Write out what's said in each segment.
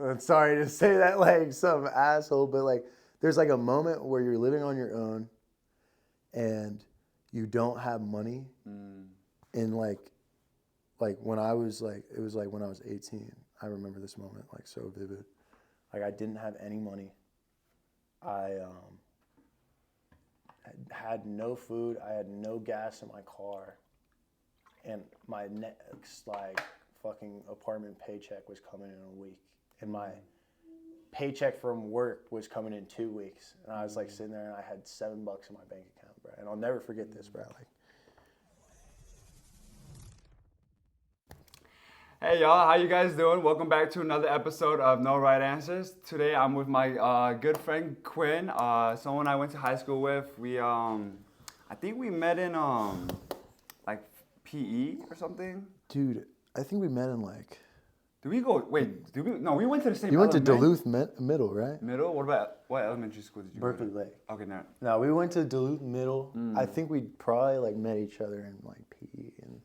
I'm sorry to say that like some asshole, but like there's like a moment where you're living on your own and you don't have money. And like when I was like, it was like when I was 18, I remember this moment like so vivid. Like I didn't have any money. I had no food. I had no gas in my car. And my next like fucking apartment paycheck was coming in a week. And my paycheck from work was coming in 2 weeks. And I was like sitting there and I had $7 in my bank account, bro. And I'll never forget this, bro. Like, hey y'all, how you guys doing? Welcome back to another episode of No Right Answers. Today I'm with my good friend Quinn, someone I went to high school with. We I think we met in like PE or something. dude, I think we met in like. Did we go? Wait, did we? No, we went to the same. You went to Duluth Middle, right? Middle. What elementary school did you Berkeley go to? Lake. Okay, no. No, we went to Duluth Middle. I think we probably like met each other in like PE and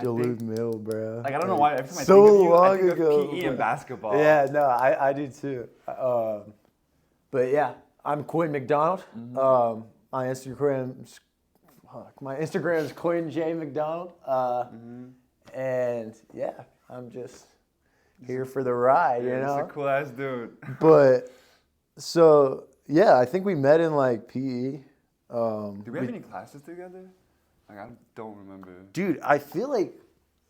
Duluth Middle, bro. Like I don't know why every time I so think of you, I long think ago, of PE and basketball. Yeah, no, I do too. But yeah, I'm Quinn McDonald. My Instagram's Quinn J McDonald. And yeah, I'm just here for the ride, you know. He's a cool ass dude. But so yeah, I think we met in like PE. Did we have any classes together? Like I don't remember. Dude, I feel like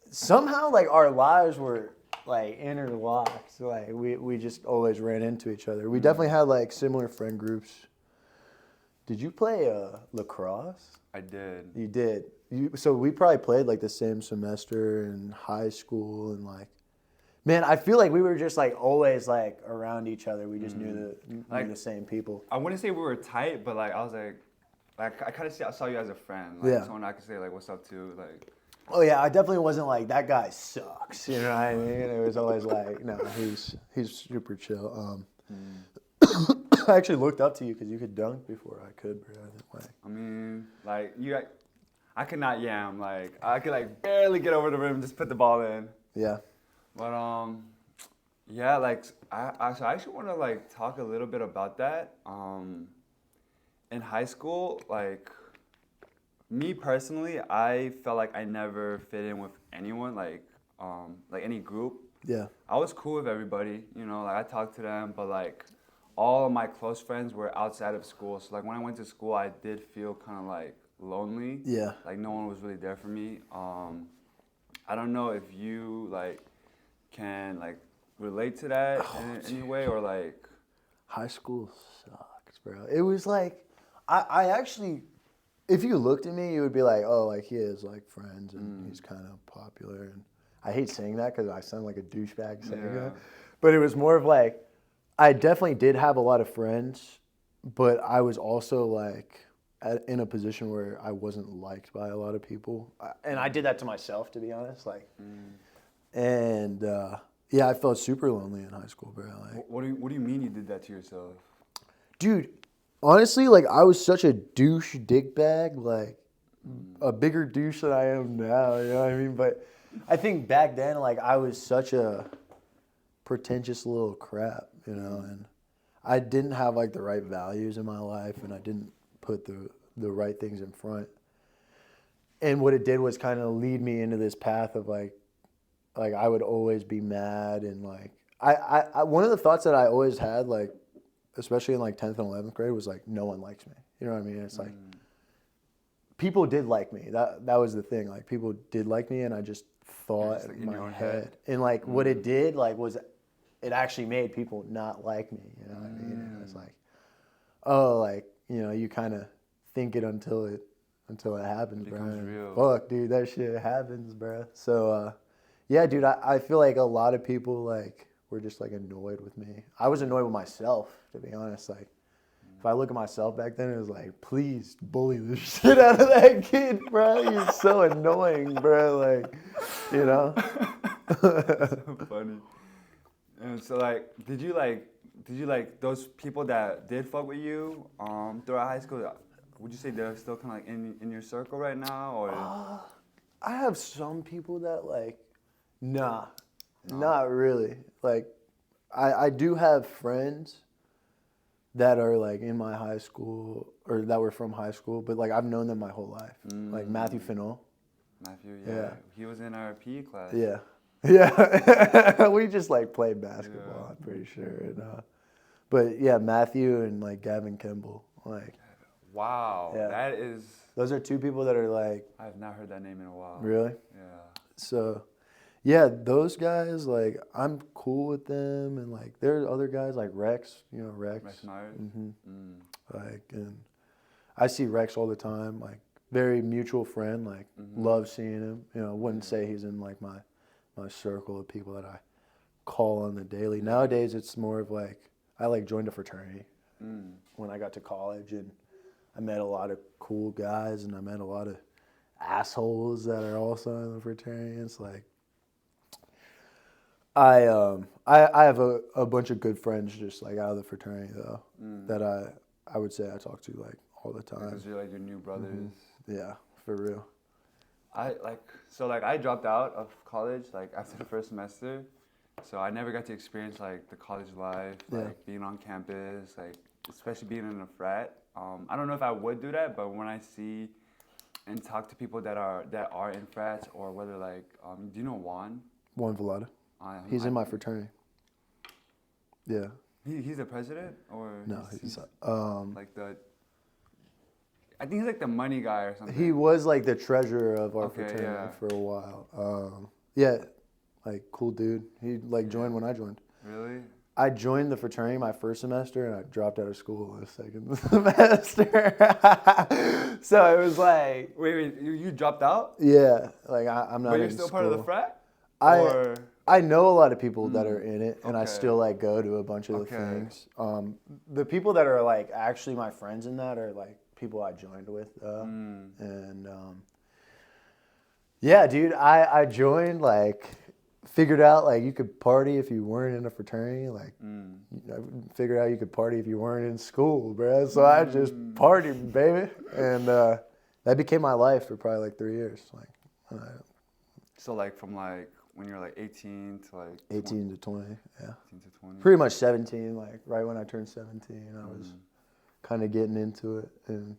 somehow like our lives were like interlocked. Like we just always ran into each other. We definitely had like similar friend groups. Did you play lacrosse? I did. You did. So we probably played like the same semester in high school and like, man, I feel like we were just like always like around each other. We just knew the same people. I wouldn't say we were tight, but like I was like I kind of saw you as a friend, like someone I could say like what's up to, like. Oh yeah, I definitely wasn't like that guy sucks. You know what I mean? It was always like, no, he's super chill. I actually looked up to you because you could dunk before I could, bro. I mean, like I could not yam. Like I could like barely get over the rim and just put the ball in. Yeah. But yeah, like I actually want to like talk a little bit about that. In high school, like me personally, I felt like I never fit in with anyone, like any group. Yeah. I was cool with everybody, you know, like I talked to them, but like all of my close friends were outside of school. So like when I went to school, I did feel kind of like lonely. Yeah. Like no one was really there for me. I don't know if you like can like relate to that in any way or like. High school sucks, bro. It was like, I actually, if you looked at me, you would be like, oh, like he has like friends and he's kind of popular. And I hate saying that because I sound like a douchebag saying that. But it was more of like, I definitely did have a lot of friends, but I was also like in a position where I wasn't liked by a lot of people. And I did that to myself, to be honest. Like, and yeah, I felt super lonely in high school, bro. Like, What do you mean you did that to yourself? Dude, honestly, like I was such a douche dickbag, like a bigger douche than I am now, you know what I mean? But I think back then, like I was such a pretentious little crap, you know, and I didn't have like the right values in my life and I didn't put the right things in front. And what it did was kind of lead me into this path of like I would always be mad and like, I one of the thoughts that I always had, like, especially in like 10th and 11th grade was like, no one likes me. You know what I mean? It's like, people did like me. That was the thing. Like people did like me and I just thought like in in your my own head. head. And like what it did like was it actually made people not like me. You know what I mean? And it's like, oh, like, you know, you kind of think it until it happens, bro. Becomes real. Fuck, dude, that shit happens, bro. So, yeah, dude, I feel like a lot of people like were just like annoyed with me. I was annoyed with myself, to be honest. Like, if I look at myself back then, it was like, please bully the shit out of that kid, bro. He's so annoying, bro. Like, you know. That's so funny. And so like, did you like those people that did fuck with you throughout high school? Would you say they're still kind of like in your circle right now, or? I have some people that like, nah, not really. Like, I do have friends that are like in my high school or that were from high school, but like I've known them my whole life. Like Matthew Finol. Matthew, Yeah. He was in our PE class. Yeah. Yeah. We just like played basketball, I'm pretty sure. And, but yeah, Matthew and like Gavin Kimball. Like, wow. Yeah. That is. those are two people that are like, I have not heard that name in a while. really? Yeah. So, yeah, those guys, like, I'm cool with them. And like, there are other guys like Rex, you know, Rex. Rex Myers. Like, and I see Rex all the time, like, very mutual friend, like, love seeing him. You know, wouldn't say he's in like my circle of people that I call on the daily. Nowadays, it's more of like, I like joined a fraternity when I got to college, and I met a lot of cool guys, and I met a lot of assholes that are also in the fraternity. It's like, I have a bunch of good friends just like out of the fraternity though that I would say I talk to like all the time. Because you're like your new brothers. Yeah, for real. I dropped out of college like after the first semester, so I never got to experience like the college life, like being on campus, like especially being in a frat. I don't know if I would do that, but when I see and talk to people that are in frats, or whether like, do you know Juan? Juan Velada. He's in my fraternity. Yeah. He's the president, or No, he's like the. I think he's like the money guy or something. He was like the treasurer of our fraternity for a while. Yeah, like cool dude. He like joined when I joined. Really? I joined the fraternity my first semester, and I dropped out of school the second semester. So it was like, wait, you dropped out? Yeah, like I'm not. But you're in still school. part of the frat? I know a lot of people that are in it, and I still like go to a bunch of the things. The people that are like actually my friends in that are like people I joined with, and yeah, dude, I joined, like, figured out like you could party if you weren't in a fraternity, like I figured out you could party if you weren't in school, bro. So I just partied, baby, and that became my life for probably like 3 years, like. So like from like when you're like 18 to like 18 to 20, yeah. 18 to 20. Pretty much 17, like right when I turned 17, I was kind of getting into it. And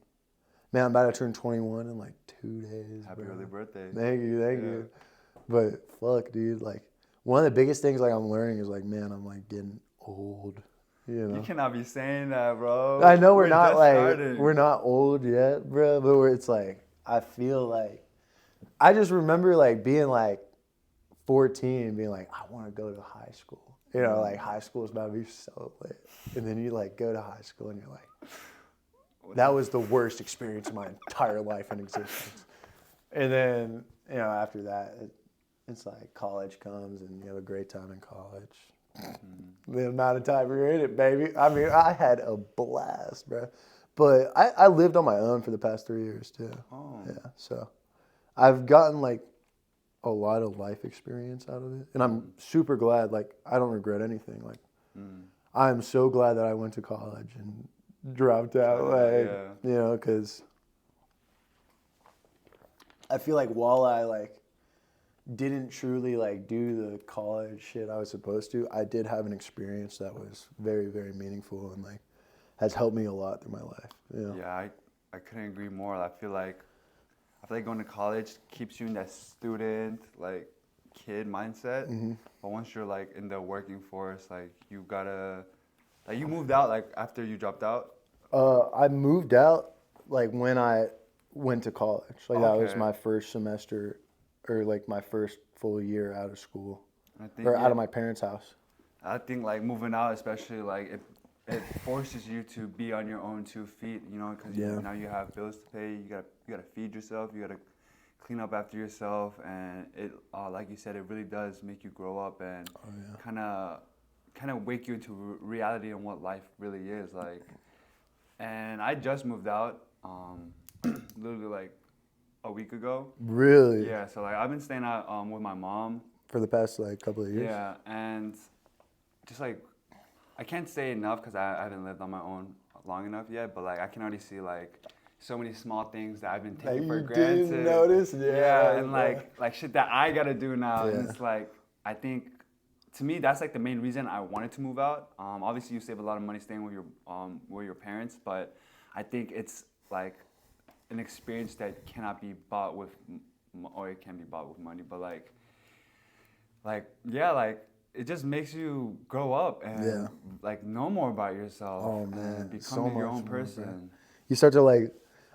man, I'm about to turn 21 in like 2 days. Happy early birthday. Thank you. But fuck, dude, like one of the biggest things like I'm learning is like, man, I'm like getting old. You know? You cannot be saying that, bro. I know we're not like we're not old yet, bro. But it's like I feel like I just remember like being like 14 and being like, I want to go to high school. You know, like high school is about to be so lit. And then you like go to high school and you're like, that was the worst experience of my entire life in existence. And then, you know, after that, it's like college comes and you have a great time in college. The amount of time you're in it, baby. I mean, I had a blast, bro. But I lived on my own for the past 3 years too. Oh. Yeah, so I've gotten like a lot of life experience out of it, and I'm super glad. Like I don't regret anything. Like I'm so glad that I went to college and dropped out. Like you know, because I feel like while I like didn't truly like do the college shit I was supposed to, I did have an experience that was very, very meaningful and like has helped me a lot through my life. You know? Yeah, I couldn't agree more. I feel like going to college keeps you in that student, like, kid mindset. But once you're, like, in the working force, like, you gotta... Like, you moved out, like, after you dropped out? I moved out, like, when I went to college. Like, that was my first semester, or, like, my first full year out of school. Or out of my parents' house. I think, like, moving out, especially, like, it forces you to be on your own 2 feet, you know, because now you have bills to pay. You gotta feed yourself. You gotta clean up after yourself, and it, like you said, it really does make you grow up and kind of wake you into reality and what life really is like. And I just moved out, literally like a week ago. Really? Yeah. So like I've been staying out with my mom for the past like couple of years. Yeah, and just like. I can't say enough because I haven't lived on my own long enough yet, but like I can already see like so many small things that I've been taking for granted. You didn't notice? Yeah, and like shit that I gotta do now. And it's like I think to me, that's like the main reason I wanted to move out. Obviously, you save a lot of money staying with your parents, but I think it's like an experience that cannot be bought with, or it can be bought with money. But yeah, like it just makes you grow up and like know more about yourself Oh man, and so become your much own more, person. bro. You start to like,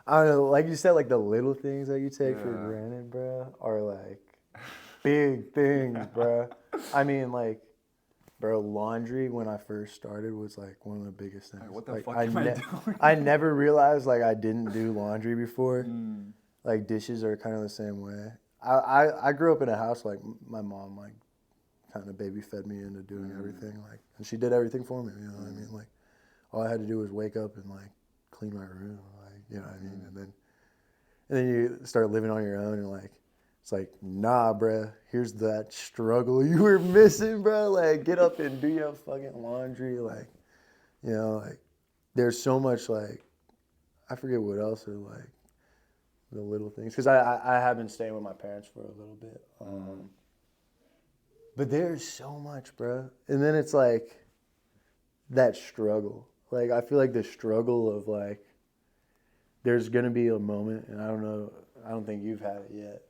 I don't know, like you said, like the little things that you take for Yeah. granted, bro, are like big things, bro. I mean, like, bro, laundry when I first started was like one of the biggest things. Like, what the Like, fuck am I doing? I never realized like I didn't do laundry before. Mm. Like dishes are kind of the same way. I grew up in a house like my mom like kind of baby fed me into doing everything, like, and she did everything for me. You know what I mean? Like, all I had to do was wake up and like clean my room, like, you know what I mean? And then you start living on your own and like, it's like, nah, bruh, here's that struggle you were missing, bro. Like, get up and do your fucking laundry. Like, you know, like, there's so much, like, I forget what else are, like, the little things. Because I have been staying with my parents for a little bit. But there's so much, bro. And then it's, like, that struggle. Like, I feel like the struggle of, like, there's going to be a moment, and I don't know, I don't think you've had it yet.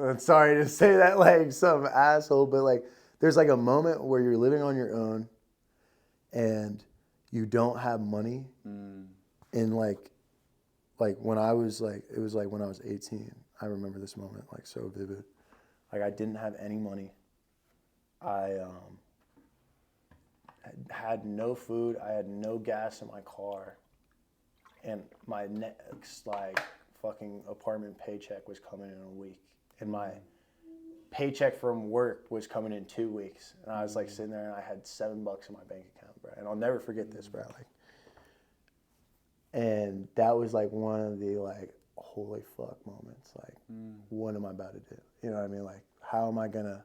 I'm sorry to say that like some asshole, but like there's like a moment where you're living on your own and you don't have money. And like when I was like, it was like when I was 18, I remember this moment like so vivid. Like I didn't have any money. I had no food. I had no gas in my car. And my next like fucking apartment paycheck was coming in a week. And my paycheck from work was coming in 2 weeks. And I was like sitting there and I had $7 in my bank account, bro. And I'll never forget this, bro. Like, and that was like one of the like, holy fuck moments. Like, what am I about to do? You know what I mean? Like, how am I gonna,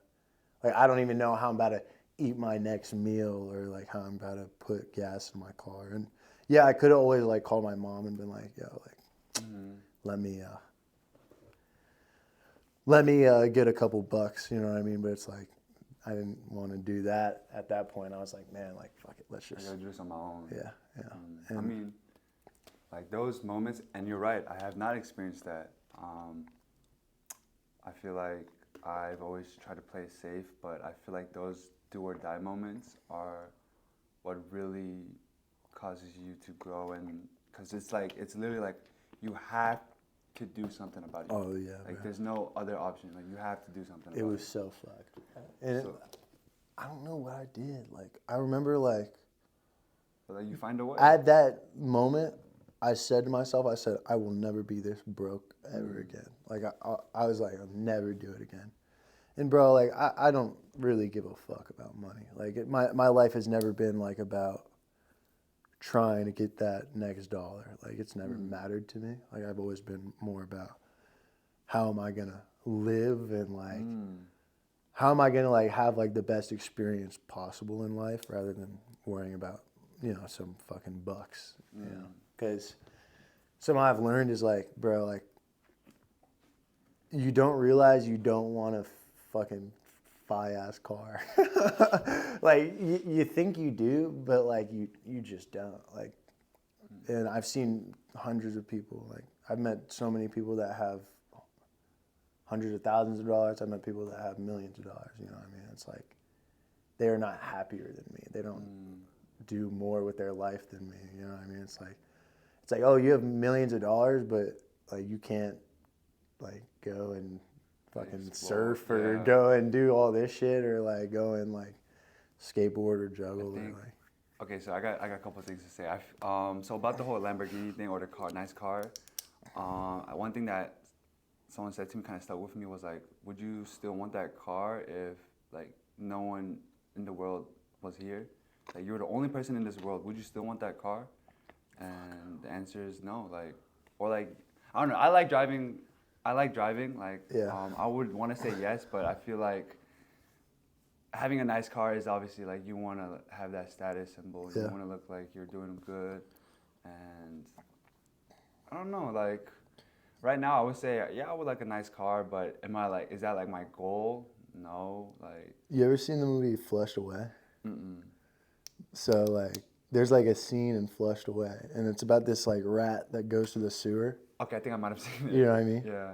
like, I don't even know how I'm about to eat my next meal or like how I'm about to put gas in my car. And yeah, I could have always like called my mom and been like, yo, like, let me get a couple bucks, you know what I mean? But it's like, I didn't want to do that at that point. I was like, man, like, fuck it, let's I just. gotta do this on my own. Yeah. I mean, like those moments, and you're right, I have not experienced that. I feel like I've always tried to play it safe, but I feel like those do or die moments are what really causes you to grow, and because it's like, it's literally like you have to do something about it. Oh, yeah. Like, bro. there's no other option. Like, you have to do something about it. It was so fucked. And So- I don't know what I did. Like, I remember, like, But like, you find a way. at that moment, I said to myself, I said, I will never be this broke ever again. Like, I was like, I'll never do it again. And, bro, like, I don't really give a fuck about money. Like, my life has never been, like, about trying to get that next dollar. Like, it's never mattered to me. Like, I've always been more about how am I going to live and, like, how am I going to, like, have, like, the best experience possible in life rather than worrying about, you know, some fucking bucks, you know? Because something I've learned is, like, bro, like, you don't realize you don't want a fucking ass car. Like, you think you do, but, like, you just don't. Like, and I've seen hundreds of people. Like, I've met so many people that have hundreds of thousands of dollars. I've met people that have millions of dollars. You know what I mean? It's like they are not happier than me. They don't do more with their life than me. You know what I mean? It's like, oh, you have millions of dollars, but like you can't like go and fucking Explore, surf or yeah. go and do all this shit or like go and like skateboard or juggle or think- like. Okay, so I got a couple of things to say. So about the whole Lamborghini thing or the car, nice car. One thing that someone said to me kind of stuck with me was like, would you still want that car if like no one in the world was here? Like, you're the only person in this world. Would you still want that car? And the answer is no. Like, or like, I don't know. I like driving. Like, Yeah. I would want to say yes, but I feel like having a nice car is obviously like you want to have that status symbol. You Yeah. want to look like you're doing good. And I don't know, like right now I would say, yeah, I would like a nice car, but am I like, is that like my goal? no, like. You ever seen the movie Flushed Away? Mm-mm. So like, there's like a scene in Flushed Away, and it's about this like rat that goes to the sewer. Okay, I think I might have seen it. You know what I mean? Yeah.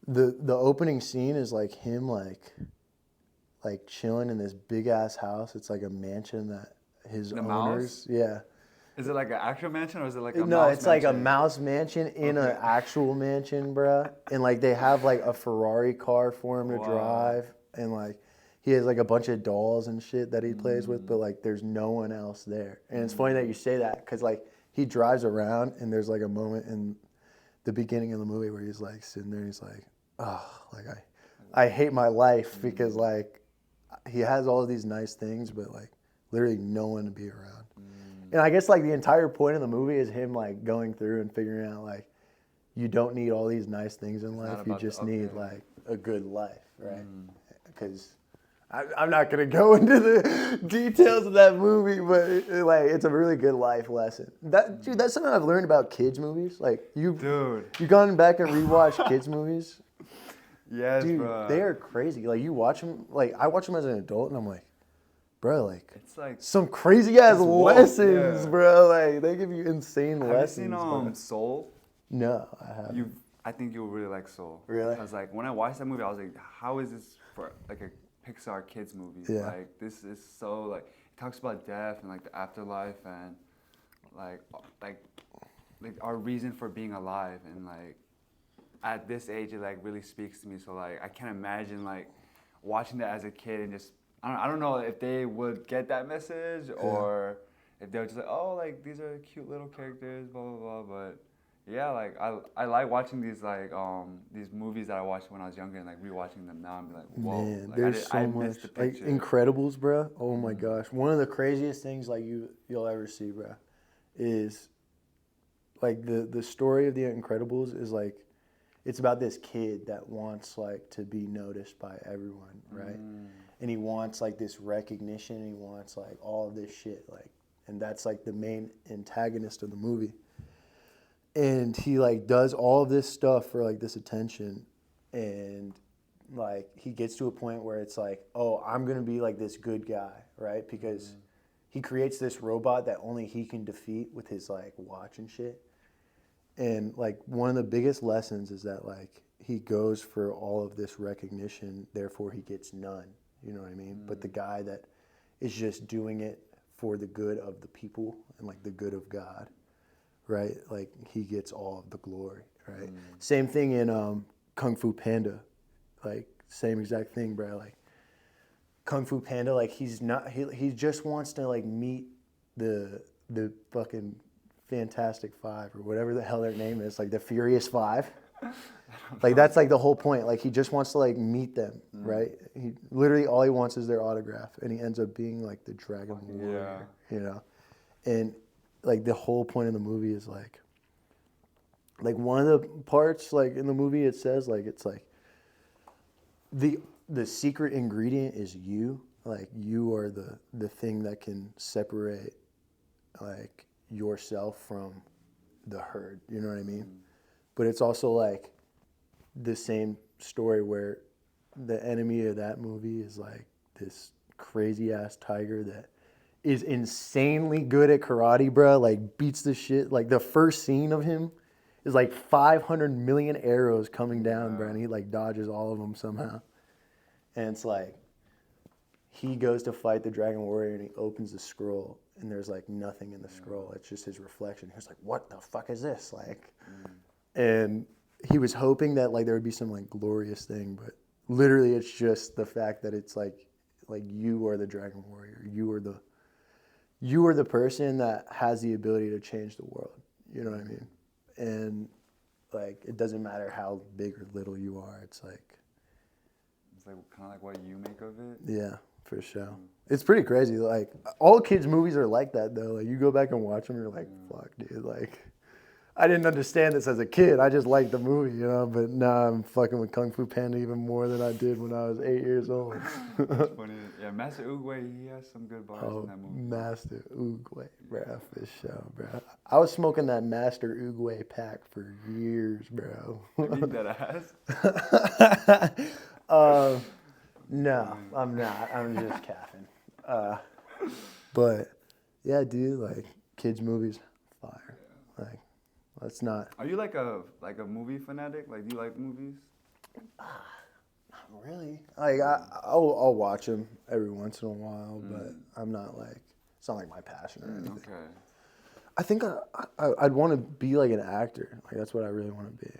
The opening scene is like him like chilling in this big ass house. It's like a mansion that his The owners. mouse? Yeah. Is it like an actual mansion or is it like a No, mouse it's like a mansion? mouse mansion in an Okay. actual mansion, bruh. And like they have like a Ferrari car for him to Wow. drive, and like he has like a bunch of dolls and shit that he plays with, but like there's no one else there. And it's funny that you say that because like he drives around, and there's like a moment in the beginning of the movie where he's like sitting there, and he's like, oh, like I hate my life because like he has all of these nice things, but like literally no one to be around. And I guess like the entire point of the movie is him like going through and figuring out like you don't need all these nice things in life. You just need like a good life, right? Because I'm not gonna go into the details of that movie, but like it's a really good life lesson. Dude, that's something I've learned about kids movies. Like you've gone back and rewatched kids movies. Yes, dude, bro. They are crazy. Like you watch them. Like I watch them as an adult, and I'm like, bro, like it's like some crazy ass lessons, bro. Like they give you insane lessons. Have you seen Soul? No, I haven't. I think you'll really like Soul. Really? Because like when I watched that movie, I was like, how is this for like a Pixar kids movie? Yeah. Like this is so like it talks about death and like the afterlife and like our reason for being alive, and like at this age it like really speaks to me. So like I can't imagine like watching that as a kid and just I don't know if they would get that message or if they were just like, oh, like these are cute little characters, blah blah blah. But yeah, like I like watching these like these movies that I watched when I was younger and like rewatching them now and be like, whoa, Man, like, there's so much. Like Incredibles, bro. Oh my gosh, one of the craziest things like you'll ever see, bro, is like the story of the Incredibles is like it's about this kid that wants like to be noticed by everyone, right? And he wants like this recognition, and he wants like all of this shit, like, and that's like the main antagonist of the movie. And he like does all of this stuff for like this attention, and like he gets to a point where it's like, oh, I'm gonna be like this good guy, right? Because he creates this robot that only he can defeat with his like watch and shit. And like one of the biggest lessons is that like he goes for all of this recognition, therefore he gets none. You know what I mean? But the guy that is just doing it for the good of the people and like the good of God, right? Like he gets all of the glory, right? Same thing in Kung Fu Panda, like same exact thing, bro. Like Kung Fu Panda, like he just wants to like meet the fucking Fantastic Five or whatever the hell their name is, like the Furious Five. Like that's like the whole point. Like he just wants to like meet them, right? He literally all he wants is their autograph, and he ends up being like the Dragon Warrior, you know. And like the whole point of the movie is like one of the parts like in the movie it says like it's like the secret ingredient is you. Like you are the thing that can separate like yourself from the herd. You know what I mean? But it's also like the same story where the enemy of that movie is like this crazy ass tiger that is insanely good at karate, bro. Like beats the shit. Like the first scene of him is like 500 million arrows coming down, bro, and he like dodges all of them somehow. And it's like he goes to fight the Dragon Warrior, and he opens the scroll, and there's like nothing in the scroll. It's just his reflection. He's like, "What the fuck is this?" Like, and he was hoping that like there would be some like glorious thing, but literally it's just the fact that it's like you are the Dragon Warrior. You are the person that has the ability to change the world. You know what I mean? And like it doesn't matter how big or little you are. It's like kind of like what you make of it. Yeah, for sure. It's pretty crazy. Like all kids' movies are like that though. Like you go back and watch them, you're like, fuck, dude. Like I didn't understand this as a kid. I just liked the movie, you know. But now I'm fucking with Kung Fu Panda even more than I did when I was 8 years old. That's funny. Yeah, Master Oogway, he has some good bars in that movie. Master Oogway, bro, for sure, bro. I was smoking that Master Oogway pack for years, bro. You need that ass? No, I'm not. I'm just capping. But yeah, dude, like kids movies, fire. Like let's not. Are you like a movie fanatic? Like, do you like movies? Not really. Like I'll watch them every once in a while, but I'm not like it's not like my passion or anything. Okay. I think I'd want to be like an actor. Like that's what I really want to be.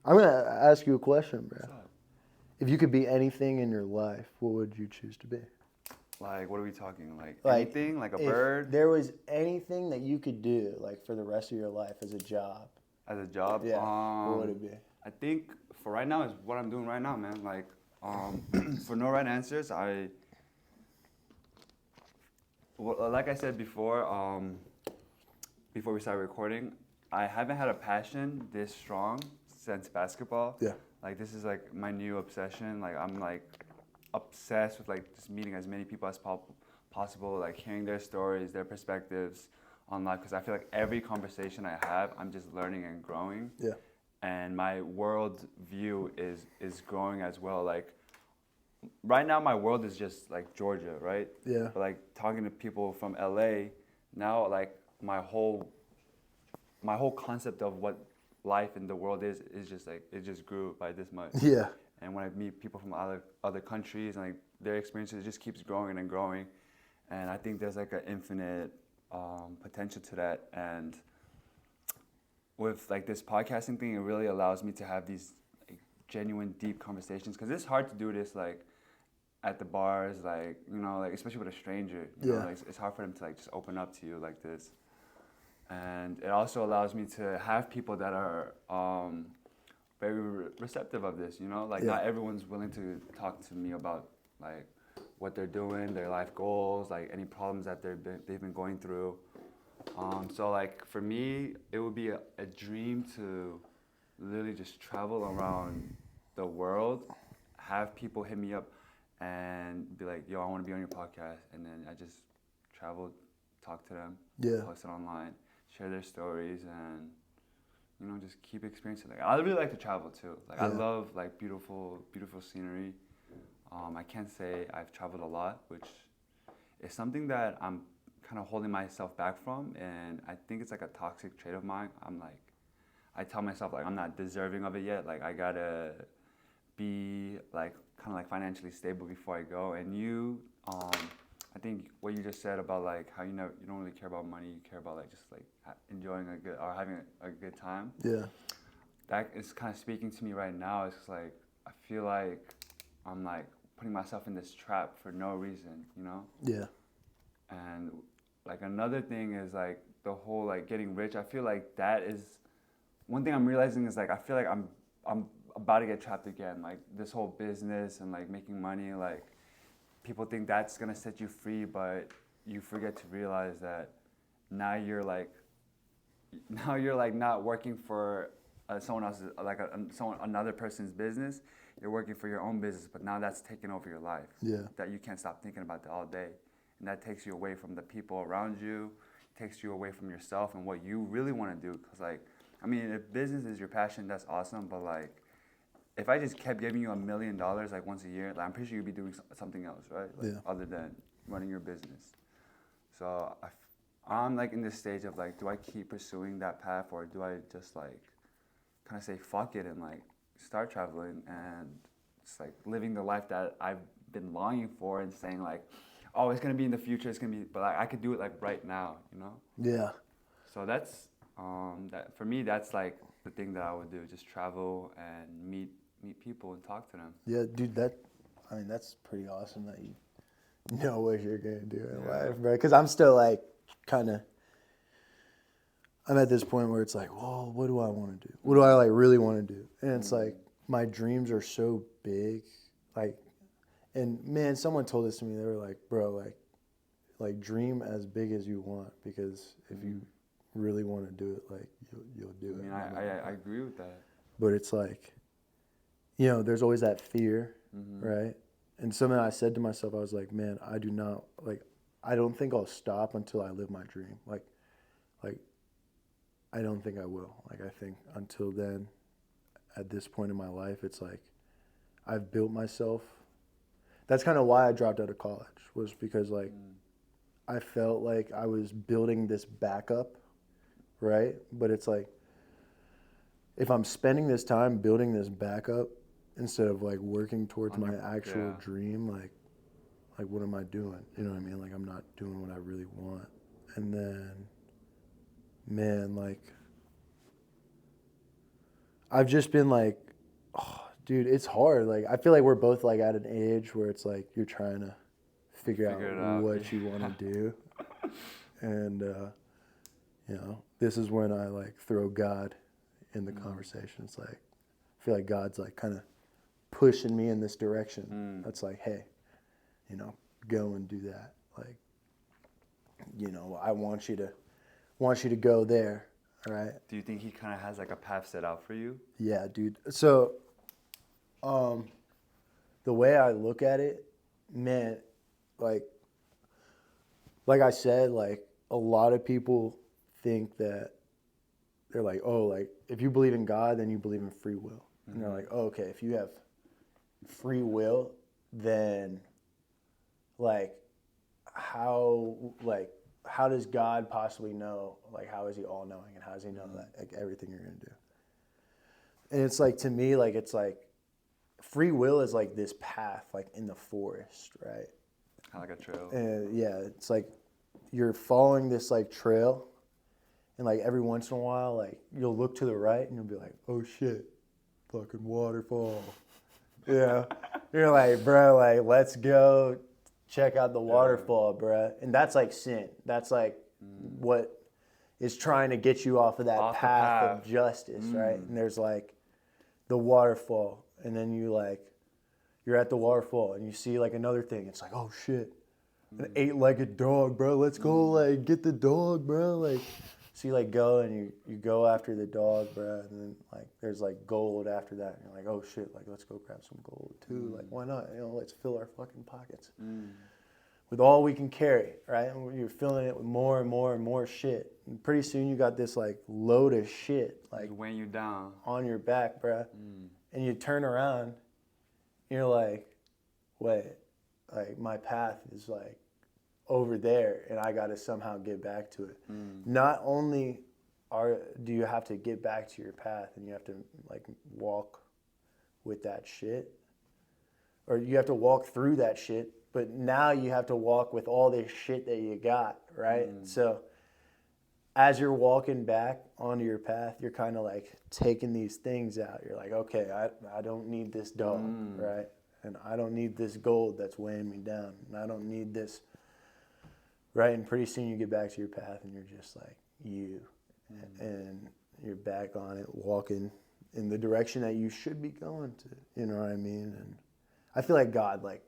I'm gonna ask you a question, bro. What's up? If you could be anything in your life, what would you choose to be? Like, what are we talking? Like Like, anything? Like a if bird? there was anything that you could do, like for the rest of your life as a job, As a job? yeah, what would it be? I think for right now is what I'm doing right now, man. Like, for no right answers, like I said before, before we started recording, I haven't had a passion this strong since basketball. Yeah. Like, this is like my new obsession. Like, I'm like obsessed with like just meeting as many people as possible, like hearing their stories, their perspectives on life. Because I feel like every conversation I have, I'm just learning and growing. Yeah. And my world view is growing as well. Like right now, my world is just like Georgia, right? Yeah. But like talking to people from LA, now like my whole concept of what life in the world is just like it just grew by this much. Yeah. And when I meet people from other countries and like their experiences, it just keeps growing and growing. And I think there's like an infinite potential to that. And with like this podcasting thing, it really allows me to have these like, genuine, deep conversations. Because it's hard to do this like at the bars, like like especially with a stranger. You know, like, it's hard for them to like just open up to you like this. And it also allows me to have people that are very receptive of this. Like not everyone's willing to talk to me about like what they're doing, their life goals, like any problems that they've been going through. So like for me, it would be a dream to literally just travel around the world, have people hit me up and be like, yo, I want to be on your podcast. And then I just travel, talk to them, post it online, share their stories, and just keep experiencing it. I really like to travel too. Like I love like beautiful scenery. I can't say I've traveled a lot, which is something that I'm kind of holding myself back from, and I think it's like a toxic trait of mine. I tell myself like I'm not deserving of it yet. Like I gotta be like kind of like financially stable before I go. And I think what you just said about like how you don't really care about money, you care about like just like enjoying having a good time. Yeah. That is kind of speaking to me right now. It's just like I feel like I'm like putting myself in this trap for no reason, Yeah. And like another thing is like the whole like getting rich. I feel like that is one thing I'm realizing is like I feel like I'm about to get trapped again. Like this whole business and like making money, like people think that's gonna set you free, but you forget to realize that now you're like not working for someone else's another person's business. You're working for your own business, but now that's taking over your life. Yeah. That you can't stop thinking about that all day, and that takes you away from the people around you, takes you away from yourself and what you really want to do. Because like, I mean, if business is your passion, that's awesome. But like, if I just kept giving you $1 million like once a year, like I'm pretty sure you'd be doing something else, right? Like, other than running your business. So I'm like in this stage of like, do I keep pursuing that path, or do I just like kind of say fuck it and like start traveling and just like living the life that I've been longing for and saying like, oh, it's gonna be in the future, it's gonna be, but like, I could do it like right now, Yeah. So that's that for me. That's like the thing that I would do: just travel and meet people and talk to them. Yeah, dude. That's pretty awesome that you know what you're gonna do in life, bro. Because I'm still like I'm at this point where it's like, whoa, what do I want to do? What do I like really want to do? And it's like my dreams are so big, like, and man, someone told this to me. They were like, bro, like dream as big as you want, because if you really want to do it, like you'll do it. I agree with that. But it's like, there's always that fear, right? And something I said to myself, I was like, man, I don't think I'll stop until I live my dream. Like, I don't think I will. Like, I think until then, at this point in my life, it's like, I've built myself. That's kind of why I dropped out of college, was because like I felt like I was building this backup, right? But it's like, if I'm spending this time building this backup instead of like working towards my actual dream, like what am I doing? You know what I mean? Like I'm not doing what I really want. And then, man, like I've just been like, oh, dude, it's hard. Like I feel like we're both like at an age where it's like you're trying to figure out what you want to do. And, you know, this is when I like throw God in the conversation. It's like, I feel like God's like kind of pushing me in this direction. That's like, hey, you know, go and do that. Like, you know, I want you to go there. All right. Do you think he kind of has like a path set out for you? Yeah, dude. So, the way I look at it, man, like I said, like a lot of people think that they're like, oh, like if you believe in God, then you believe in free will. And they're like, oh, okay, if you have free will, then like how does God possibly know? Like how is he all knowing, and how does he know that like everything you're gonna do? And it's like, to me, like it's like free will is like this path like in the forest, right? Kind of like a trail. And yeah, it's like you're following this like trail, and like every once in a while, like you'll look to the right and you'll be like, oh shit, fucking waterfall. Yeah. You're like, bro, like let's go check out the waterfall, bro. And that's like sin. That's like what is trying to get you off of that path of justice, right? And there's like the waterfall, and then you're at the waterfall and you see like another thing. It's like, oh shit, an 8-legged dog, bro. Let's go like get the dog, bro. Like, so you like go and you go after the dog, bro. And then like there's like gold after that. And you're like, oh shit, like let's go grab some gold too. Like why not? You know, let's fill our fucking pockets with all we can carry, right? And you're filling it with more and more and more shit. And pretty soon you got this like load of shit like weighing you down on your back, bro. And you turn around, and you're like, wait, like my path is like over there, and I got to somehow get back to it. Not only do you have to get back to your path, and you have to like walk with that shit, or you have to walk through that shit, but now you have to walk with all this shit that you got, right? So as you're walking back onto your path, you're kind of like taking these things out. You're like, okay, I don't need this dog, right? And I don't need this gold that's weighing me down. And I don't need this, right? And pretty soon you get back to your path and you're just like you. And you're back on it, walking in the direction that you should be going to. You know what I mean? And I feel like God like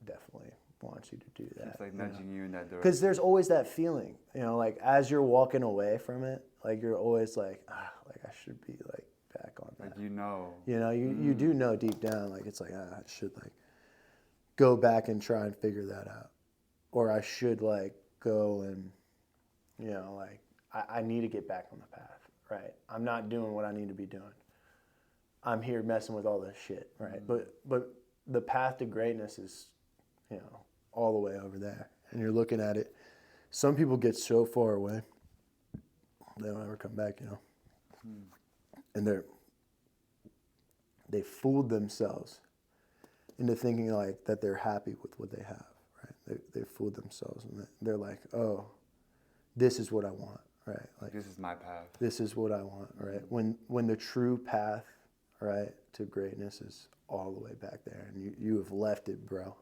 definitely wants you to do that. It's like nudging you in that direction. Because there's always that feeling, you know, like as you're walking away from it, like you're always like, like I should be like back on that. Like you know. You know, you do know deep down, like it's like, I should like go back and try and figure that out. Or I should like go and, you know, like I need to get back on the path, right? I'm not doing what I need to be doing. I'm here messing with all this shit, right? But the path to greatness is, you know, all the way over there. And you're looking at it. Some people get so far away, they don't ever come back, you know. And they fooled themselves into thinking like that they're happy with what they have, right? They fooled themselves, and they're like, oh, this is what I want, right? Like this is my path. This is what I want, right? When the true path, right, to greatness is all the way back there, and you have left it, bro.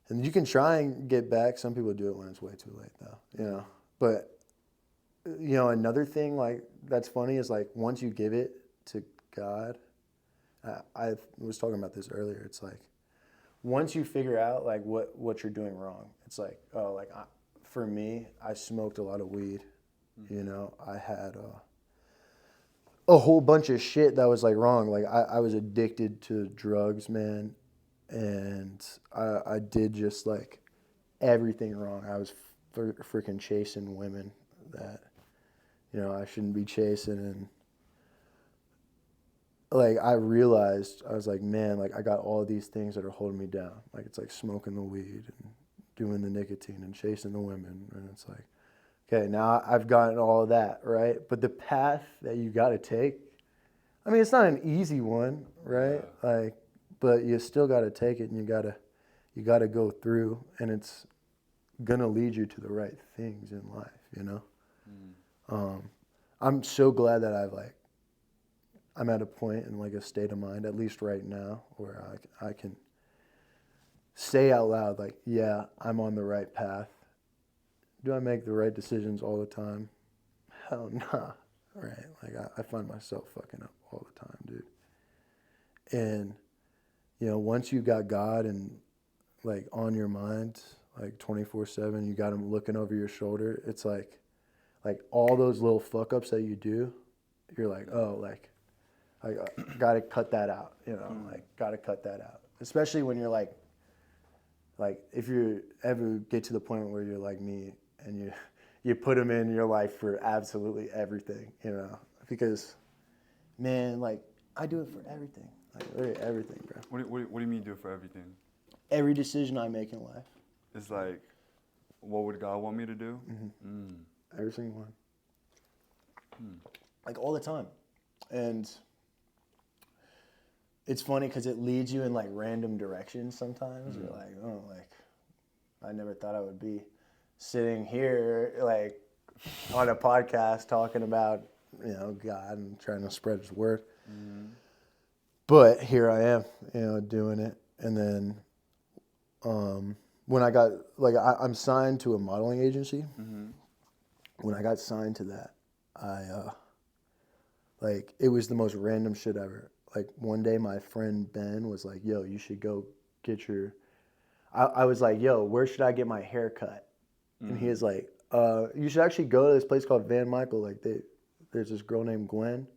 And you can try and get back. Some people do it when it's way too late, though, you know. But, you know, another thing, like, that's funny is, like, once you give it to God, I was talking about this earlier. It's like, once you figure out, like, what you're doing wrong, it's like, oh, like, for me, I smoked a lot of weed, you know. I had a whole bunch of shit that was, like, wrong. Like, I was addicted to drugs, man. And I did just like everything wrong. I was freaking chasing women that, you know, I shouldn't be chasing. And like I realized, I was like, man, like I got all these things that are holding me down. Like it's like smoking the weed and doing the nicotine and chasing the women. And it's like, okay, now I've gotten all of that, right? But the path that you got to take, I mean, it's not an easy one, right? Yeah. Like, but you still got to take it, and you got to go through, and it's gonna lead you to the right things in life, you know. I'm so glad that I'm at a point in like a state of mind, at least right now, where I can say out loud, like, yeah, I'm on the right path. Do I make the right decisions all the time? Hell nah, right? Like I find myself fucking up all the time, dude. And you know, once you got God and like on your mind, like 24/7, you got him looking over your shoulder. It's like all those little fuck ups that you do, you're like, oh, like I gotta cut that out, you know, like gotta cut that out. Especially when you're like if you ever get to the point where you're like me and you put them in your life for absolutely everything, you know, because man, like I do it for everything, like literally everything, bro. What do you mean do it for everything? Every decision I make in life. It's like, what would God want me to do? Every single one. Like all the time. And it's funny because it leads you in like random directions sometimes. You're like, oh, like I never thought I would be sitting here like on a podcast talking about, you know, God and trying to spread his word. But here I am, you know, doing it. And then when I got, like, I'm signed to a modeling agency. When I got signed to that, like, it was the most random shit ever. Like, one day my friend Ben was like, yo, you should go get your, I was like, yo, where should I get my hair cut? And he was like, you should actually go to this place called Van Michael. Like, there's this girl named Gwen.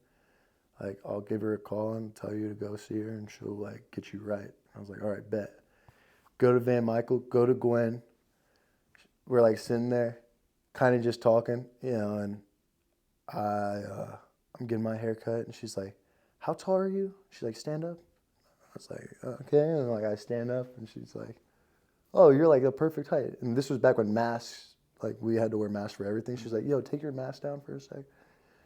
Like, I'll give her a call and tell you to go see her, and she'll, like, get you right. I was like, all right, bet. Go to Van Michael, go to Gwen. We're, like, sitting there, kind of just talking, you know, and I'm getting my hair cut, and she's like, how tall are you? She's like, stand up. I was like, okay. And, like, I stand up, and she's like, oh, you're, like, the perfect height. And this was back when masks, like, we had to wear masks for everything. She's like, yo, take your mask down for a sec.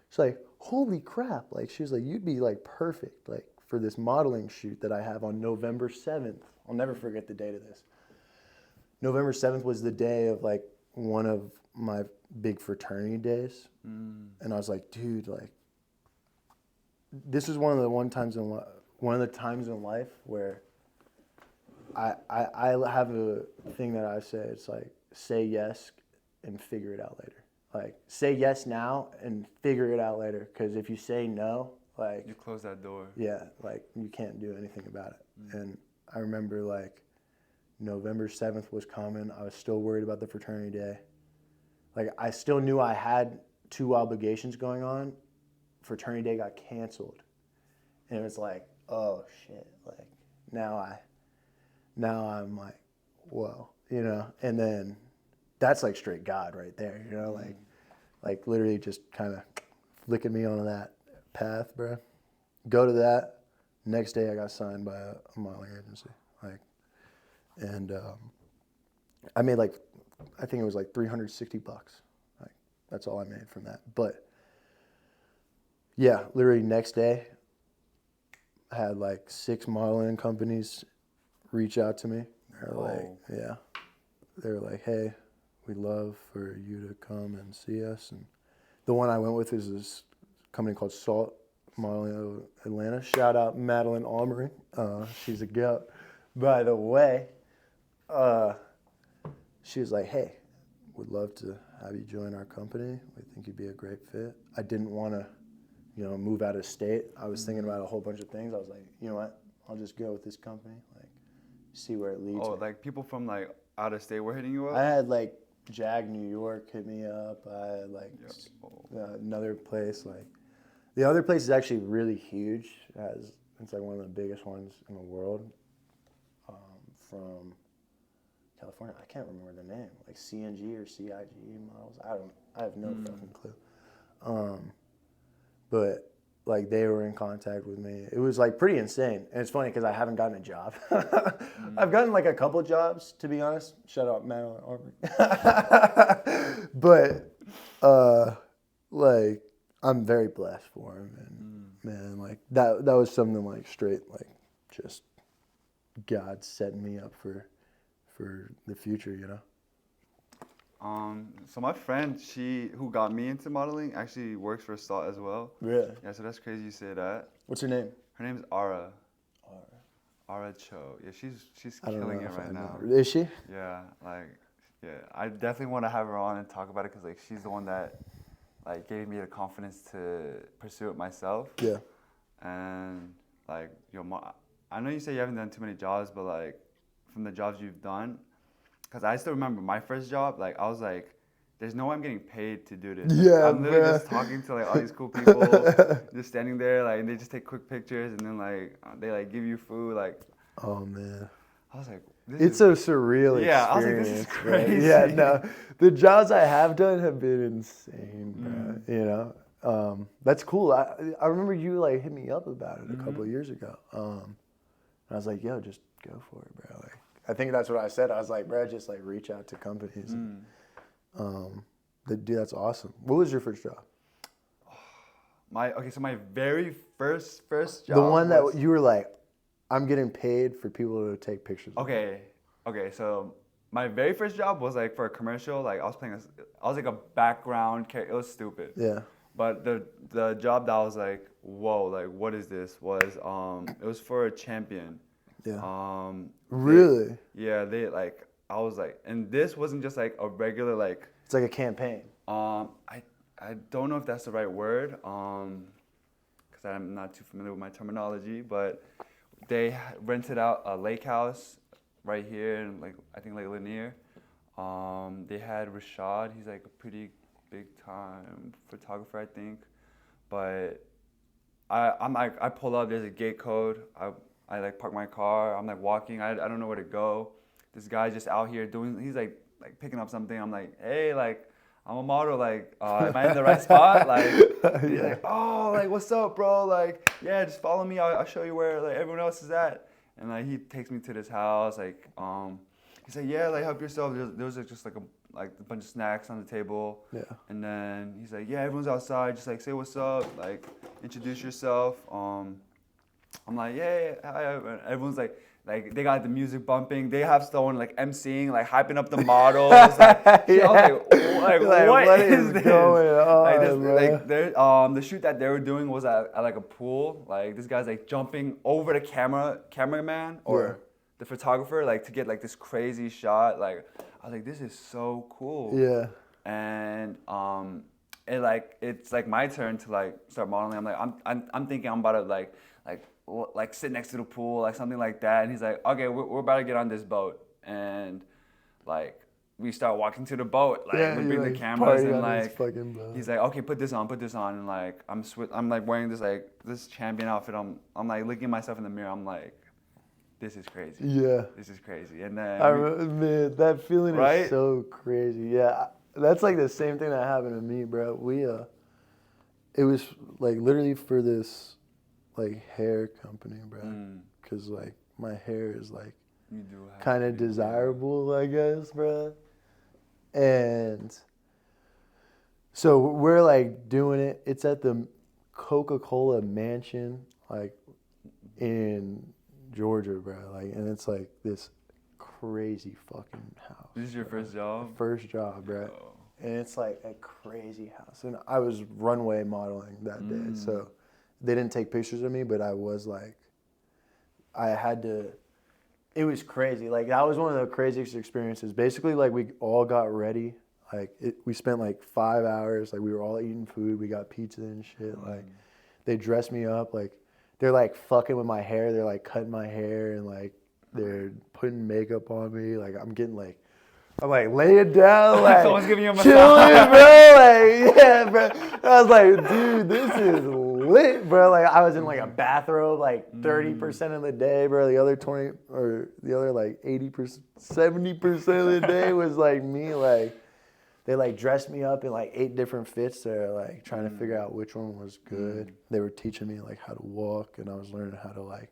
She's like, holy crap. Like, she was like, you'd be, like, perfect, like, for this modeling shoot that I have on November 7th. I'll never forget the date of this. November 7th was the day of, like, one of my big fraternity days. And I was like, dude, like, this is one of the times in life where I have a thing that I say. It's like, say yes and figure it out later. Like, say yes now and figure it out later. Because if you say no, like... You close that door. Yeah, like, you can't do anything about it. And I remember, like, November 7th was coming. I was still worried about the fraternity day. Like, I still knew I had 2 obligations going on. Fraternity day got canceled. And it was like, oh, shit. Like, now I'm like, whoa, you know? And then that's, like, straight God right there, you know? Like literally just kind of flicking me onto that path, bro. Go to that. Next day I got signed by a modeling agency. Like, and I made like, I think it was like $360. Like, that's all I made from that. But yeah, literally next day I had like 6 modeling companies reach out to me. They're like, yeah. They were like, hey, we'd love for you to come and see us. And the one I went with is this company called Salt Modeling of Atlanta. Shout out Madeline Almery. She's a goat. By the way, she was like, hey, we'd love to have you join our company. We think you'd be a great fit. I didn't want to, you know, move out of state. I was thinking about a whole bunch of things. I was like, you know what? I'll just go with this company. Like, see where it leads. Oh, like people from like out of state were hitting you up? I had like Jag New York hit me up. I had like another place. Like, the other place is actually really huge. It's like one of the biggest ones in the world. From California, I can't remember the name. Like CNG or CIG models. I have no fucking clue. But like they were in contact with me. It was like pretty insane. And it's funny because I haven't gotten a job. I've gotten like a couple jobs, to be honest. Shout out Madeline Aubrey. But like I'm very blessed for him, and man, like that was something like straight like just God setting me up for the future, you know. So my friend, who got me into modeling, actually works for Salt as well. Really? Yeah, so that's crazy you say that. What's her name? Her name's Ara. Ara Cho. Yeah, she's killing it right now. Is she? Yeah, I definitely want to have her on and talk about it because like she's the one that like gave me the confidence to pursue it myself. Yeah. And like I know you say you haven't done too many jobs, but like from the jobs you've done, because I still remember my first job, like I was like, there's no way I'm getting paid to do this. Yeah, I'm literally just talking to like all these cool people, just standing there, like, and they just take quick pictures, and then like they like give you food, like. Oh man. I was like, it's a surreal experience. Yeah, I was like, this is crazy. Right? Yeah, no, the jobs I have done have been insane, bro. You know, that's cool. I remember you like hit me up about it a couple of years ago. And I was like, yo, just go for it, bro. Like, I think that's what I said. I was like, bro, just like reach out to companies. And, dude, that's awesome. What was your first job? So my very first job. The one that you were like, I'm getting paid for people to take pictures of me. Okay, so my very first job was like for a commercial. Like I was like a background character. It was stupid. Yeah. But the job that I was like, whoa, like what is this? Was it was for a Champion. Yeah. Really? They like I was like, and this wasn't just like a regular like. It's like a campaign. I don't know if that's the right word. Because I'm not too familiar with my terminology, but. They rented out a lake house right here in like I think like Lanier. They had Rashad. He's like a pretty big time photographer, I think. But I pull up. There's a gate code. I like park my car. I'm like walking. I don't know where to go. This guy's just out here doing. He's like picking up something. I'm like, hey, like. I'm a model, like, am I in the right spot? Like, he's like, oh, like, what's up, bro? Like, yeah, just follow me. I'll show you where, like, everyone else is at. And, like, he takes me to this house. Like, he's like, yeah, like, help yourself. There was like, just, like, a bunch of snacks on the table. Yeah. And then he's like, yeah, everyone's outside. Just, like, say what's up. Like, introduce yourself. I'm like, yeah, hi. Everyone's like, they got the music bumping. They have someone like emceeing, like hyping up the models. Like, yeah. I was like, what is this? Going on, the shoot that they were doing was at like a pool. Like this guy's like jumping over the cameraman or the photographer, like to get like this crazy shot. Like I was like, this is so cool. Yeah. And it's like my turn to like start modeling. I'm like, I'm thinking I'm about to like sit next to the pool, like something like that. And he's like, okay, we're about to get on this boat. And like, we start walking to the boat, like we bring the cameras and like, he's like, okay, put this on. And like, I'm like wearing this Champion outfit. I'm like looking at myself in the mirror. I'm like, this is crazy. Yeah. This is crazy. And then, man, that feeling is so crazy. Yeah. That's like the same thing that happened to me, bro. It was like literally for this, like hair company, bro, because like my hair is like kind of desirable, I guess, bro. And so we're like doing it. It's at the Coca-Cola mansion, like in Georgia, bro. Like, and it's like this crazy fucking house. This is your first job? First job, bro. Oh. And it's like a crazy house. And I was runway modeling that day, so. They didn't take pictures of me, but I was like, I had to, it was crazy. Like, that was one of the craziest experiences. Basically, like, we all got ready. Like, we spent like 5 hours. Like, we were all eating food. We got pizza and shit. Like, they dressed me up. Like, they're like fucking with my hair. They're like cutting my hair and like, they're putting makeup on me. Like, I'm like laying down, like someone's giving you a massage. Chilling, bro. Like, yeah, bro. I was like, dude, this is lit, bro. Like, I was in like a bathrobe, like 30% of the day, bro. The other 20 or the other like 80%, 70% of the day was like me, like they like dressed me up in like 8 different fits. They're like trying to figure out which one was good. They were teaching me like how to walk, and I was learning how to like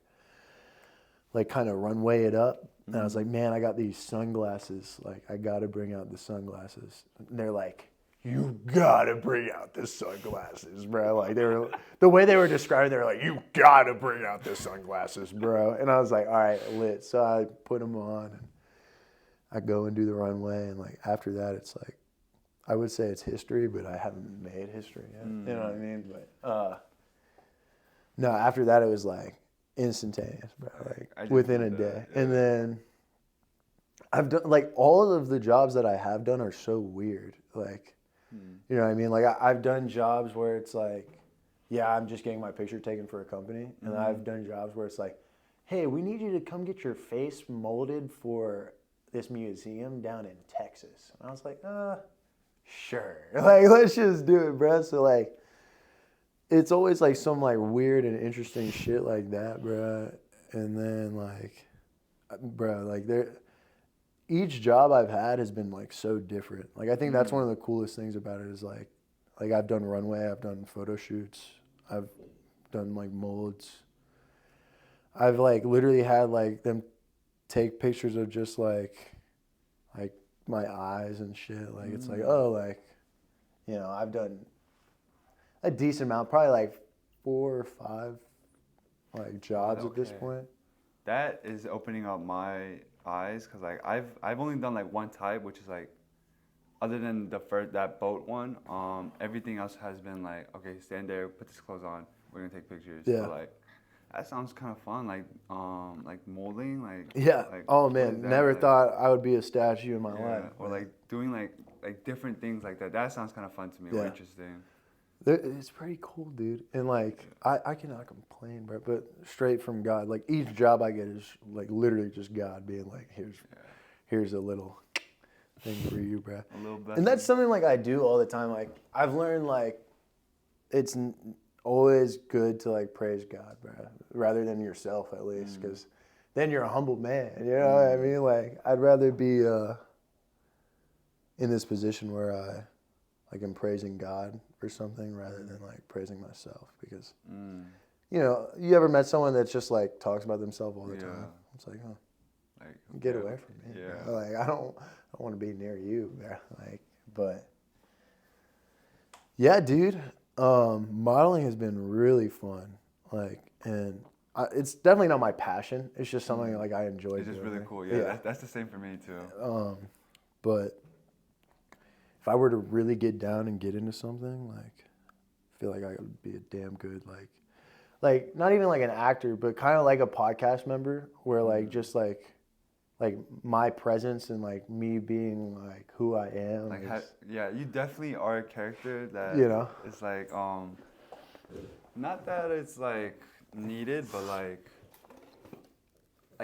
kind of runway it up. And I was like, man, I got these sunglasses. Like, I got to bring out the sunglasses. And they're like, you got to bring out the sunglasses, bro. Like, the way they were describing, they were like, you got to bring out the sunglasses, bro. And I was like, all right, lit. So I put them on, and I go and do the runway. And like, after that, it's like, I would say it's history, but I haven't made history yet. You know what I mean? But, no, after that, it was like, instantaneous, bro, like within a day. Yeah. And then I've done like all of the jobs that I have done are so weird, like you know what I mean, like I've done jobs where it's like, yeah, I'm just getting my picture taken for a company, and I've done jobs where it's like, hey, we need you to come get your face molded for this museum down in Texas. And I was like, sure, like let's just do it, bro. So like it's always like some like weird and interesting shit like that, bro. And then like, bro, like each job I've had has been like so different. Like I think that's one of the coolest things about it is like I've done runway, I've done photo shoots, I've done like molds. I've like literally had like them take pictures of just like my eyes and shit. Like it's like, oh, like, you know, I've done a decent amount, probably like 4 or 5 like jobs at this point. That is opening up my eyes, because like I've only done like one type, which is like, other than that boat one, everything else has been like, okay, stand there, put this clothes on, we're gonna take pictures. Yeah. But like that sounds kind of fun, like molding, like yeah. Like, oh man, never like, thought I would be a statue in my life. Or man. like doing like different things like that. That sounds kind of fun to me. Or interesting. It's pretty cool, dude. And like I cannot complain, bro. But straight from God, like each job I get is like literally just God being like, here's a little thing for you, bro. A little blessing. And that's something like I do all the time. Like I've learned like it's always good to like praise God, bro, rather than yourself at least, because then you're a humble man. You know what I mean? Like I'd rather be in this position where I like am praising God for something rather than like praising myself, because you know, you ever met someone that's just like talks about themselves all the time? It's like, oh, like, get away from me. Yeah. Bro. Like I don't want to be near you, bro. Like, but yeah, dude. Modeling has been really fun. Like, and it's definitely not my passion. It's just something like I enjoy. It's just really cool. Yeah. That's the same for me too. But if I were to really get down and get into something, like, I feel like I would be a damn good, like not even like an actor, but kind of like a podcast member, where like just like my presence and like me being like who I am. Like, you definitely are a character that is like, not that it's like needed, but like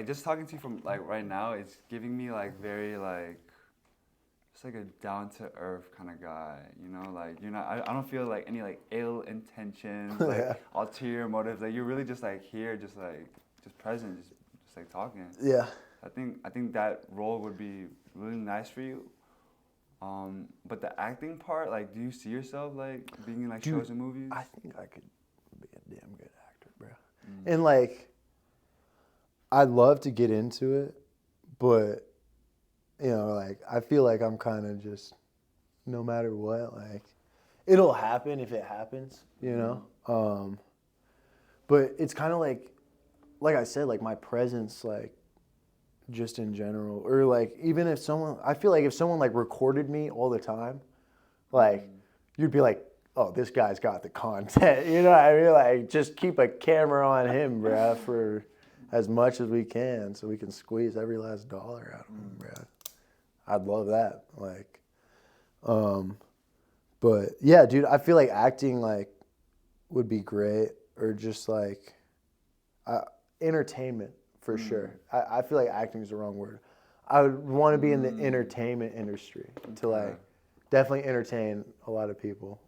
just talking to you from like right now, it's giving me like very like, just like a down-to-earth kind of guy, you know? Like, you're not, I don't feel like any like ill intentions, like ulterior motives. Like, you're really just like here, just present, just like talking. Yeah. I think that role would be really nice for you. But the acting part, like, do you see yourself like being in like shows and movies? I think I could be a damn good actor, bro. And like, I'd love to get into it, but you know, like, I feel like I'm kind of just, no matter what, like, it'll happen if it happens, you know? But it's kind of like I said, like, my presence, like, just in general, or like, even if someone, I feel like if someone like recorded me all the time, like, you'd be like, oh, this guy's got the content, you know what I mean? Like, just keep a camera on him, bruh, for as much as we can, so we can squeeze every last dollar out of him, bruh. I'd love that, like, but yeah, dude, I feel like acting like would be great, or just like entertainment for sure. I feel like acting is the wrong word. I would want to be in the entertainment industry to like definitely entertain a lot of people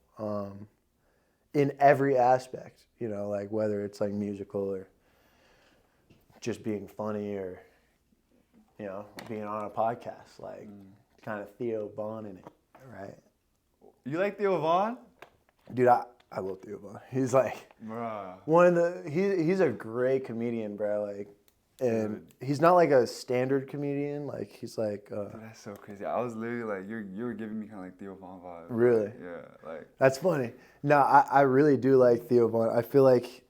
in every aspect, you know, like whether it's like musical or just being funny or, you know, being on a podcast, like kind of Theo Von in it, right? You like Theo Von? Dude, I love Theo Von. He's like Bruh. he's a great comedian, bro. Like, and he's not like a standard comedian. Like, he's like. Dude, that's so crazy. I was literally like, you were giving me kind of like Theo Von vibes. Really? Like, yeah, like. That's funny. No, I really do like Theo Von. I feel like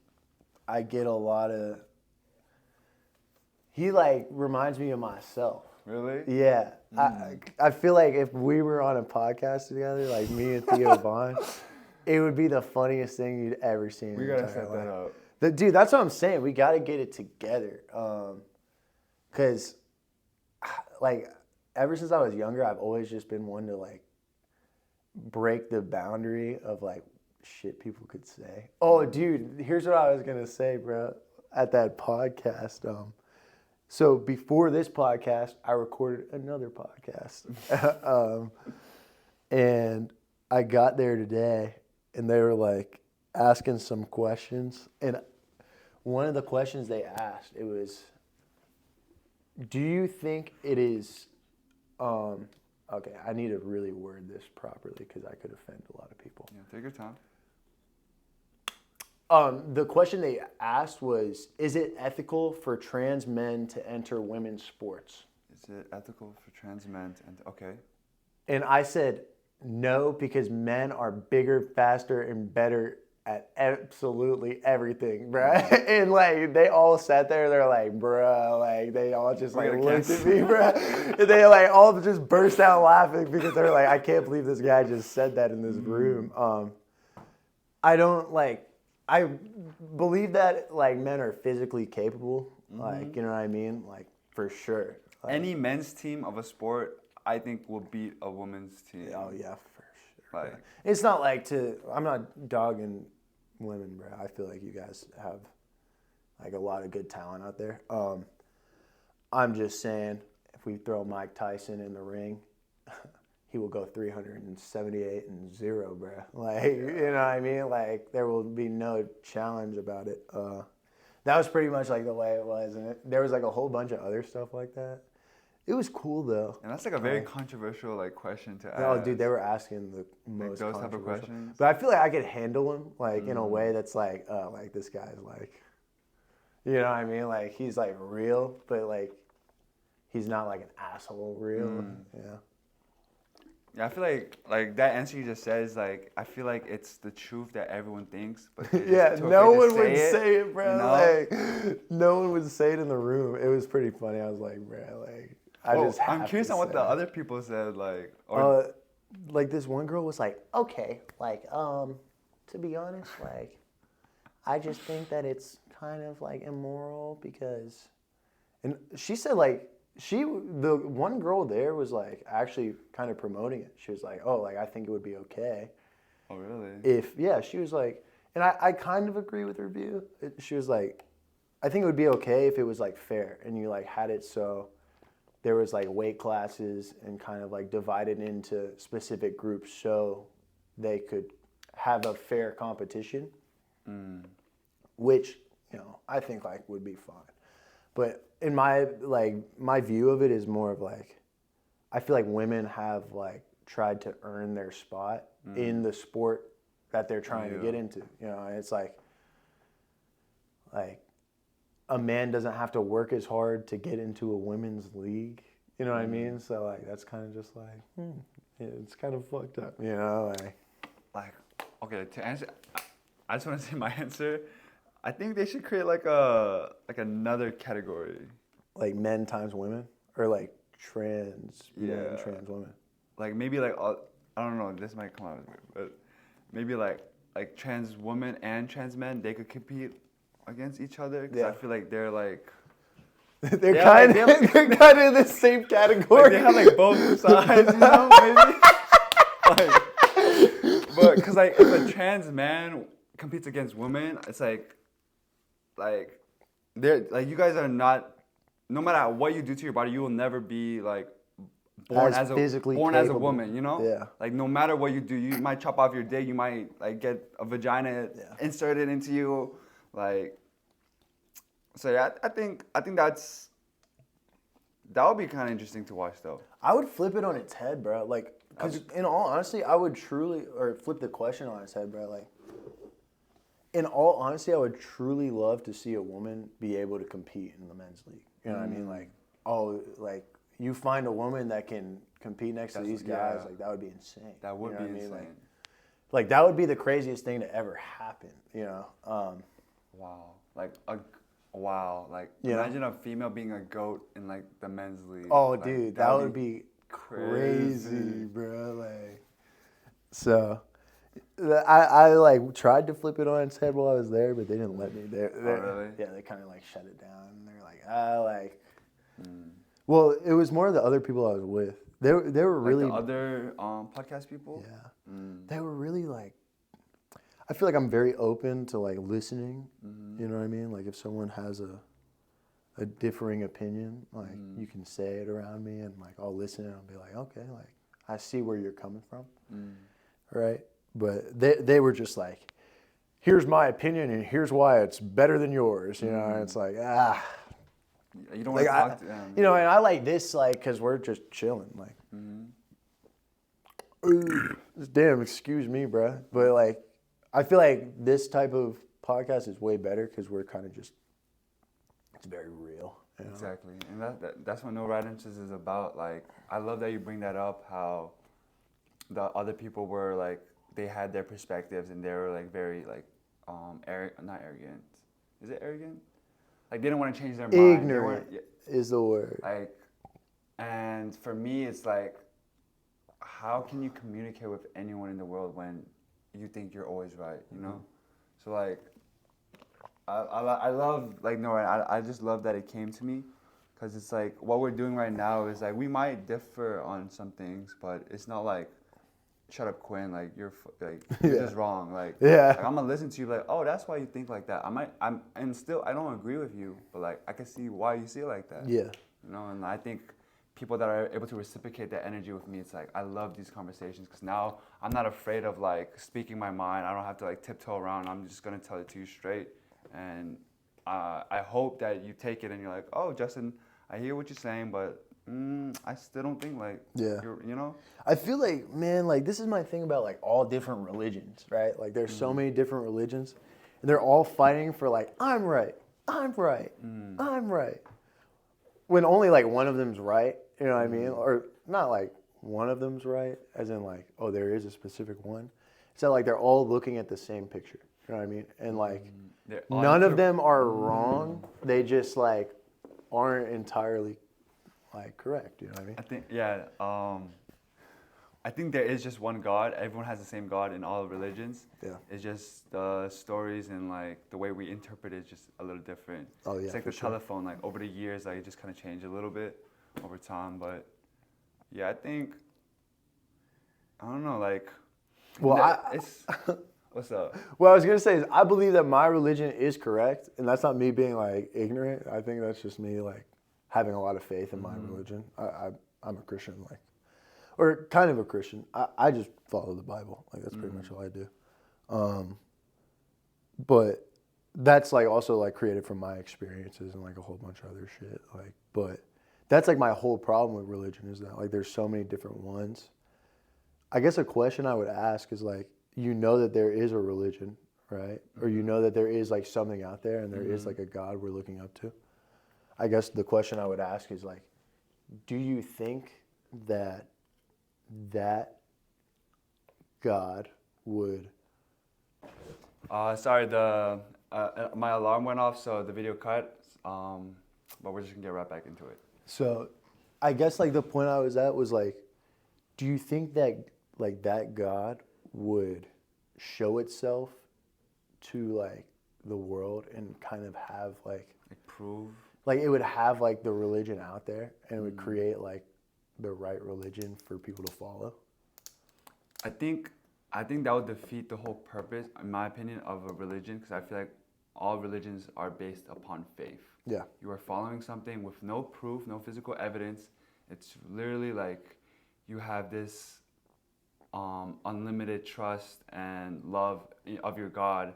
I get a lot of. He like reminds me of myself. Really? Yeah. I feel like if we were on a podcast together, like me and Theo Von, it would be the funniest thing you'd ever seen. We gotta set that up. Dude, that's what I'm saying. We gotta get it together. Cause like ever since I was younger, I've always just been one to like break the boundary of like shit people could say. Oh, dude, here's what I was gonna say, bro. At that podcast, so before this podcast, I recorded another podcast, and I got there today, and they were like asking some questions, and one of the questions they asked, it was, do you think it is, okay, I need to really word this properly because I could offend a lot of people. Yeah, take your time. The question they asked was, is it ethical for trans men to enter women's sports? Is it ethical for trans men to enter? Okay. And I said, no, because men are bigger, faster, and better at absolutely everything, bruh. And like, they all sat there, they're like, bruh, like, they all just like looked at me, bruh. And they like all just burst out laughing because they're like, I can't believe this guy just said that in this room. I don't like, I believe that like men are physically capable, like, you know what I mean? Like, for sure. Like, any men's team of a sport, I think, will beat a women's team. oh yeah, for sure. Like, it's not like I'm not dogging women, bro. I feel like you guys have like a lot of good talent out there. I'm just saying, if we throw Mike Tyson in the ring, he will go 378-0, bro. Like, you know what I mean? Like, there will be no challenge about it. That was pretty much like the way it was, and there was like a whole bunch of other stuff like that. It was cool though. and that's like a very controversial like question to ask. Oh, dude, they were asking the most those type of controversial. questions? But I feel like I could handle him, like, in a way that's like, like this guy's like, you know what I mean? Like, he's like real, but like, he's not like an asshole real. Yeah. Yeah, I feel like that answer you just said is like, I feel like it's the truth that everyone thinks, but Yeah, no one would say say it, bro. you know? Like, no one would say it in the room. It was pretty funny. I was like, bro, like, I'm curious on what the other people said, like, or like this one girl was like, okay, like, to be honest, like, I just think that it's kind of like immoral because, and she said like, the one girl there was like actually kind of promoting it. She was like, oh, like, I think it would be okay. Oh, really? She was like, and I kind of agree with her view. She was like, I think it would be okay if it was like fair and you like had it so there was like weight classes and kind of like divided into specific groups so they could have a fair competition, which, you know, I think like would be fine. But in my view of it is more of like, I feel like women have like tried to earn their spot in the sport that they're trying to get into. You know, and it's like a man doesn't have to work as hard to get into a women's league. You know what I mean? So like that's kind of just like, yeah, it's kind of fucked up. You know, like okay, to answer, I just want to say my answer. I think they should create like another category. Like men times women, or like trans men and trans women. Like maybe like I don't know. This might come out as weird, but maybe like trans women and trans men, they could compete against each other. Cause I feel like they're like they're kind of in the same category. Like they have like both sides, you know, maybe. But because like if a trans man competes against women, it's like they're like, you guys are not. No matter what you do to your body, you will never be like born as a woman. You know. Yeah. Like no matter what you do, you might chop off your dick. You might like get a vagina inserted into you. Like. So yeah, I think that would be kind of interesting to watch though. I would flip it on its head, bro. Like Because in all honesty, I would truly, or flip the question on its head, bro. Like, in all honesty, I would truly love to see a woman be able to compete in the men's league. You know what I mean? Like, like you find a woman that can compete next to these guys, like that would be insane. That would be insane. Like that would be the craziest thing to ever happen. You know? Wow. Like imagine a female being a GOAT in like the men's league. Oh, like, dude, that would be crazy, bro. Like, so. I like tried to flip it on its head while I was there, but they didn't let me. Really? Yeah, they kind of like shut it down. They're like, Well, it was more the other people I was with. They were really the other podcast people. Yeah, they were really like. I feel like I'm very open to like listening. You know what I mean? Like if someone has a differing opinion, like you can say it around me, and like I'll listen and I'll be like, okay, like I see where you're coming from, right? But they were just like, here's my opinion and here's why it's better than yours. You know, and it's like, you don't want to talk to them. You know, and I like this, like, because we're just chilling. Like, damn, excuse me, bro. But like, I feel like this type of podcast is way better because we're kind of just, it's very real. You know? Exactly. And that's what No Right Answers is about. Like, I love that you bring that up, how the other people were like, they had their perspectives and they were like very like not arrogant. Is it arrogant? Like they didn't want to change their mind. Ignorant is the word. Like, and for me, it's like, how can you communicate with anyone in the world when you think you're always right? You know. So like, I love like I just love that it came to me, because it's like what we're doing right now is like we might differ on some things, but it's not like, shut up, Quinn. Like you're just wrong. Like, like I'm gonna listen to you. Like, oh, that's why you think like that. And still I don't agree with you, but like I can see why you see it like that. Yeah. You know, and I think people that are able to reciprocate that energy with me, it's like I love these conversations because now I'm not afraid of like speaking my mind. I don't have to like tiptoe around. I'm just gonna tell it to you straight. And I hope that you take it and you're like, oh, Justin, I hear what you're saying, but I still don't think like you're, you know? I feel like, man, like this is my thing about like all different religions, right? Like there's so many different religions and they're all fighting for like, I'm right, I'm right, I'm right. When only like one of them's right, you know what I mean? Or not like one of them's right, as in like, oh, there is a specific one. It's not like they're all looking at the same picture, you know what I mean? And like none of them are wrong. They just like aren't entirely like correct, you know what I mean? I think there is just one God. Everyone has the same God in all religions. Yeah. It's just the stories and like the way we interpret it is just a little different. Oh yeah. It's like the telephone, like over the years, like it just kind of changed a little bit over time. But yeah, I think, I don't know, like, well, it's, what's up? What I was gonna say is I believe that my religion is correct, and that's not me being like ignorant. I think that's just me like having a lot of faith in my religion. I'm a Christian, like, or kind of a Christian. I just follow the Bible. Like that's pretty much all I do. But that's like also like created from my experiences and like a whole bunch of other shit. Like, but that's like my whole problem with religion is that like there's so many different ones. I guess a question I would ask is like, you know that there is a religion, right? Or you know that there is like something out there and there is like a God we're looking up to. I guess the question I would ask is like, do you think that God would... Sorry, my alarm went off, so the video cut, but we're just gonna get right back into it. So I guess like the point I was at was like, do you think that like that God would show itself to like the world and kind of have like prove? Like it would have like the religion out there and it would create like the right religion for people to follow? I think that would defeat the whole purpose, in my opinion, of a religion, because I feel like all religions are based upon faith. Yeah. You are following something with no proof, no physical evidence. It's literally like you have this unlimited trust and love of your God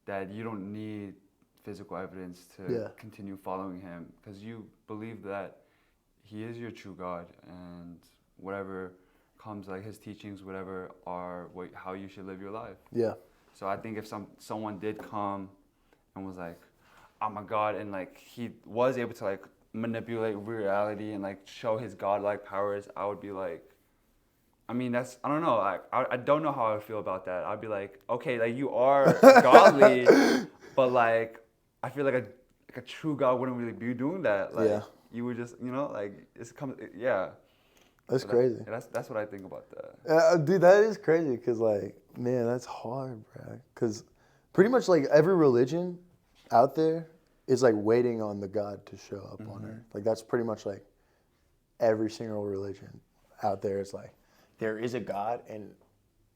that you don't need physical evidence to continue following him, because you believe that he is your true God, and whatever comes like his teachings, whatever, are how you should live your life. Yeah. So I think if someone did come and was like, oh my God, and like he was able to like manipulate reality and like show his godlike powers, I would be like, I mean, I don't know, I don't know how I would feel about that. I'd be like, okay, like you are godly, but like I feel like a true God wouldn't really be doing that. Like Yeah. you would just, like yeah. That's So crazy. That's what I think about that. Dude, that is crazy because, like, man, that's hard, bro. Because pretty much, like, every religion out there is, like, waiting on the God to show up on earth. Like, that's pretty much, like, every single religion out there is, like, there is a God and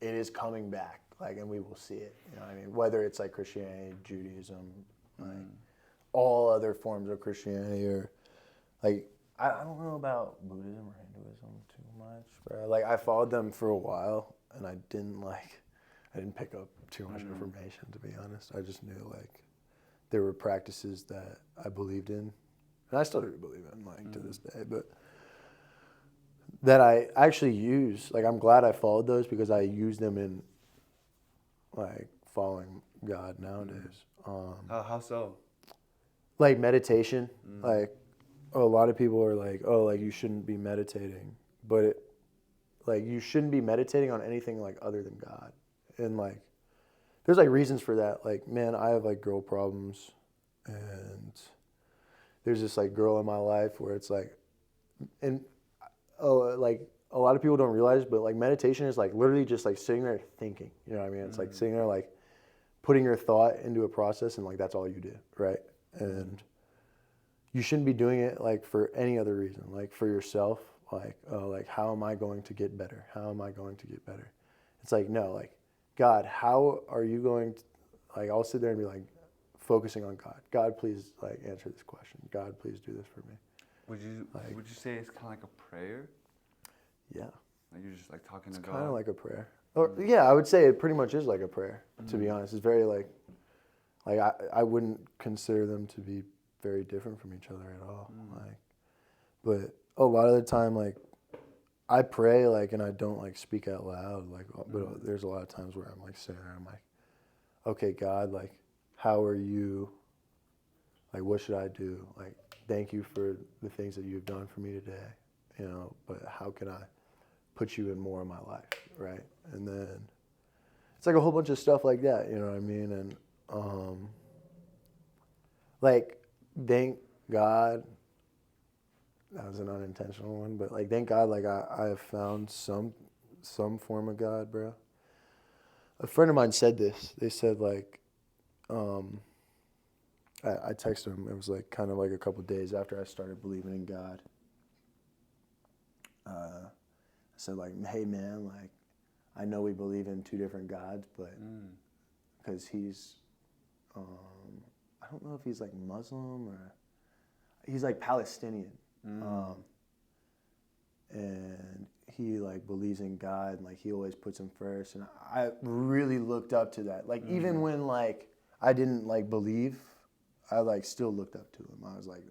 it is coming back, like, and we will see it. You know what I mean? Whether it's, like, Christianity, Judaism, like, all other forms of Christianity or, like, I don't know about Buddhism or Hinduism too much, bro. Like, I followed them for a while, and I didn't pick up too much information, to be honest. I just knew, like, there were practices that I believed in, and I still do believe in, like, to this day, but that I actually use. Like, I'm glad I followed those because I use them in, like, following God nowadays. How so? Like, meditation, like, a lot of people are like, oh, like, you shouldn't be meditating. But, like, you shouldn't be meditating on anything, like, other than God. And, like, there's, like, reasons for that. Like, man, I have, like, girl problems. And there's this, like, girl in my life where it's, like, and, like, a lot of people don't realize, but, like, meditation is, like, literally just, like, sitting there thinking. You know what I mean? It's, like, sitting there, like, putting your thought into a process, and, like, that's all you do, right? And you shouldn't be doing it like for any other reason, like for yourself, like how am I going to get better? How am I going to get better? It's like, no, like, God, how are you going to, like, I'll sit there and be like focusing on God. God, please, like, answer this question. God, please do this for me. Would you say it's kind of like a prayer? Yeah. Like you're just like talking to God? It's kind of like a prayer. Or yeah, I would say it pretty much is like a prayer, to be honest. It's very like I wouldn't consider them to be very different from each other at all. Like, but a lot of the time, like, I pray, like, and I don't, like, speak out loud, like, but there's a lot of times where I'm, like, sitting there, I'm like, okay, God, like, how are you, like, what should I do? Like, thank you for the things that you've done for me today, you know, but how can I put you in more of my life, right? And then it's, like, a whole bunch of stuff like that, you know what I mean? And, like, thank God, that was an unintentional one, but, like, thank God, like, I have found some form of God, bro. A friend of mine said this. They said, like, I texted him. It was, like, kind of like a couple days after I started believing in God. I said, like, hey, man, like, I know we believe in two different gods, but because he's, I don't know if he's, like, Muslim or he's, like, Palestinian. And he, like, believes in God, and, like, he always puts him first. And I really looked up to that. Like, even when, like, I didn't, like, believe, I, like, still looked up to him. I was like,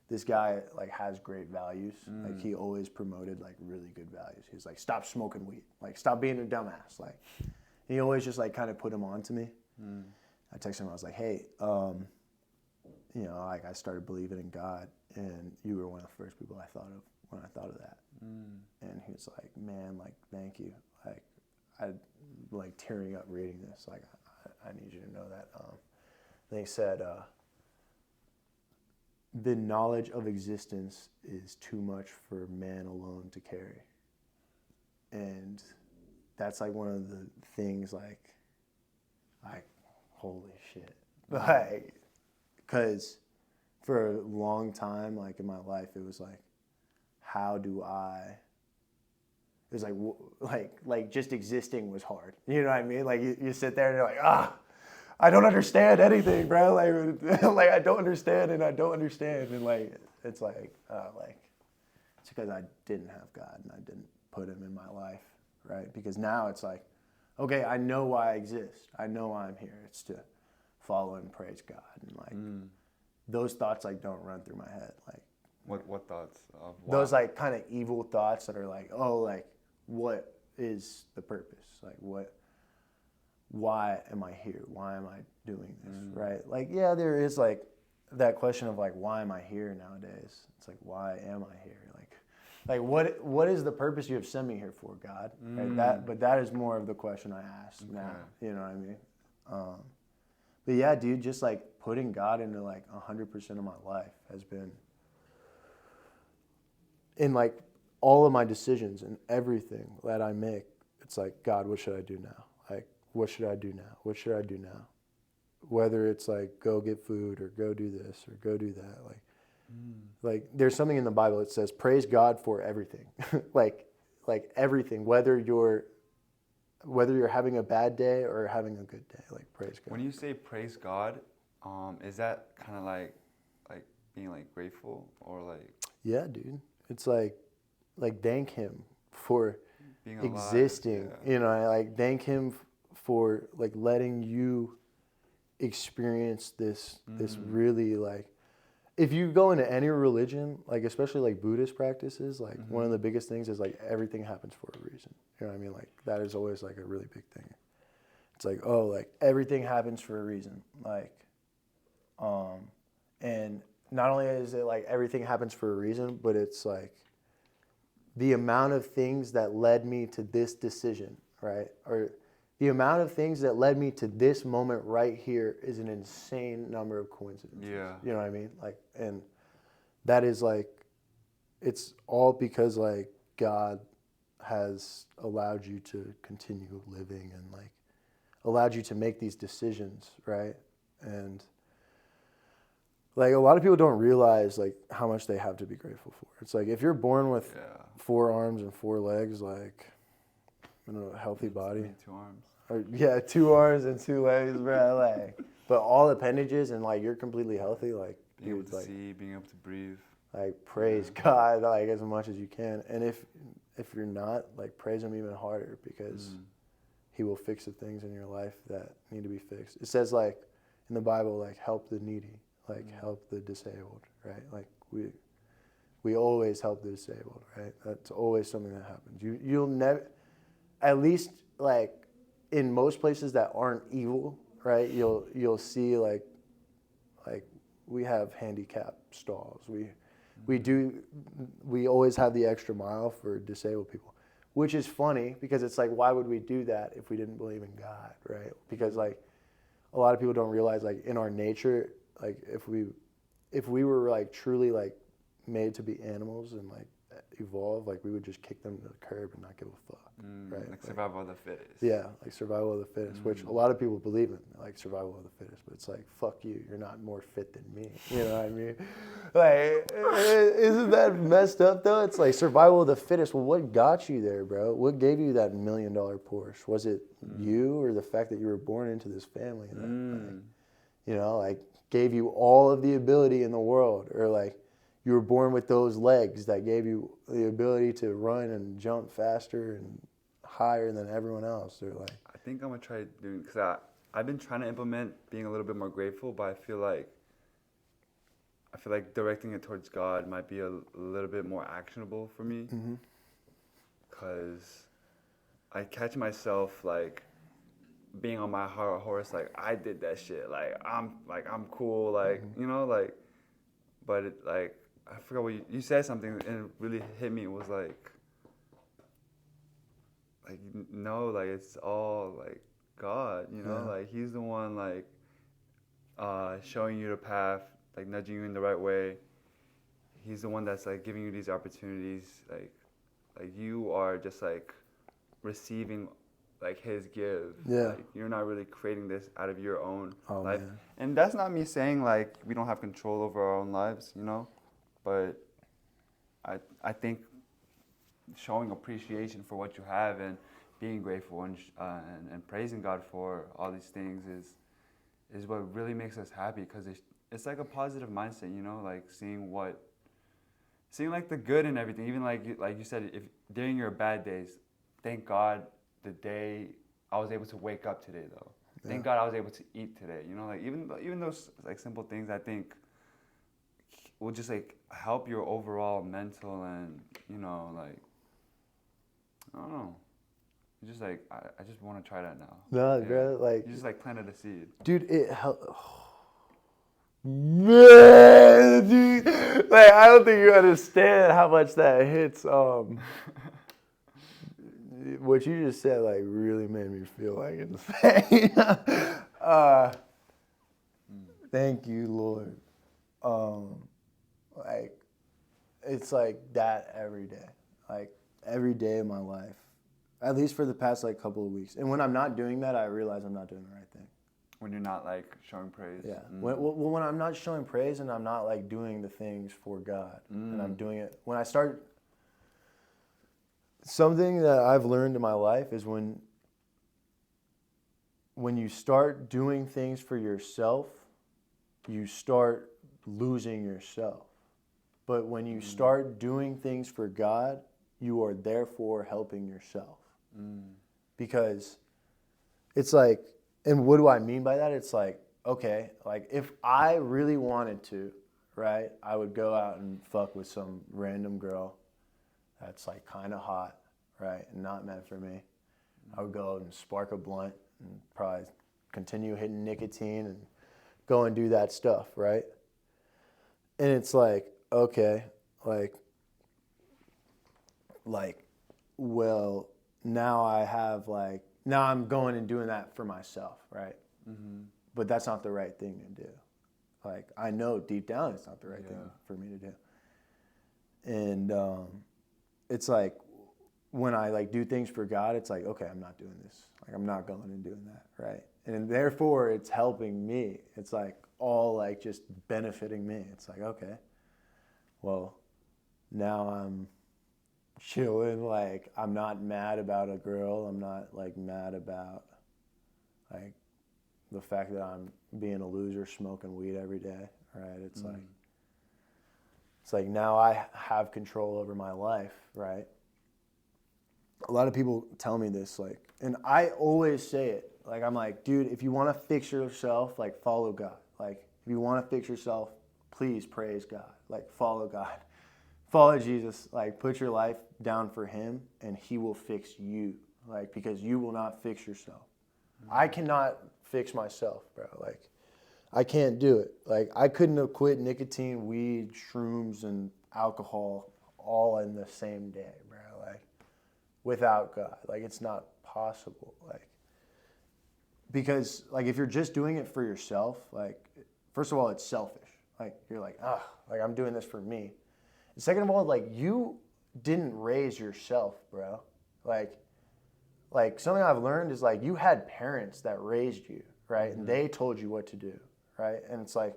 this guy, like, has great values. Like, he always promoted, like, really good values. He was like, stop smoking weed. Like, stop being a dumbass. Like, he always just, like, kind of put him on to me. I texted him. I was like, hey, you know, like, I started believing in God, and you were one of the first people I thought of when I thought of that. And he was like, man, like, thank you. Like, I, like, tearing up reading this. Like, I need you to know that. And he said, the knowledge of existence is too much for man alone to carry. And that's, like, one of the things, like, holy shit. Like, because for a long time, like, in my life, it was like, how do I, it was like just existing was hard. You know what I mean? Like, you sit there and you're like, I don't understand anything, bro. Like, like, I don't understand and I don't understand. And, like, it's like, it's because I didn't have God and I didn't put him in my life, right? Because now it's like, okay, I know why I exist. I know why I'm here. It's to follow and praise God. And, like, those thoughts, like, don't run through my head. Like, what thoughts of those, like, kind of evil thoughts that are like, oh, like, what is the purpose? Like, why am I here? Why am I doing this, right? Like, yeah, there is, like, that question of, like, why am I here nowadays? It's like, why am I here? Like what is the purpose you have sent me here for, God? Right? But that is more of the question I ask now. You know what I mean? But yeah, dude, just like putting God into like 100% of my life has been in like all of my decisions and everything that I make. It's like, God, what should I do now? Like, what should I do now? What should I do now? Whether it's like go get food or go do this or go do that, like there's something in the Bible that says praise God for everything, like everything, whether you're having a bad day or having a good day, like praise God. When you say praise God, is that kind of like being like grateful or like? Yeah, dude, it's like thank Him for being alive, existing. Yeah. You know, like thank Him for like letting you experience this really like. If you go into any religion, like especially like Buddhist practices, like one of the biggest things is like everything happens for a reason. You know what I mean? Like that is always like a really big thing. It's like, oh, like everything happens for a reason. Like, and not only is it like everything happens for a reason, but it's like the amount of things that led me to this decision, right? Or the amount of things that led me to this moment right here is an insane number of coincidences. Yeah. You know what I mean? Like, and that is like, it's all because like God has allowed you to continue living and like allowed you to make these decisions, right? And like a lot of people don't realize like how much they have to be grateful for. It's like if you're born with 4 arms and 4 legs, like a healthy body. 2 arms. Or, yeah, 2 arms and 2 legs, bro. Like, but all appendages and like you're completely healthy, like being able to like, see, being able to breathe. Like praise God like as much as you can, and if you're not, like praise Him even harder because He will fix the things in your life that need to be fixed. It says like in the Bible, like help the needy, like help the disabled, right? Like we always help the disabled, right? That's always something that happens. You'll never, at least like in most places that aren't evil, right? You'll see like we have handicap stalls. We always have the extra mile for disabled people, which is funny because it's like, why would we do that if we didn't believe in God, right? Because like a lot of people don't realize like in our nature, like if we were like truly like made to be animals and like evolve, like we would just kick them to the curb and not give a fuck, right? Like survival of the fittest. Yeah, like survival of the fittest, which a lot of people believe in, like survival of the fittest. But it's like, fuck you, you're not more fit than me. You know what I mean? Like, isn't that messed up though? It's like survival of the fittest. Well, what got you there, bro? What gave you that $1 million Porsche? Was it you or the fact that you were born into this family that, like, you know, like gave you all of the ability in the world, or like you were born with those legs that gave you the ability to run and jump faster and higher than everyone else? They're like, I think I'm gonna try doing, because I've been trying to implement being a little bit more grateful, but I feel like directing it towards God might be a little bit more actionable for me, because I catch myself like being on my horse, like I did that shit, like I'm cool, like you know, like, but it, like I forgot what you said something and it really hit me. It was like no, like it's all like God, you know, like He's the one like showing you the path, like nudging you in the right way. He's the one that's like giving you these opportunities, like you are just like receiving like His give. Yeah. Like you're not really creating this out of your own life. Man. And that's not me saying like we don't have control over our own lives, you know, but I think showing appreciation for what you have and being grateful and praising God for all these things is what really makes us happy, because it's like a positive mindset, you know, like seeing like the good in everything. Even like you said, if during your bad days, thank God the day I was able to wake up today, though. Yeah. Thank God I was able to eat today. You know, like even those like simple things, I think will just like help your overall mental and, you know, like I don't know. It's just like I just want to try that now. No, bro, like you just like planted a seed. dude, it helped. Man, dude, like I don't think you understand how much that hits. What you just said like really made me feel like insane. Thank you, Lord. Like it's like that every day, like every day of my life, at least for the past like couple of weeks. And when I'm not doing that, I realize I'm not doing the right thing. When you're not like showing praise. Yeah. When I'm not showing praise and I'm not like doing the things for God, and I'm doing it when I start. Something that I've learned in my life is when you start doing things for yourself, you start losing yourself. But when you start doing things for God, you are therefore helping yourself. Because it's like, and what do I mean by that? It's like, okay, like if I really wanted to, right, I would go out and fuck with some random girl that's like kind of hot, right, and not meant for me. I would go out and spark a blunt and probably continue hitting nicotine and go and do that stuff, right? And it's like, okay, like, well, now I'm going and doing that for myself, right? But that's not the right thing to do. Like, I know deep down it's not the right thing for me to do. And it's like, when I like do things for God, it's like, okay, I'm not doing this. Like, I'm not going and doing that, right? And therefore, it's helping me. It's like all like just benefiting me. It's like, okay, well, now I'm chilling. Like, I'm not mad about a girl. I'm not like mad about like the fact that I'm being a loser smoking weed every day, right? It's like now I have control over my life, right? A lot of people tell me this, like, and I always say it. Like, I'm like, dude, if you want to fix yourself, like, follow God. Like, if you want to fix yourself, please praise God. Like, follow God. Follow Jesus. Like, put your life down for him, and he will fix you. Like, because you will not fix yourself. I cannot fix myself, bro. Like, I can't do it. Like, I couldn't have quit nicotine, weed, shrooms, and alcohol all in the same day, bro. Like, without God. Like, it's not possible. Like, because, like, if you're just doing it for yourself, like, first of all, it's selfish. Like, you're like, like, I'm doing this for me. And second of all, like, you didn't raise yourself, bro. Like something I've learned is, like, you had parents that raised you, right? And they told you what to do, right? And it's like,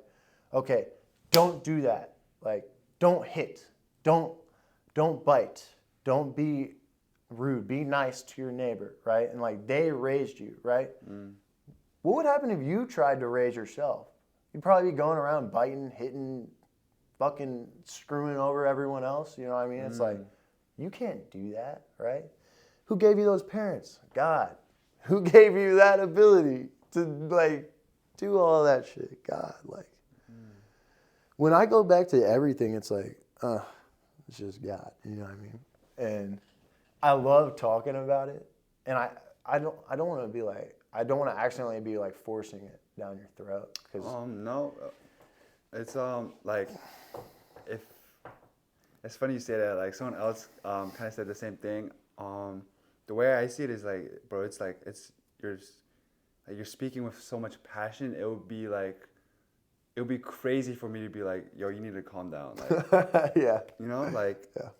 okay, don't do that. Like, don't hit. Don't bite. Don't be rude. Be nice to your neighbor, right? And like, they raised you, right? What would happen if you tried to raise yourself? You'd probably be going around biting, hitting, fucking screwing over everyone else. You know what I mean? It's like, you can't do that, right? Who gave you those parents? God. Who gave you that ability to like do all that shit? God. Like, when I go back to everything, it's like, it's just God. You know what I mean? And I love talking about it, and I don't want to be like, I don't want to accidentally be like forcing it down your throat. No, it's like, if it's funny you say that. Like, someone else kind of said the same thing. The way I see it is like, bro, it's like you're speaking with so much passion. It would be crazy for me to be like, yo, you need to calm down. Like, yeah. You know, like, yeah.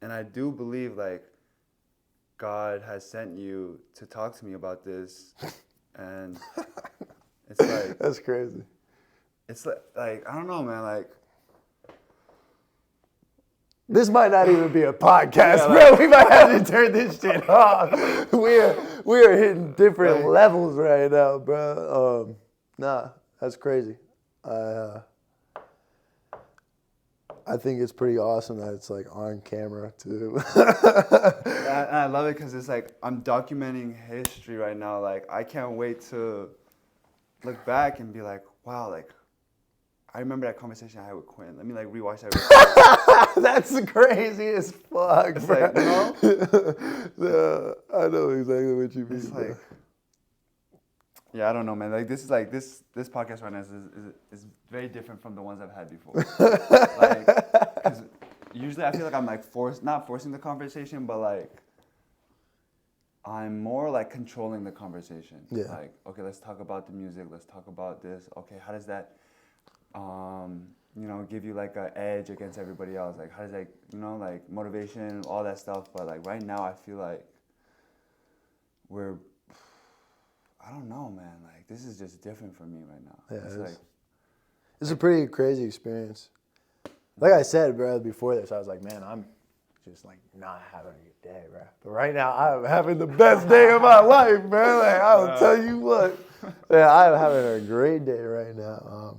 And I do believe, like, God has sent you to talk to me about this, and it's like, that's crazy. It's like I don't know, man. Like, this might not even be a podcast, bro. We might have to turn this shit off. We are hitting different levels right now, bro. Nah, that's crazy. I think it's pretty awesome that it's like on camera too. And I love it because it's like I'm documenting history right now. Like, I can't wait to look back and be like, wow, like I remember that conversation I had with Quinn. Let me like rewatch that. That's crazy as fuck, It's bro. like, I know exactly what you mean. It's like, yeah, I don't know, man. Like this podcast right now is very different from the ones I've had before. Like, 'cause usually I feel like I'm like not forcing the conversation, but like I'm more like controlling the conversation. Yeah. Like, okay, let's talk about the music. Let's talk about this. Okay, how does that, give you like an edge against everybody else? Like, how does that, like motivation, all that stuff. But like right now, I feel like I don't know, man. Like this is just different for me right now. Yeah, it's a pretty crazy experience. Like I said, bro, before this, I was like, man, I'm just like not having a good day, bro. But right now, I'm having the best day of my life, bro. Like I'll tell you what. Yeah, I'm having a great day right now.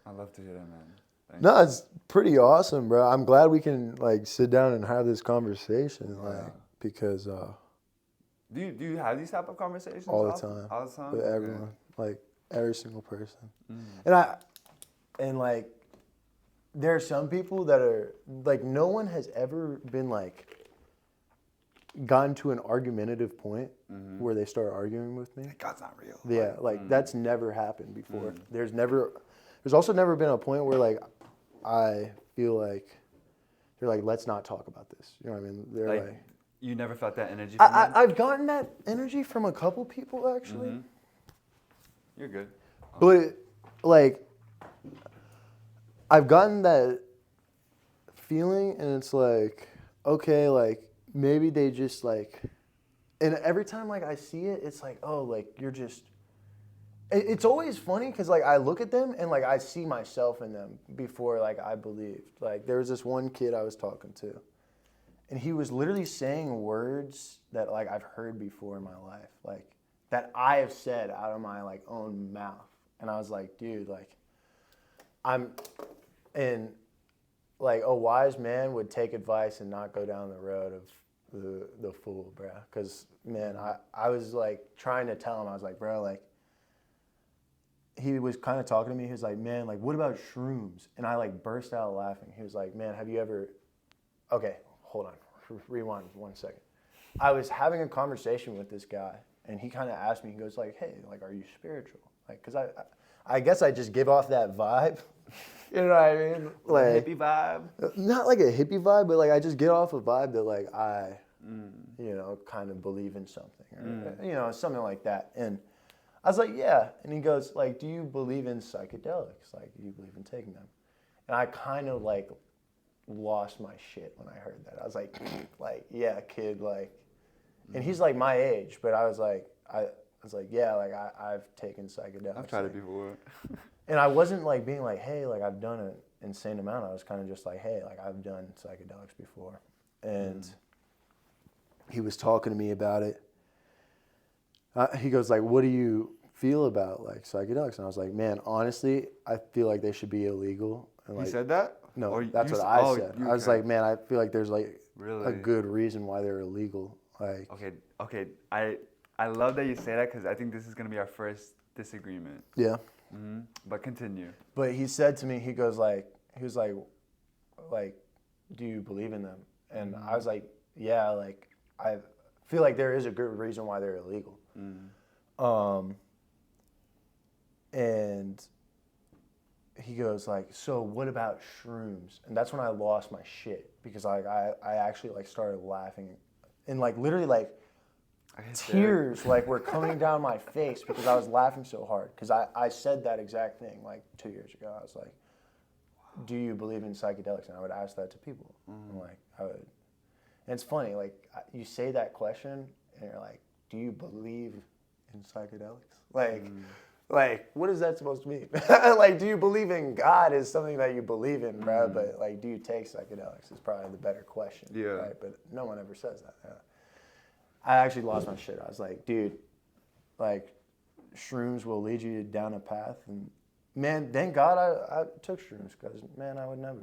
I love to hear that, man. Thanks. No, it's pretty awesome, bro. I'm glad we can like sit down and have this conversation, because. Do you have these type of conversations all the time with everyone, like every single person. And like there are some people that are like, no one has ever been like gotten to an argumentative point where they start arguing with me. God's not real. Yeah, like that's never happened before. There's also never been a point where like I feel like they're like, let's not talk about this. You know what I mean? They're like you never felt that energy from them? I've gotten that energy from a couple people, actually. Mm-hmm. You're good. But, like, I've gotten that feeling, and it's like, okay, like, maybe they just, like... And every time, like, I see it, it's like, oh, like, you're just... It's always funny, because, like, I look at them, and, like, I see myself in them before, like, I believed. Like, there was this one kid I was talking to. And he was literally saying words that like I've heard before in my life, like that I have said out of my like own mouth. And I was like, dude, like and like a wise man would take advice and not go down the road of the fool, bro. Because man, I was like trying to tell him, I was like, bro, like he was kind of talking to me. He was like, man, like what about shrooms? And I like burst out laughing. He was like, man, have you ever? Okay. Hold on, rewind 1 second. I was having a conversation with this guy, and he kind of asked me, he goes like, hey, like, are you spiritual? Like, because I guess I just give off that vibe. You know what I mean? Like a hippie vibe? Not like a hippie vibe, but like I just get off a vibe that like I, kind of believe in something. Or, something like that. And I was like, yeah. And he goes like, do you believe in psychedelics? Like, do you believe in taking them? And I kind of like lost my shit when I heard that. I was like, yeah, kid, like, and he's like my age, but I was like, yeah, like I've taken psychedelics. I've tried it before. And I wasn't like being like, hey, like I've done an insane amount. I was kind of just like, hey, like I've done psychedelics before. And he was talking to me about it. He goes like, what do you feel about like psychedelics? And I was like, man, honestly, I feel like they should be illegal. And, like, he said that? No, that's what I said. I was like, man, I feel like there's like really a good reason why they're illegal. Like, okay, I love that you say that because I think this is gonna be our first disagreement. Yeah. Mm-hmm. But continue. But he said to me, he was like, do you believe in them? And I was like, yeah, like I feel like there is a good reason why they're illegal. And he goes like, so what about shrooms? And that's when I lost my shit because I actually like started laughing and like literally like tears like were coming down my face because I was laughing so hard because I said that exact thing like 2 years ago. I was like, do you believe in psychedelics? And I would ask that to people. And like I would, and it's funny, like you say that question and you're like, do you believe in psychedelics? Like, what is that supposed to mean? Like, do you believe in God is something that you believe in, bro, but like, do you take psychedelics is probably the better question. Yeah. Right? But no one ever says that. Yeah. I actually lost my shit. I was like, dude, like, shrooms will lead you down a path. And man, thank God I took shrooms because, man, I would never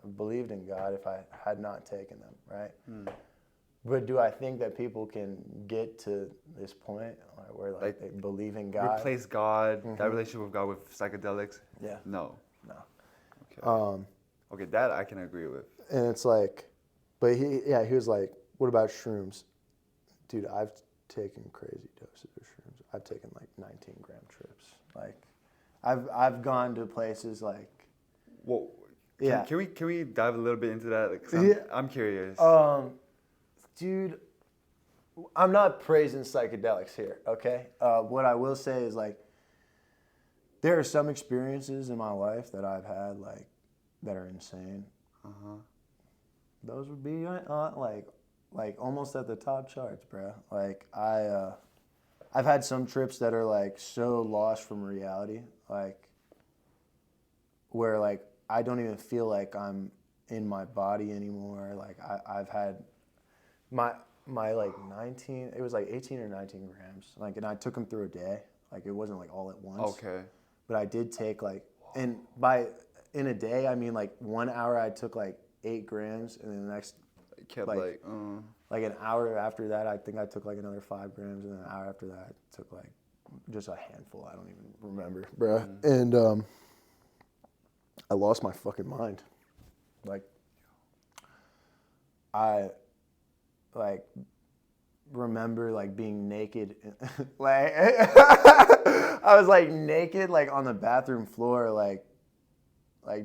have believed in God if I had not taken them, right? But do I think that people can get to this point where like they believe in God? Replace God, that relationship with God with psychedelics? Yeah. No. Okay. Okay, that I can agree with. And it's like, but he was like, what about shrooms? Dude, I've taken crazy doses of shrooms. I've taken like 19-gram trips. Like, I've gone to places like. Well, Yeah. Can we dive a little bit into that? Like, 'cause I'm curious. Dude, I'm not praising psychedelics here. Okay. What I will say is like, there are some experiences in my life that I've had like that are insane. Those would be like almost at the top charts, bro. Like I've had some trips that are like so lost from reality, like where like I don't even feel like I'm in my body anymore. Like I've had my like 19, it was like 18 or 19 grams. Like, and I took them through a day. Like it wasn't like all at once. Okay. But I did take like, and in a day, I mean like 1 hour I took like 8 grams, and then the next It kept like an hour after that, I think I took like another 5 grams, and then an hour after that, I took like just a handful. I don't even remember, bruh. And I lost my fucking mind. Like, I like remember like being naked, like I was like naked, like on the bathroom floor, like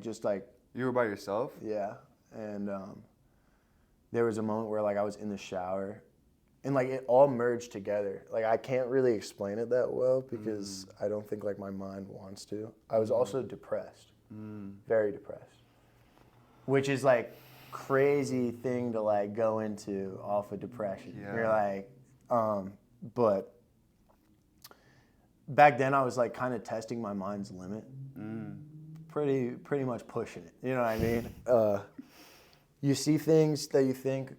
just like. You were by yourself? Yeah, and there was a moment where like I was in the shower, and like it all merged together. Like I can't really explain it that well because I don't think like my mind wants to. I was also depressed, very depressed, which is like crazy thing to like go into off of depression. Yeah. You're like, but back then I was like kind of testing my mind's limit. Pretty much pushing it. You know what I mean? You see things that you think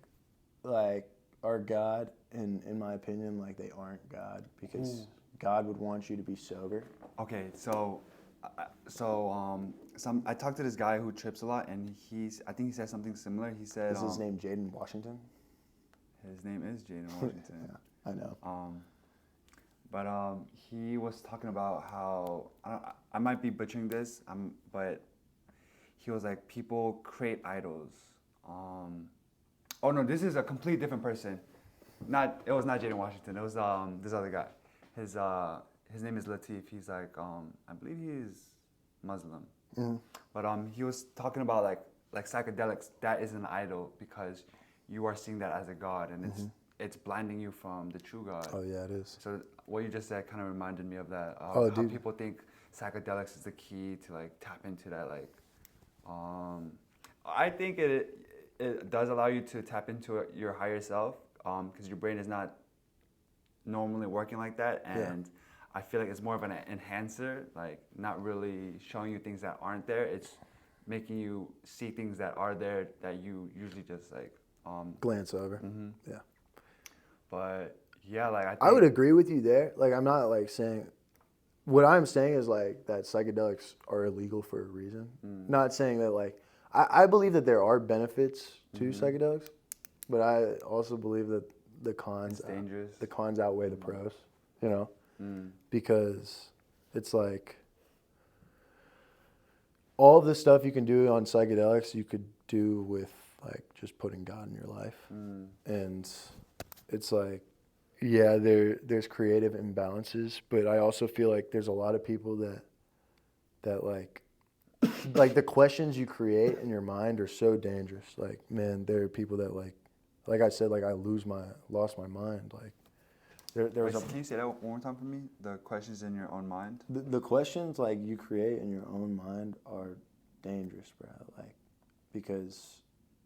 like are God, and in my opinion, like they aren't God, because God would want you to be sober. Okay, so I talked to this guy who trips a lot, and I think he said something similar. He said, Is his name Jaden Washington? His name is Jaden Washington. Yeah, I know. But he was talking about how I might be butchering this, but he was like, people create idols. Oh no, this is a completely different person. It was not Jaden Washington. It was this other guy. His name is Latif. He's like I believe he's Muslim. But he was talking about like psychedelics. That is an idol because you are seeing that as a god, and it's blinding you from the true God. Oh yeah, it is. So what you just said kind of reminded me of that. Oh, how dude. people think psychedelics is the key to like tap into that like. I think it does allow you to tap into your higher self because your brain is not normally working like that, and I feel like it's more of an enhancer, like not really showing you things that aren't there. It's making you see things that are there that you usually just like glance over. Yeah. But yeah, like I would agree with you there. Like I'm not like saying. What I'm saying is like that psychedelics are illegal for a reason. Not saying that like I believe that there are benefits to psychedelics, but I also believe that the cons outweigh the pros. You know, because it's like all the stuff you can do on psychedelics you could do with like just putting God in your life, and it's like. Yeah, there's creative imbalances, but I also feel like there's a lot of people that like the questions you create in your mind are so dangerous. Like, man, there are people that like I said, like I lost my mind. Like there was Can you say that one more time for me? The questions in your own mind? The questions like you create in your own mind are dangerous, bro. Like because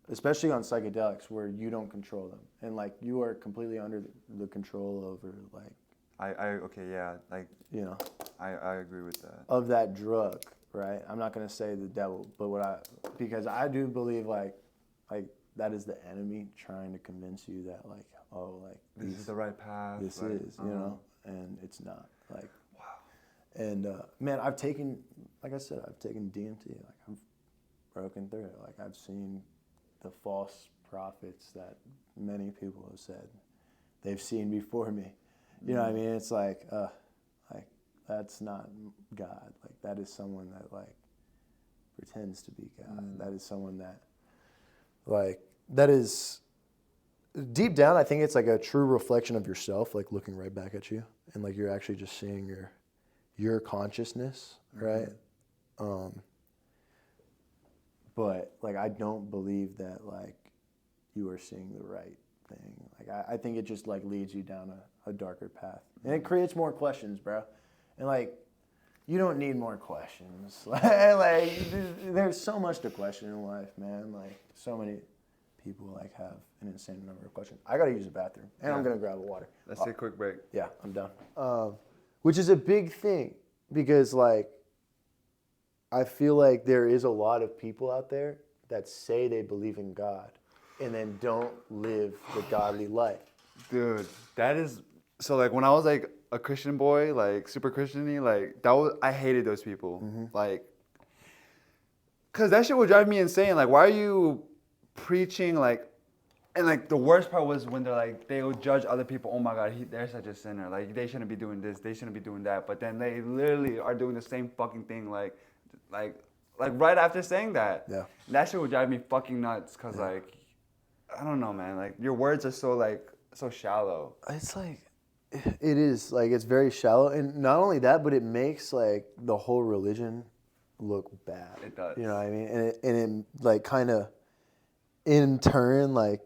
especially on psychedelics where you don't control them, and like you are completely under the control over like okay, yeah, like you know I agree with that. Of that drug, right? I'm not gonna say the devil, but because I do believe like that is the enemy trying to convince you that like this is the right path. This is you know, and it's not like wow. And man, I've taken like I said, I've taken DMT, like I've broken through it, like I've seen the false prophets that many people have said they've seen before me. You know what I mean? It's like that's not God. Like that is someone that like pretends to be God. That is someone that, like, that is, deep down, I think it's like a true reflection of yourself, like looking right back at you. And like you're actually just seeing your consciousness, right? But like I don't believe that like you are seeing the right thing. Like I think it just like leads you down a darker path. And it creates more questions, bro. And like you don't need more questions. Like there's so much to question in life, man. Like so many people like have an insane number of questions. I gotta use the bathroom, and I'm gonna grab a water. Let's take a quick break. Yeah, I'm done. Which is a big thing because like I feel like there is a lot of people out there that say they believe in God and then don't live the godly life. Dude, that is so like when I was like a Christian boy, like super Christian-y, like that was I hated those people. Like cause that shit would drive me insane. Like why are you preaching like and like the worst part was when they're like they would judge other people. Oh my God, they're such a sinner. Like they shouldn't be doing this. They shouldn't be doing that. But then they literally are doing the same fucking thing. Like right after saying that. Yeah. And that shit would drive me fucking nuts. Cause like I don't know, man. Like your words are so shallow. It's like it is like it's very shallow, and not only that, but it makes like the whole religion look bad. It does. You know what I mean? And it like kind of in turn like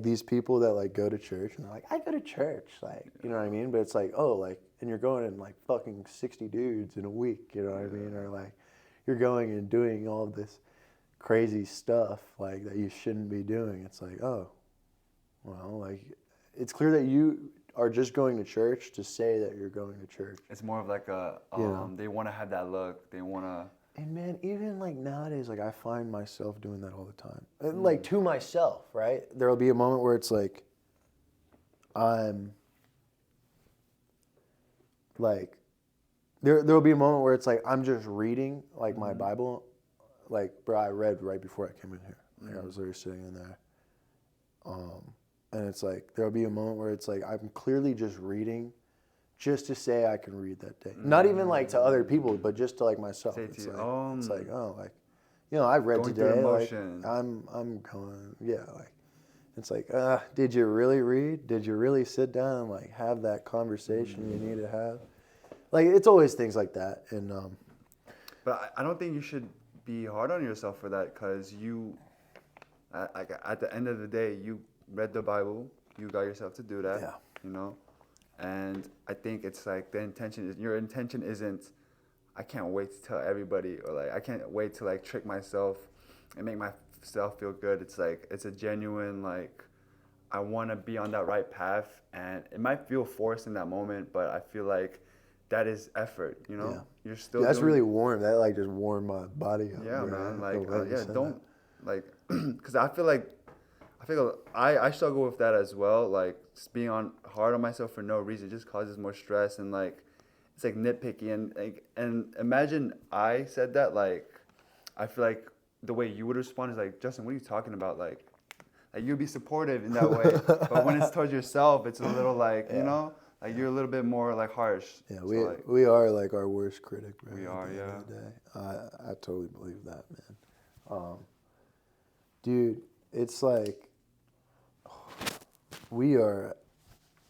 these people that like go to church and they're like, I go to church, like, you know what I mean? But it's like, oh, like, and you're going in like fucking 60 dudes in a week, you know what I mean? Or like, you're going and doing all this crazy stuff like that you shouldn't be doing. It's like, oh, well, like, it's clear that you are just going to church to say that you're going to church. It's more of like a, they want to have that look. They want to. And man, even like nowadays, like I find myself doing that all the time. And, like to myself, right? There'll be a moment where it's like, I'm like, there'll be a moment where it's like, I'm just reading like my Bible. Like, bro, I read right before I came in here. Like I was literally sitting in there. And it's like, there'll be a moment where it's like, I'm clearly just reading just to say I can read that day. Not even like to other people, but just to like myself. It's like, oh, like, you know, I read going today. Through like, emotion. I'm going, yeah, like, it's like, did you really read? Did you really sit down and like have that conversation you need to have? Like, it's always things like that. And but I don't think you should be hard on yourself for that, because you, at the end of the day, you read the Bible, you got yourself to do that, you know? And I think it's like your intention isn't, I can't wait to tell everybody, or like, I can't wait to like trick myself and make myself feel good. It's like, it's a genuine, like, I want to be on that right path, and it might feel forced in that moment, but I feel like that is effort, you know? Yeah. You're still that's really warm. That like just warmed my body up. Yeah, man. Like, don't, like, because I feel like, I struggle with that as well. Like, just being hard on myself for no reason just causes more stress, and like, it's like nitpicky, and imagine I said that, like, I feel like the way you would respond is like, Justin, what are you talking about? Like you'd be supportive in that way, but when it's towards yourself, it's a little like, you know, like you're a little bit more like harsh. Yeah, so we are like our worst critic, man. We are, yeah. Of the day. I totally believe that, man. Dude, it's like we are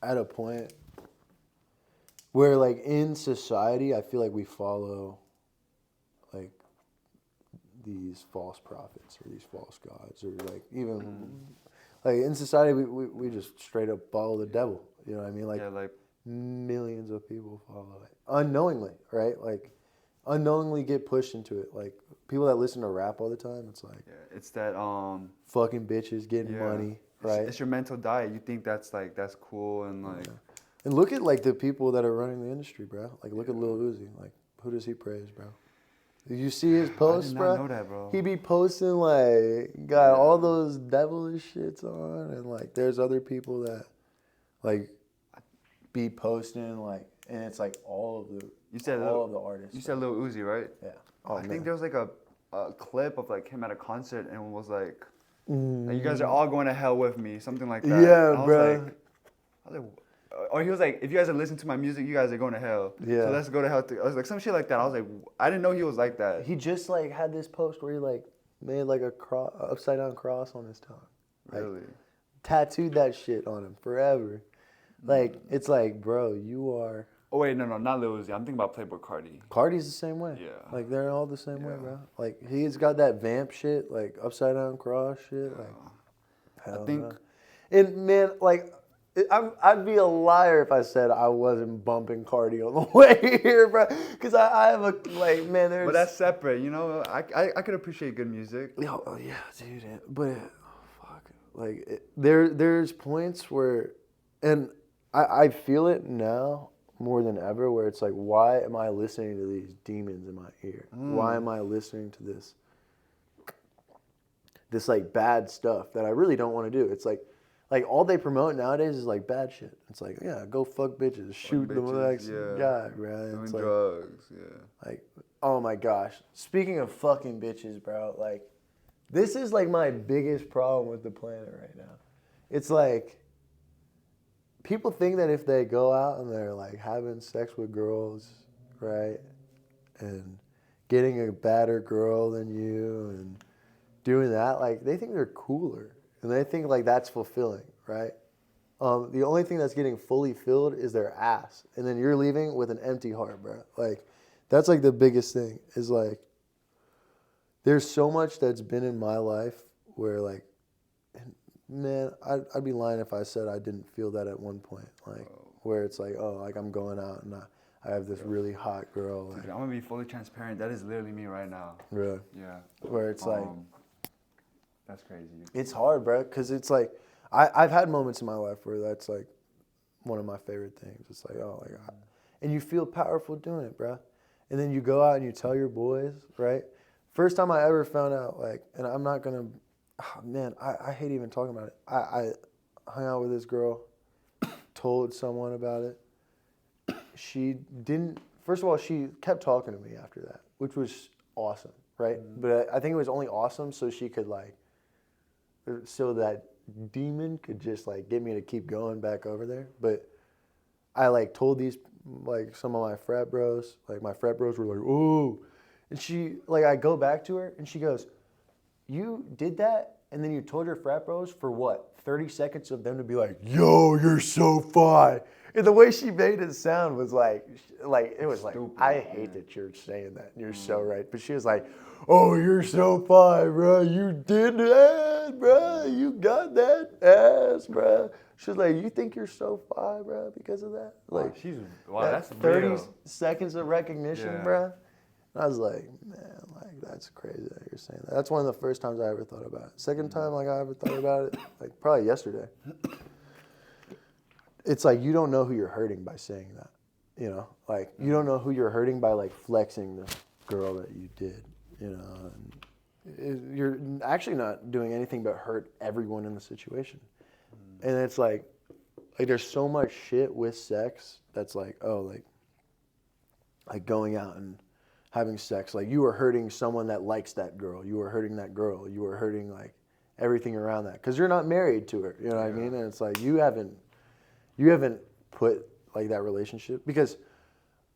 at a point where, like, in society, I feel like we follow like these false prophets or these false gods, or like even like in society we just straight up follow the devil. You know what I mean? Like, millions of people follow it unknowingly, right? Like unknowingly get pushed into it. Like people that listen to rap all the time, it's like it's that fucking bitches getting money, right? It's your mental diet. You think that's cool, and like and look at like the people that are running the industry, bro. Like look at Lil Uzi. Like who does he praise, bro? Did you see his posts, bro? I did not know that, bro. He be posting like got all those devilish shits on, and like there's other people that like be posting like, and it's like all of the artists. You said Lil Uzi, right? Yeah. I think there was like a clip of like him at a concert, and it was like you guys are all going to hell with me, something like that. Yeah, bro. I was like, or he was like, if you guys are listening to my music, you guys are going to hell. Yeah. So let's go to hell. I was like, some shit like that. I was like, I didn't know he was like that. He just like had this post where he like made like a upside down cross on his tongue. Like, Really? tattooed that shit on him forever. Like, it's like, bro, you are. Oh wait, no, not Lil Uzi. I'm thinking about Playboy Cardi. Cardi's the same way. Yeah. Like, they're all the same way, bro. Like, he's got that vamp shit, like upside down cross shit. Like, hell I think. no. And man, like, I'd be a liar if I said I wasn't bumping Cardi on the way here, bro. Because I have a, like, man, there's. But that's separate, you know. I could appreciate good music. Oh yeah, dude. But fuck, like there's points where, and I feel it now more than ever, where it's like, why am I listening to these demons in my ear? Why am I listening to this like bad stuff that I really don't want to do? It's like all they promote nowadays is like bad shit. It's like, yeah, go fuck bitches, shoot the next guy, bro. Doing It's drugs, yeah. like, oh my gosh. Speaking of fucking bitches, bro, like, this is like my biggest problem with the planet right now. It's like, people think that if they go out and they're like having sex with girls, right, and getting a badder girl than you and doing that, like, they think they're cooler. And they think like that's fulfilling, right? The only thing that's getting fully filled is their ass. And then you're leaving with an empty heart, bro. Like, that's like the biggest thing is like, there's so much that's been in my life where like, man, I'd be lying if I said I didn't feel that at one point. Like, where it's like, oh, like I'm going out and I have this really hot girl. Like, Dude, I'm gonna be fully transparent. That is literally me right now. really? Yeah. Where it's like, that's crazy. it's hard, bro, because it's like, I've had moments in my life where that's like one of my favorite things. It's like, oh, like, and you feel powerful doing it, bro. And then you go out and you tell your boys, right? First time I ever found out, like, and I'm not gonna, man, I hate even talking about it. I hung out with this girl, told someone about it. She didn't, first of all, she kept talking to me after that, which was awesome, right? But I think it was only awesome so she could like, so that demon could just like get me to keep going back over there. But I like told these, like some of my frat bros, like my frat bros were like, oh, and she, like I go back to her and she goes, you did that and then you told your frat bros for what, 30 seconds of them to be like, yo, you're so fine. And the way she made it sound was like it was like, stupid, I hate that you're saying that. You're so right. But she was like, oh, you're so fine, bro. You did that, bro. You got that ass, bro. She was like, you think you're so fine, bro, because of that? Like, wow, that's 30 real. seconds of recognition, bro. And I was like, man, like, that's crazy that you're saying that. That's one of the first times I ever thought about it. Second time, like, I ever thought about it, like, probably yesterday. It's like, you don't know who you're hurting by saying that, you know? Like, you don't know who you're hurting by, like, flexing this girl that you did, you know? And you're actually not doing anything but hurt everyone in the situation. And it's like there's so much shit with sex that's like, oh, like going out and having sex. Like, you are hurting someone that likes that girl. You are hurting that girl. You are hurting, like, everything around that. Because you're not married to her, you know what I mean? And it's like, you haven't put, like, that relationship. Because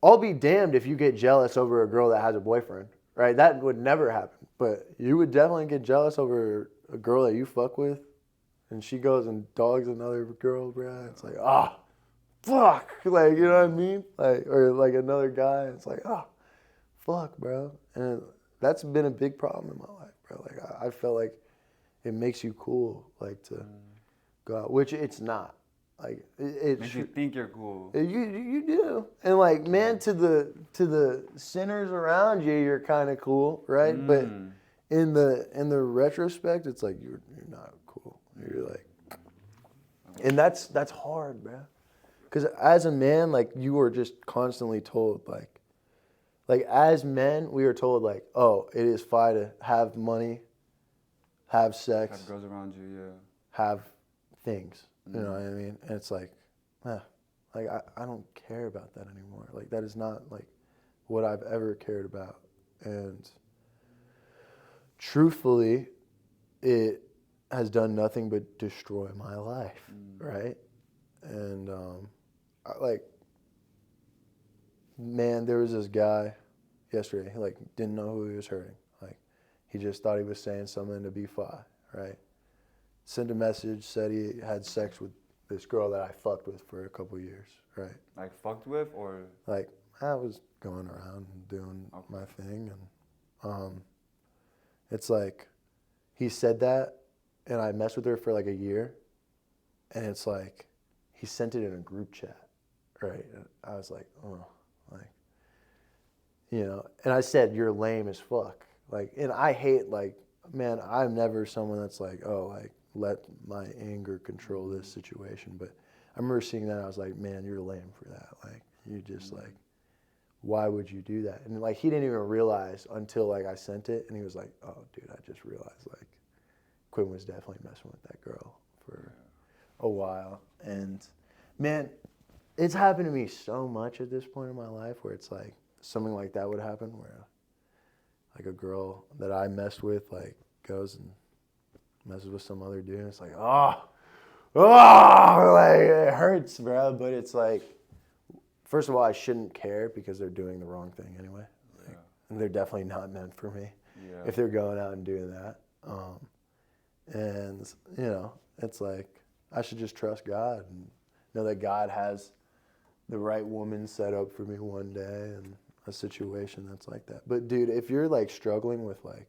I'll be damned if you get jealous over a girl that has a boyfriend, right? That would never happen. But you would definitely get jealous over a girl that you fuck with, and she goes and dogs another girl, bro. It's like, fuck. Like, you know what I mean? Like, or like another guy. It's like, fuck, bro. And that's been a big problem in my life, bro. Like, I felt like it makes you cool, like, to go out, which it's not. Like, it makes you think you're cool. You do. And like, man, to the sinners around you, you're kind of cool, right? But in the retrospect, it's like you're not cool. You're like, and that's hard, bro. Because as a man, like, you are just constantly told, like as men, we are told, like, oh, it is fine to have money, have sex, Have girls around you, yeah. have things. You know what I mean? And it's like, like I don't care about that anymore. Like, that is not like what I've ever cared about. And truthfully, it has done nothing but destroy my life, right? And like, man, there was this guy yesterday. He, like, didn't know who he was hurting. Like, he just thought he was saying something to be fly, right? Sent a message, said he had sex with this girl that I fucked with for a couple years, right? Like fucked with or? Like, I was going around and doing my thing, and it's like, he said that, and I messed with her for like a year, and it's like, he sent it in a group chat, right? And I was like, oh, like, you know, and I said, you're lame as fuck. Like, and I hate, like, man, I'm never someone that's like, oh, like, let my anger control this situation. But I remember seeing that, I was like, man, you're lame for that. Like, you just, like, why would you do that? And, like, he didn't even realize until, like, I sent it, and he was like, oh, dude, I just realized, like, Quinn was definitely messing with that girl for a while. And, man, it's happened to me so much at this point in my life where it's like something like that would happen where like a girl that I messed with like goes and messes with some other dude and it's like, oh, like it hurts, bro. But it's like, first of all, I shouldn't care because they're doing the wrong thing anyway. Like, and they're definitely not meant for me if they're going out and doing that. And, you know, it's like, I should just trust God and know that God has the right woman set up for me one day and a situation that's like that. But dude, if you're like struggling with like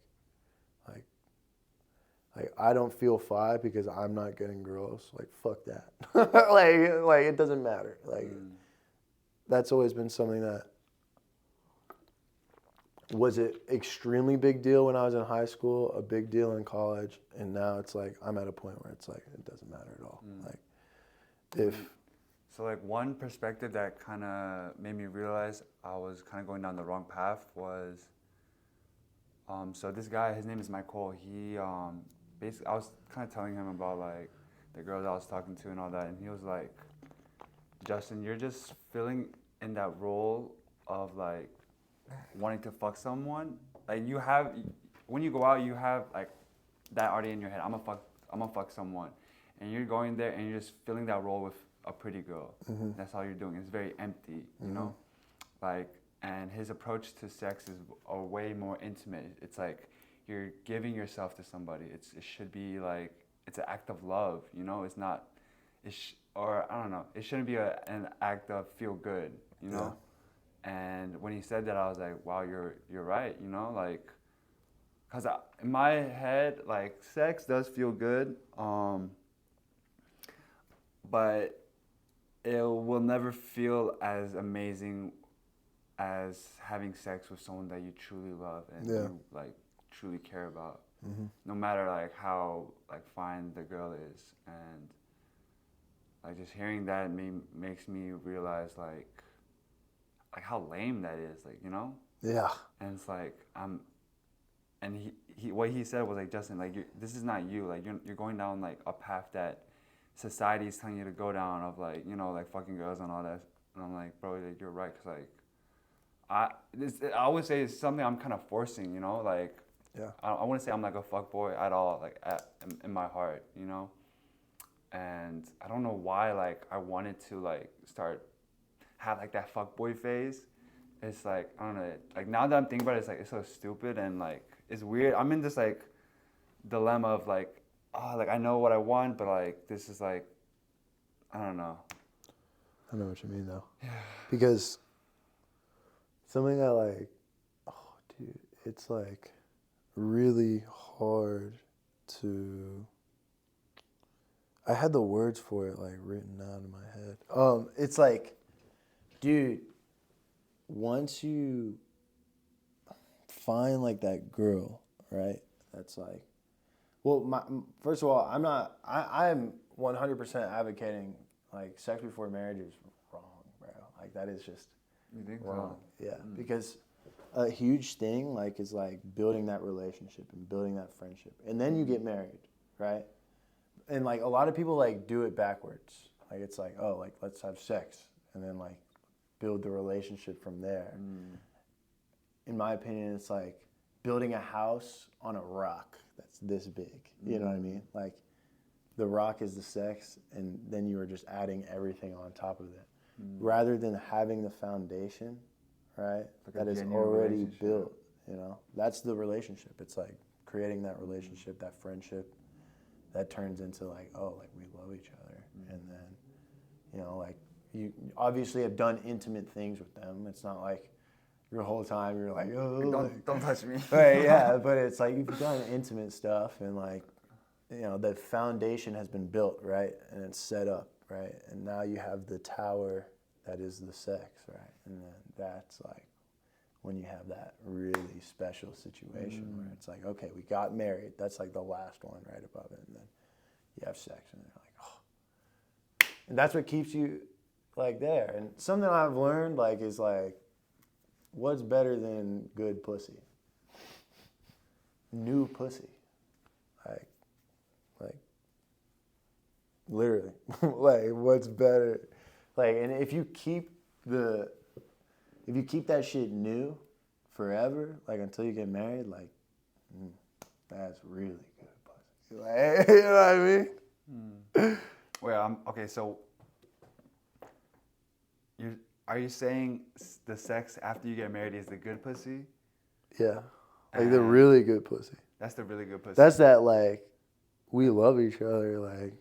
I don't feel fly because I'm not getting girls, like fuck that. like it doesn't matter. Like that's always been something that was an extremely big deal when I was in high school, a big deal in college, and now it's like I'm at a point where it's like it doesn't matter at all. Like if So like one perspective that kind of made me realize I was kind of going down the wrong path was, so this guy, his name is Michael. He basically, I was kind of telling him about like the girls I was talking to and all that, and he was like, Justin, you're just filling in that role of like wanting to fuck someone. Like you have, when you go out, you have like that already in your head. I'm gonna fuck someone, and you're going there and you're just filling that role with a pretty girl. That's all you're doing. It's very empty, you know? Like, and his approach to sex is a way more intimate. It's like you're giving yourself to somebody. It should be like, it's an act of love, you know? It's not, or I don't know, it shouldn't be an act of feel good, you know? Yeah. And when he said that, I was like, wow, you're right, you know? Like, because in my head, like, sex does feel good, but it will never feel as amazing as having sex with someone that you truly love and you like truly care about. No matter like how like fine the girl is, and like just hearing that makes me realize like how lame that is, like, you know? Yeah. And it's like and he what he said was like, Justin, like this is not you. Like you're going down like a path that society is telling you to go down of like, you know, like fucking girls and all that. And I'm like, bro, like, you're right, cause like I always say it's something I'm kind of forcing, you know, like I wouldn't say I'm like a fuck boy at all, like in my heart, you know. And I don't know why, like I wanted to like have like that fuck boy phase. It's like, I don't know, like now that I'm thinking about it, it's like it's so stupid and like it's weird. I'm in this like dilemma of like, oh, like I know what I want, but like this is like, I don't know. I know what you mean though. Yeah. Because something that like, oh dude, it's like really hard to, I had the words for it like written out in my head. It's like, dude, once you find like that girl, right? That's like, well, first of all, I'm 100% advocating like sex before marriage is wrong, bro. Like that is just wrong. So? Yeah, because a huge thing like is like building that relationship and building that friendship, and then you get married, right? And like a lot of people like do it backwards. Like it's like, oh, like let's have sex and then like build the relationship from there. In my opinion, it's like building a house on a rock that's this big. You know what I mean? Like the rock is the sex, and then you are just adding everything on top of it. rather than having the foundation, right, Like a that is genuine already relationship. built, you know, that's the relationship. It's like creating that relationship, that friendship that turns into like, oh, like we love each other. And then, you know, like you obviously have done intimate things with them. It's not like your whole time you're like, oh, Don't touch me. right, yeah, but it's like you've done intimate stuff and like, you know, the foundation has been built, right? And it's set up, right? And now you have the tower that is the sex, right? And then that's like when you have that really special situation where it's like, okay, we got married. That's like the last one right above it. And then you have sex and you're like, oh. And that's what keeps you like there. And something I've learned like is like, what's better than good pussy? New pussy. Like, literally, like, what's better? Like, and if you keep that shit new forever, like until you get married, like, that's really good pussy. Like, you know what I mean? Well, okay, so are you saying the sex after you get married is the good pussy? Yeah, like the really good pussy. That's the really good pussy. That's that like, we love each other, like,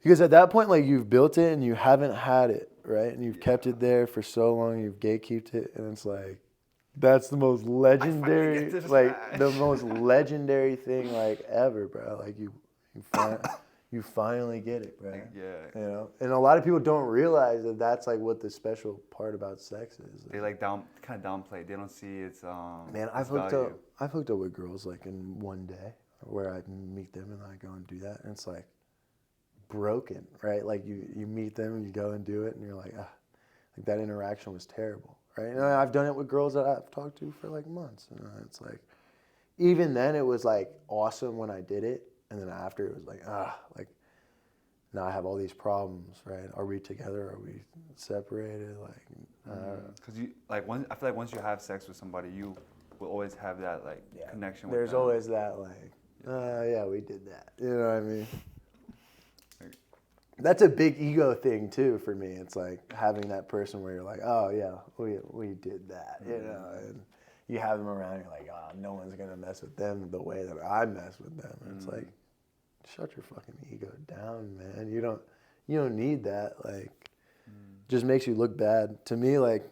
because at that point, like you've built it and you haven't had it, right? And you've kept it there for so long, you've gatekeeped it, and it's like, that's the most legendary, like the most legendary thing like ever, bro. Like you finally get it, bro. Like, yeah. You know, and a lot of people don't realize that that's like what the special part about sex is. They like kind of downplay. They don't see its Man, its value. I've hooked up with girls like in one day where I meet them and I go and do that, and it's like broken, right? Like you meet them and you go and do it, and you're like, like that interaction was terrible, right? And I've done it with girls that I've talked to for like months, and it's like, even then it was like awesome when I did it, and then after it was like, like now I have all these problems, right? Are we together? Are we separated? Like, Because you like I feel like once you have sex with somebody, you will always have that like connection. There's with them. always that like, yeah, we did that. You know what I mean? That's a big ego thing too for me. It's like having that person where you're like, oh yeah, we did that, you know, and you have them around. You're like, oh, no one's gonna mess with them the way that I mess with them. And it's like, shut your fucking ego down, man. You don't need that. Like, just makes you look bad. To me, like,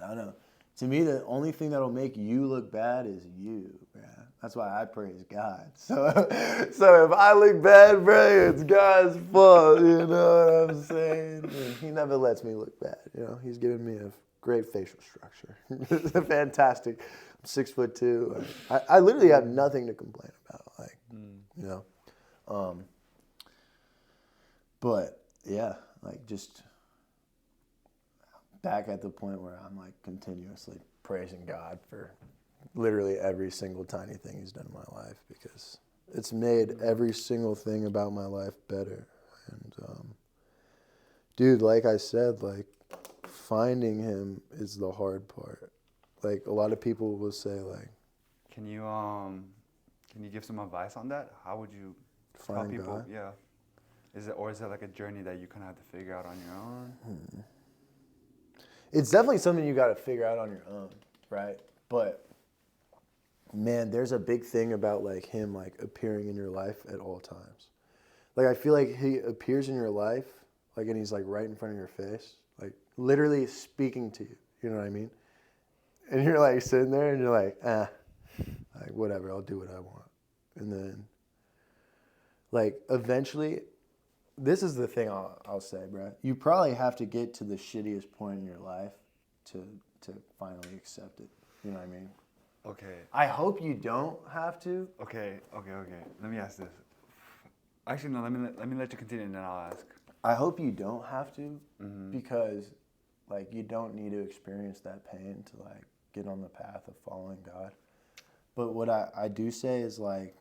I don't know. To me, the only thing that'll make you look bad is you, man. That's why I praise God. So if I look bad, bro, it's God's fault. You know what I'm saying? And He never lets me look bad. You know, He's given me a great facial structure. Fantastic. I'm 6'2". I literally have nothing to complain about. Like, you know. But yeah, like just back at the point where I'm like continuously praising God for literally every single tiny thing He's done in my life, because it's made every single thing about my life better. And dude, like I said, like finding Him is the hard part. Like a lot of people will say like, can you give some advice on that? How would you tell find people? God? Yeah. Is it like a journey that you kind of have to figure out on your own? It's definitely something you got to figure out on your own, right? But man, there's a big thing about like Him like appearing in your life at all times. Like I feel like He appears in your life, like, and He's like right in front of your face, like literally speaking to you. You know what I mean? And you're like sitting there and you're like, like whatever, I'll do what I want. And then like eventually, this is the thing I'll say, bro. You probably have to get to the shittiest point in your life to finally accept it. You know what I mean? Okay. I hope you don't have to. Okay. Let me ask this. Actually, no. Let me let you continue, and then I'll ask. I hope you don't have to, because like you don't need to experience that pain to like get on the path of following God. But what I do say is like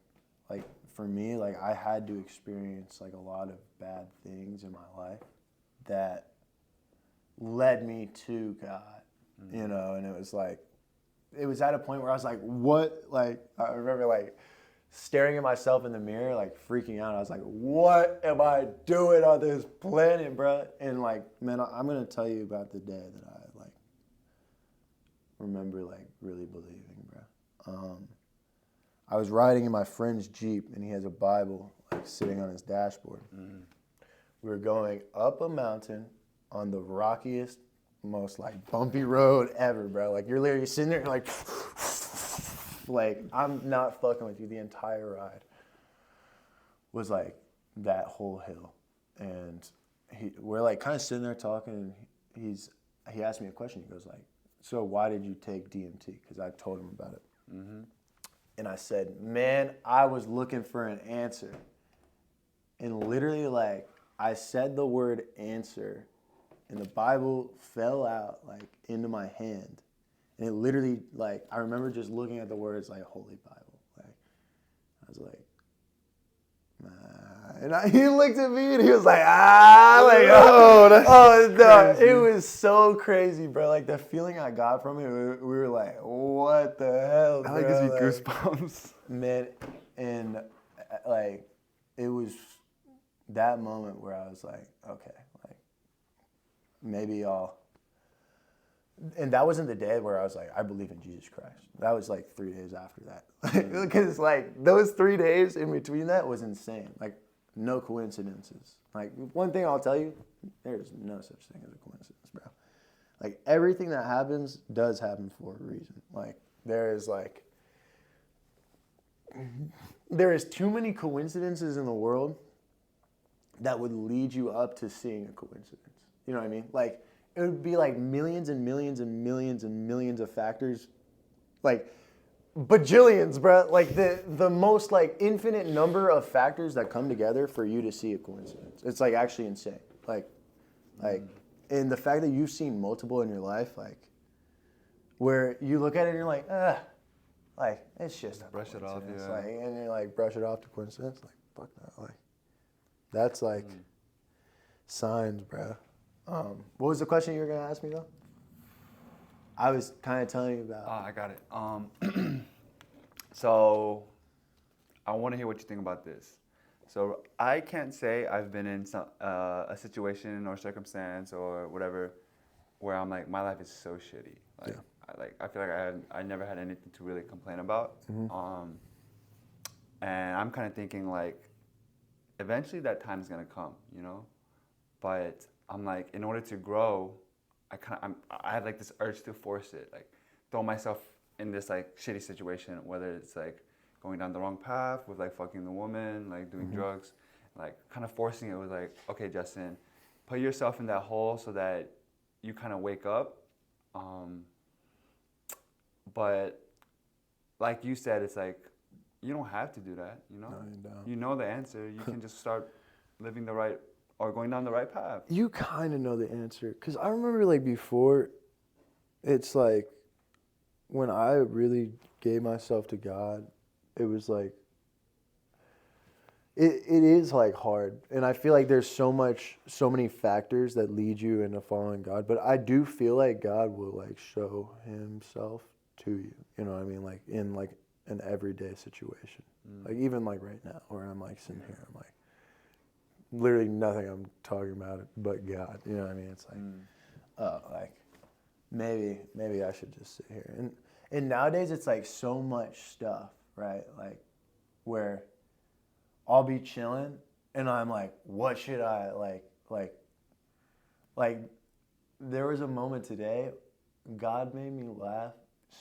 for me, like I had to experience like a lot of bad things in my life that led me to God, you know, and it was at a point where I was like, what? Like, I remember like staring at myself in the mirror, like freaking out. I was like, what am I doing on this planet, bro? And like, man, I'm going to tell you about the day that I like remember like really believing, bro. I was riding in my friend's Jeep and he has a Bible like sitting on his dashboard. We were going up a mountain on the rockiest, most like bumpy road ever, bro. Like you're literally sitting there like I'm not fucking with you. The entire ride was like that whole hill. And we're like kind of sitting there talking and he asked me a question. He goes like, so why did you take DMT? Because I told him about it. And I said, man, I was looking for an answer. And literally like I said the word answer and the Bible fell out like into my hand. And it literally, like, I remember just looking at the words, like, Holy Bible. Like, I was like, nah. And he looked at me and he was like, like, no. It was so crazy, bro. Like, the feeling I got from it, we were like, what the hell, bro? I gives me goosebumps. Man, and, like, it was that moment where I was like, okay, like, maybe and that wasn't the day where I was like, I believe in Jesus Christ. That was like 3 days after that. Because like those 3 days in between that was insane. Like no coincidences. Like one thing I'll tell you, there's no such thing as a coincidence, bro. Like everything that happens does happen for a reason. Like there is too many coincidences in the world that would lead you up to seeing a coincidence. You know what I mean? Like it would be like millions and millions and millions and millions of factors, like bajillions, bro. Like the most like infinite number of factors that come together for you to see a coincidence. It's like actually insane. Like, and the fact that you've seen multiple in your life, like, where you look at it and you're like, like it's just a brush it off, coincidence. yeah. Like, and you like brush it off to coincidence. Like, fuck that. Like, that's like signs, bro. What was the question you were gonna ask me though? I was kind of telling you about. I got it. So I want to hear what you think about this. So I can't say I've been in a situation or circumstance or whatever where I'm like my life is so shitty. Like I feel like I never had anything to really complain about. And I'm kind of thinking like eventually that time is gonna come, you know, but I'm like, in order to grow, I have like this urge to force it, like throw myself in this like shitty situation, whether it's like going down the wrong path with like fucking the woman, like doing drugs, like kind of forcing it with like, okay, Justin, put yourself in that hole so that you kind of wake up. But like you said, it's like, you don't have to do that, you know? No, you don't. You know the answer. You can just start living the right or going down the right path. You kind of know the answer. Because I remember, like, before, it's like, when I really gave myself to God, it was like, it is, like, hard. And I feel like there's so many factors that lead you into following God. But I do feel like God will, like, show himself to you. You know what I mean? Like, in, like, an everyday situation. Like, even, like, right now, where I'm, like, sitting here, I'm, like, literally nothing I'm talking about but God. You know what I mean? It's like, like maybe I should just sit here. And nowadays it's like so much stuff, right? Like where I'll be chilling and I'm like, what should I like there was a moment today, God made me laugh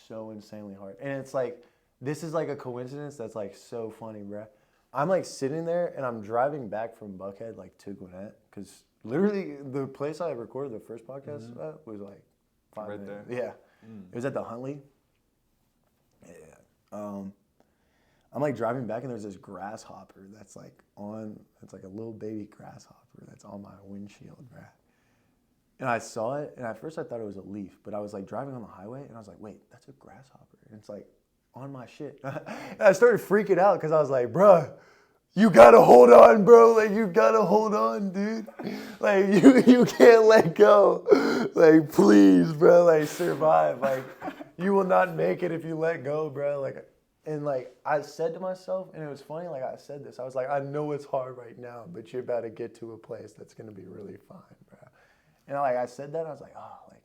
so insanely hard. And it's like, this is like a coincidence that's like so funny, bruh. I'm like sitting there and I'm driving back from Buckhead like to Gwinnett because literally the place I recorded the first podcast at was like 5 Right minutes. there. Yeah. It was at the Huntley. Yeah. I'm like driving back and there's this grasshopper that's like it's like a little baby grasshopper that's on my windshield, bruh. And I saw it and at first I thought it was a leaf, but I was like driving on the highway and I was like, wait, that's a grasshopper. And it's like on my shit. And I started freaking out because I was like, bruh, you gotta hold on, bro. Like, you gotta hold on, dude. Like, you can't let go. Like, please, bro. Like, survive. Like, you will not make it if you let go, bro. Like, And like I said to myself, and it was funny, like I said this, I was like, I know it's hard right now, but you're about to get to a place that's gonna be really fine, bro. And like I said that, I was like, oh, like,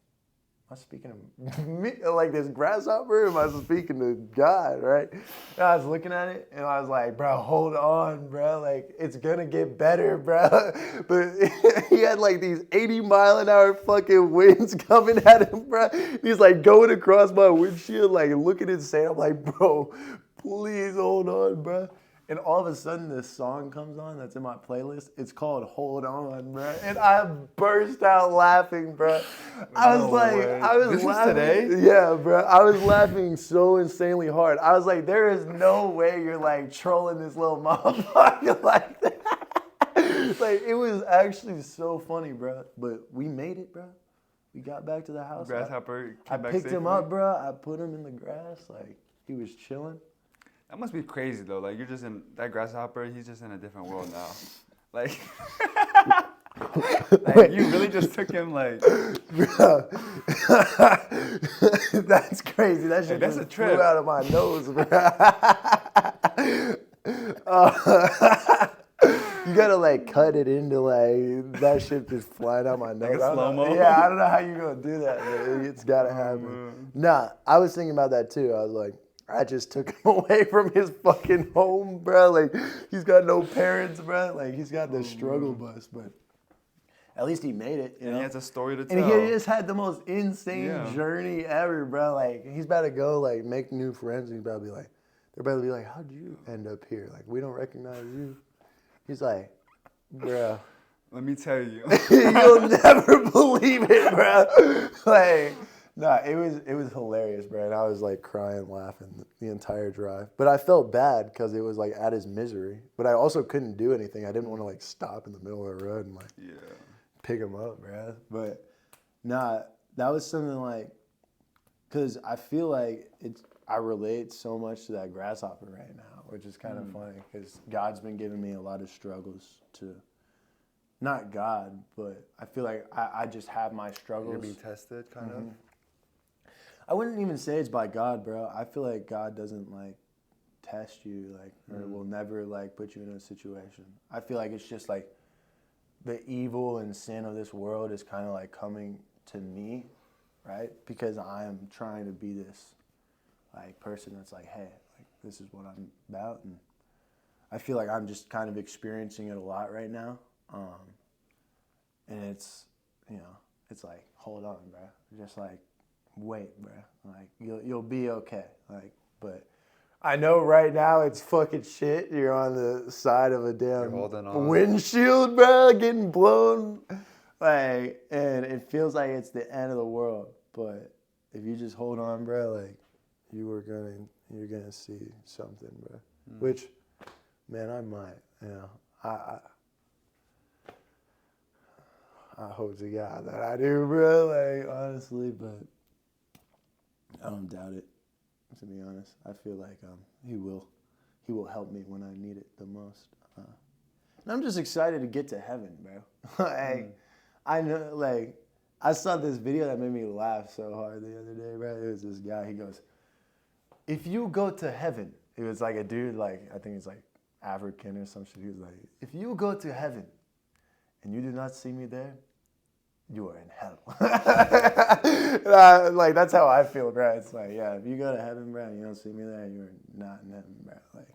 am I speaking to me, like this grasshopper? Am I speaking to God, right? And I was looking at it, and I was like, bro, hold on, bro. Like, it's gonna get better, bro. But he had like these 80-mile-an-hour fucking winds coming at him, bro. He's like going across my windshield, like looking insane. I'm like, bro, please hold on, bro. And all of a sudden, this song comes on that's in my playlist. It's called "Hold On," bro, and I burst out laughing, bro. I was This laughing. is today? Yeah, bro. I was laughing so insanely hard. I was like, there is no way you're like trolling this little motherfucker like that. Like, it was actually so funny, bro. But we made it, bro. We got back to the house. Grasshopper I came back picked him safely? up, bro. I put him in the grass. Like, he was chilling. That must be crazy though. Like you're just in that grasshopper. He's just in a different world now. Like, like you really just took him like. Bro. That's crazy. That shit That's just a trip. flew out of my nose, bro. You gotta like cut it into like that shit just flying out my nose. Like a slow-mo? Yeah, I don't know how you gonna do that, but it's gotta happen. Nah, I was thinking about that too. I was like, I just took him away from his fucking home, bro. Like, he's got no parents, bro. Like, he's got the struggle bus, but at least he made it, you know? And he has a story to tell. And he just had the most insane journey ever, bro. Like, he's about to go, like, make new friends, and he's about to be like, they're about to be like, how'd you end up here? Like, we don't recognize you. He's like, bro. Let me tell you. You'll never believe it, bro. Like, no, it was hilarious, bro. And I was like crying, laughing the entire drive. But I felt bad because it was like at his misery. But I also couldn't do anything. I didn't want to like stop in the middle of the road and like pick him up, bro. But nah, that was something like, because I feel like I relate so much to that grasshopper right now, which is kind of funny because God's been giving me a lot of struggles to. Not God, but I feel like I just have my struggles. You're being tested, kind of. I wouldn't even say it's by God, bro. I feel like God doesn't like test you, like, or will never like put you in a situation. I feel like it's just like the evil and sin of this world is kind of like coming to me, right? Because I am trying to be this like person that's like, hey, like this is what I'm about, and I feel like I'm just kind of experiencing it a lot right now. And it's, you know, it's like, hold on, bro. Just like, wait, bro. Like, you'll be okay. Like, but I know right now it's fucking shit. You're on the side of a damn windshield, bro, getting blown. Like, and it feels like it's the end of the world. But if you just hold on, bro, like, you're gonna see something, bro. Which, man, I might, you know, I hope to God that I do, bro. Like, honestly, but I don't doubt it. To be honest, I feel like he will help me when I need it the most. And I'm just excited to get to heaven, bro. Like, I know, like, I saw this video that made me laugh so hard the other day, bro. It was this guy. He goes, "If you go to heaven," it was like a dude, like I think he's like African or some shit. He was like, "If you go to heaven and you do not see me there, you are in hell." Like, that's how I feel, bro. It's like, yeah, if you go to heaven, bro, and you don't see me there, you're not in heaven, bro. Like,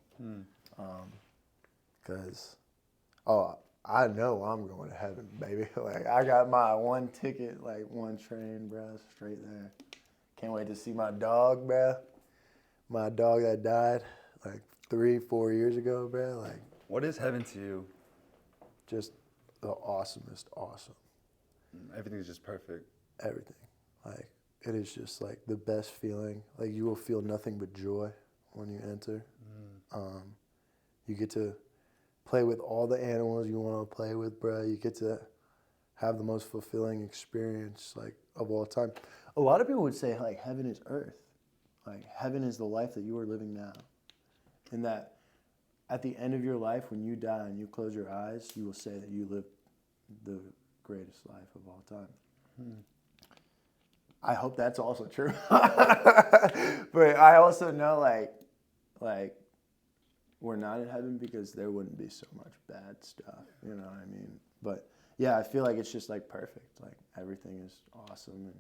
because, I know I'm going to heaven, baby. Like, I got my one ticket, like one train, bro, straight there. Can't wait to see my dog, bro. My dog that died like 3-4 years ago, bro. Like, what is heaven to you? Just the awesomest awesome. Everything's just perfect. Everything. Like, it is just like the best feeling. Like, you will feel nothing but joy when you enter. You get to play with all the animals you want to play with, bro. You get to have the most fulfilling experience, like, of all time. A lot of people would say, like, heaven is earth. Like, heaven is the life that you are living now. And that at the end of your life, when you die and you close your eyes, you will say that you lived the greatest life of all time. I hope that's also true. But I also know, like, we're not in heaven because there wouldn't be so much bad stuff. You know what I mean? But yeah, I feel like it's just like perfect. Like everything is awesome, and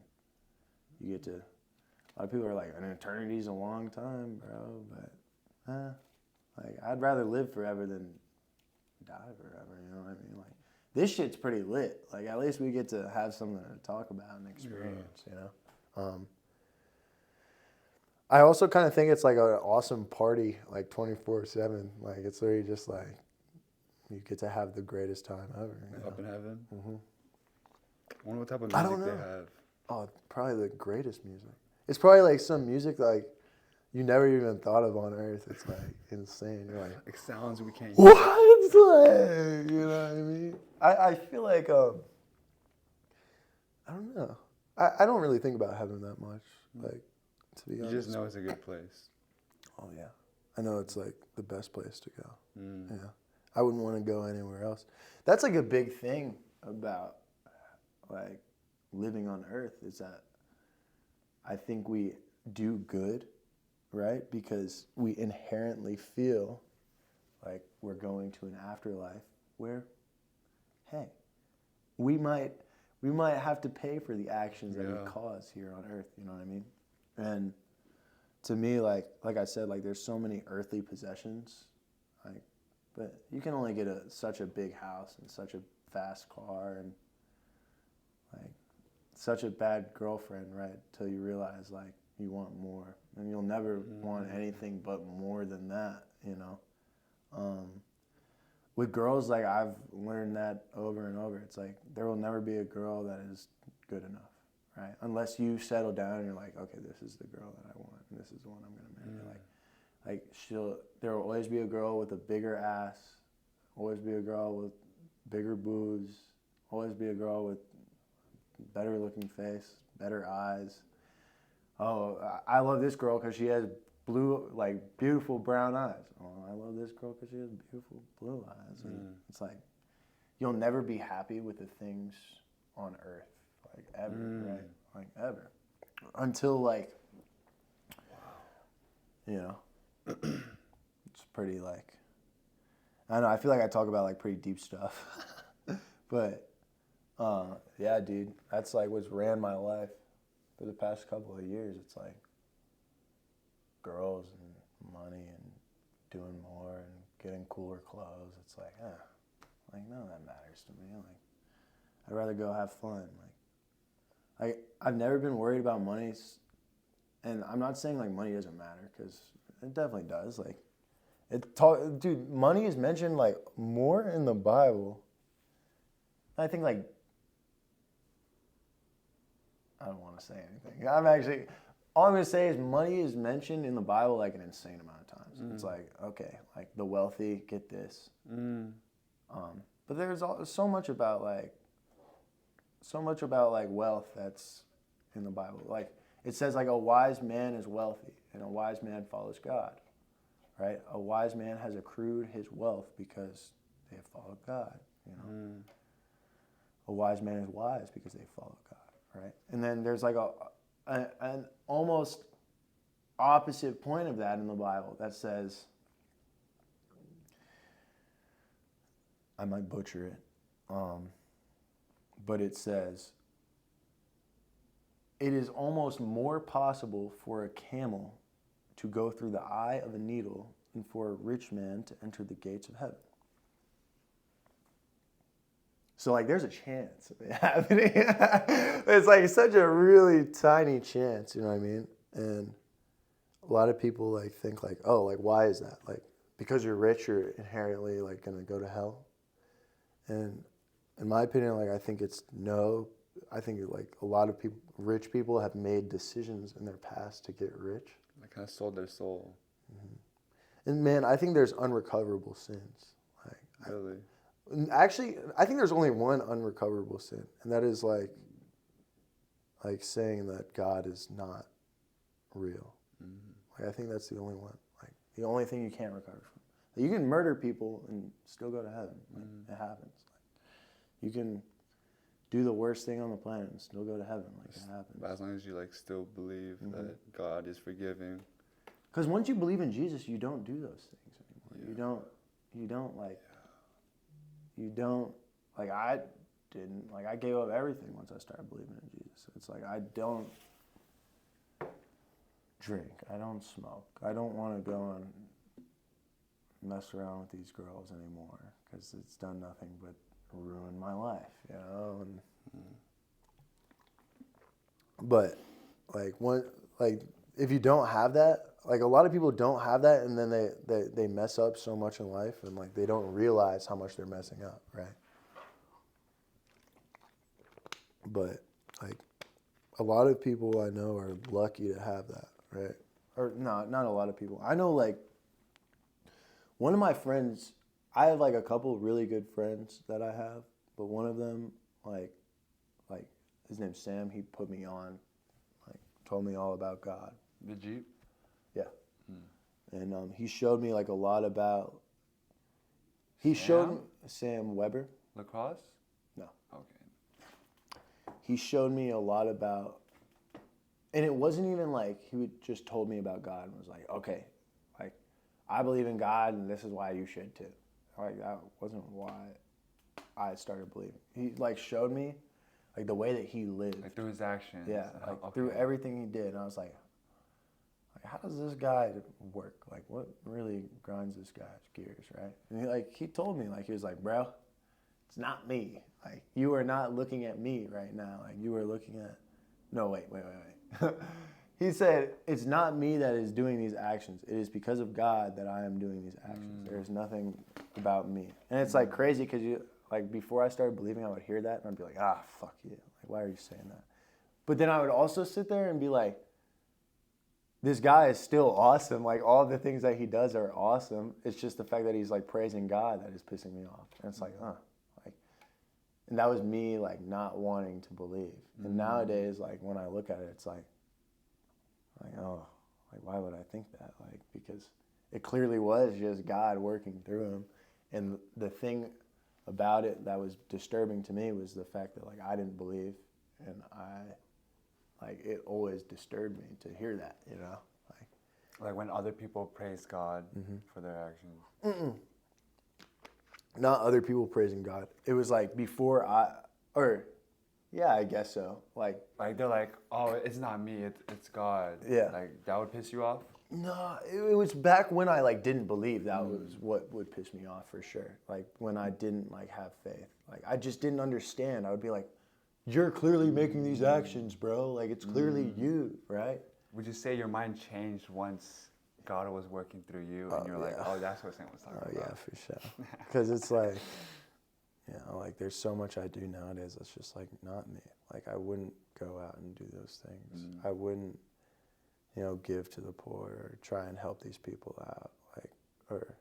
you get to. A lot of people are like, an eternity's a long time, bro. But like I'd rather live forever than die forever. You know what I mean? Like this shit's pretty lit. Like at least we get to have something to talk about and experience. You know. I also kind of think it's like an awesome party, like 24/7. Like it's literally just like you get to have the greatest time ever. Up in heaven. Mm-hmm. I wonder what type of I don't music they know. have. Oh, probably the greatest music. It's probably like some music like you never even thought of on Earth. It's like insane. You're like sounds we can't what? Like, you know what I mean? I feel like I don't know. I don't really think about heaven that much. Like to be honest. You just know it's a good place. Oh yeah, I know it's like the best place to go. Yeah, I wouldn't want to go anywhere else. That's like a big thing about like living on Earth is that I think we do good, right? Because we inherently feel like we're going to an afterlife where, hey, we might have to pay for the actions that we cause here on Earth. You know what I mean? And to me, like I said, like there's so many earthly possessions, like, but you can only get such a big house and such a fast car and like such a bad girlfriend, right? Till you realize like you want more, and you'll never want anything but more than that, you know. With girls, like I've learned that over and over. It's like there will never be a girl that is good enough. Right? Unless you settle down and you're like, okay, this is the girl that I want, and this is the one I'm gonna marry. Like there will always be a girl with a bigger ass, always be a girl with bigger boobs, always be a girl with better looking face, better eyes. Oh, I love this girl because she has beautiful brown eyes. Oh, I love this girl because she has beautiful blue eyes. And it's like you'll never be happy with the things on Earth. Like ever, right? Like ever. Until like, you know, it's pretty like, I don't know, I feel like I talk about like pretty deep stuff. But, yeah, dude, that's like what's ran my life for the past couple of years. It's like girls and money and doing more and getting cooler clothes. It's like, like none of that matters to me. Like, I'd rather go have fun. Like, I've never been worried about money, and I'm not saying like money doesn't matter because it definitely does. Like, dude, money is mentioned like more in the Bible. I think like I don't want to say anything. All I'm gonna say is money is mentioned in the Bible like an insane amount of times. It's like okay, like the wealthy get this, but there's so much about wealth that's in the Bible. Like it says like a wise man is wealthy and a wise man follows God, right? A wise man has accrued his wealth because they have followed God, you know. A wise man is wise because they follow God, right? And then there's like an almost opposite point of that in the Bible that says, I might butcher it, but it says, it is almost more possible for a camel to go through the eye of a needle than for a rich man to enter the gates of heaven. So, like, there's a chance of it happening. It's, like, such a really tiny chance, you know what I mean? And a lot of people, like, think, like, oh, like, why is that? Like, because you're rich, you're inherently, like, going to go to hell? And in my opinion, like, I think it's no. I think, like, a lot of people, rich people have made decisions in their past to get rich. They kind of sold their soul. And, man, I think there's unrecoverable sins. Like, really? Actually, I think there's only one unrecoverable sin, and that is like saying that God is not real. Like I think that's the only one. Like the only thing you can't recover from. Like, you can murder people and still go to heaven. Like, it happens. Like, you can do the worst thing on the planet and still go to heaven. Like it happens. But as long as you like still believe that God is forgiving. Because once you believe in Jesus, you don't do those things anymore. You don't like I didn't, like I gave up everything once I started believing in Jesus. It's like I don't drink, I don't smoke, I don't want to go and mess around with these girls anymore because it's done nothing but ruin my life, you know. And but like if you don't have that, like a lot of people don't have that, and then they mess up so much in life, and like they don't realize how much they're messing up, right? But like a lot of people I know are lucky to have that, right? Or no, not a lot of people. I know like one of my friends, I have like a couple really good friends that I have, but one of them like his name's Sam, he put me on, like told me all about God. The Jeep? Yeah. And he showed me like a lot about, Sam Weber. Lacrosse? No. Okay. He showed me a lot about, and it wasn't even like he would just told me about God and was like, okay, like I believe in God and this is why you should too. Like that wasn't why I started believing. He like showed me like the way that he lived. Like through his actions. Yeah, like through everything he did. And I was like, how does this guy work? Like, what really grinds this guy's gears, right? And he told me, like, he was like, bro, it's not me. Like, you are not looking at me right now. Like, you are looking at, no, wait. He said, it's not me that is doing these actions. It is because of God that I am doing these actions. There's nothing about me. And it's like crazy because like before I started believing, I would hear that and I'd be like, fuck you. Like, why are you saying that? But then I would also sit there and be like, this guy is still awesome. Like all the things that he does are awesome. It's just the fact that he's like praising God that is pissing me off. And it's like, like, and that was me like not wanting to believe. And nowadays, like when I look at it, it's like, oh, like why would I think that? Like because it clearly was just God working through him. And the thing about it that was disturbing to me was the fact that like I didn't believe, and like it always disturbed me to hear that, you know, like when other people praise God for their actions. Not other people praising God. It was like before yeah, I guess so. Like they're like, oh, it's not me, it's God. Yeah. Like that would piss you off? No, it was back when I like didn't believe. That was what would piss me off for sure. Like when I didn't like have faith. Like I just didn't understand. I would be like, you're clearly making these actions, bro. Like it's clearly you, right? Would you say your mind changed once God was working through you and you're like, oh, that's what Sam was talking about? Yeah, for sure. Because it's like, you know, like there's so much I do nowadays that's just like not me. Like I wouldn't go out and do those things. I wouldn't, you know, give to the poor or try and help these people out, like, or,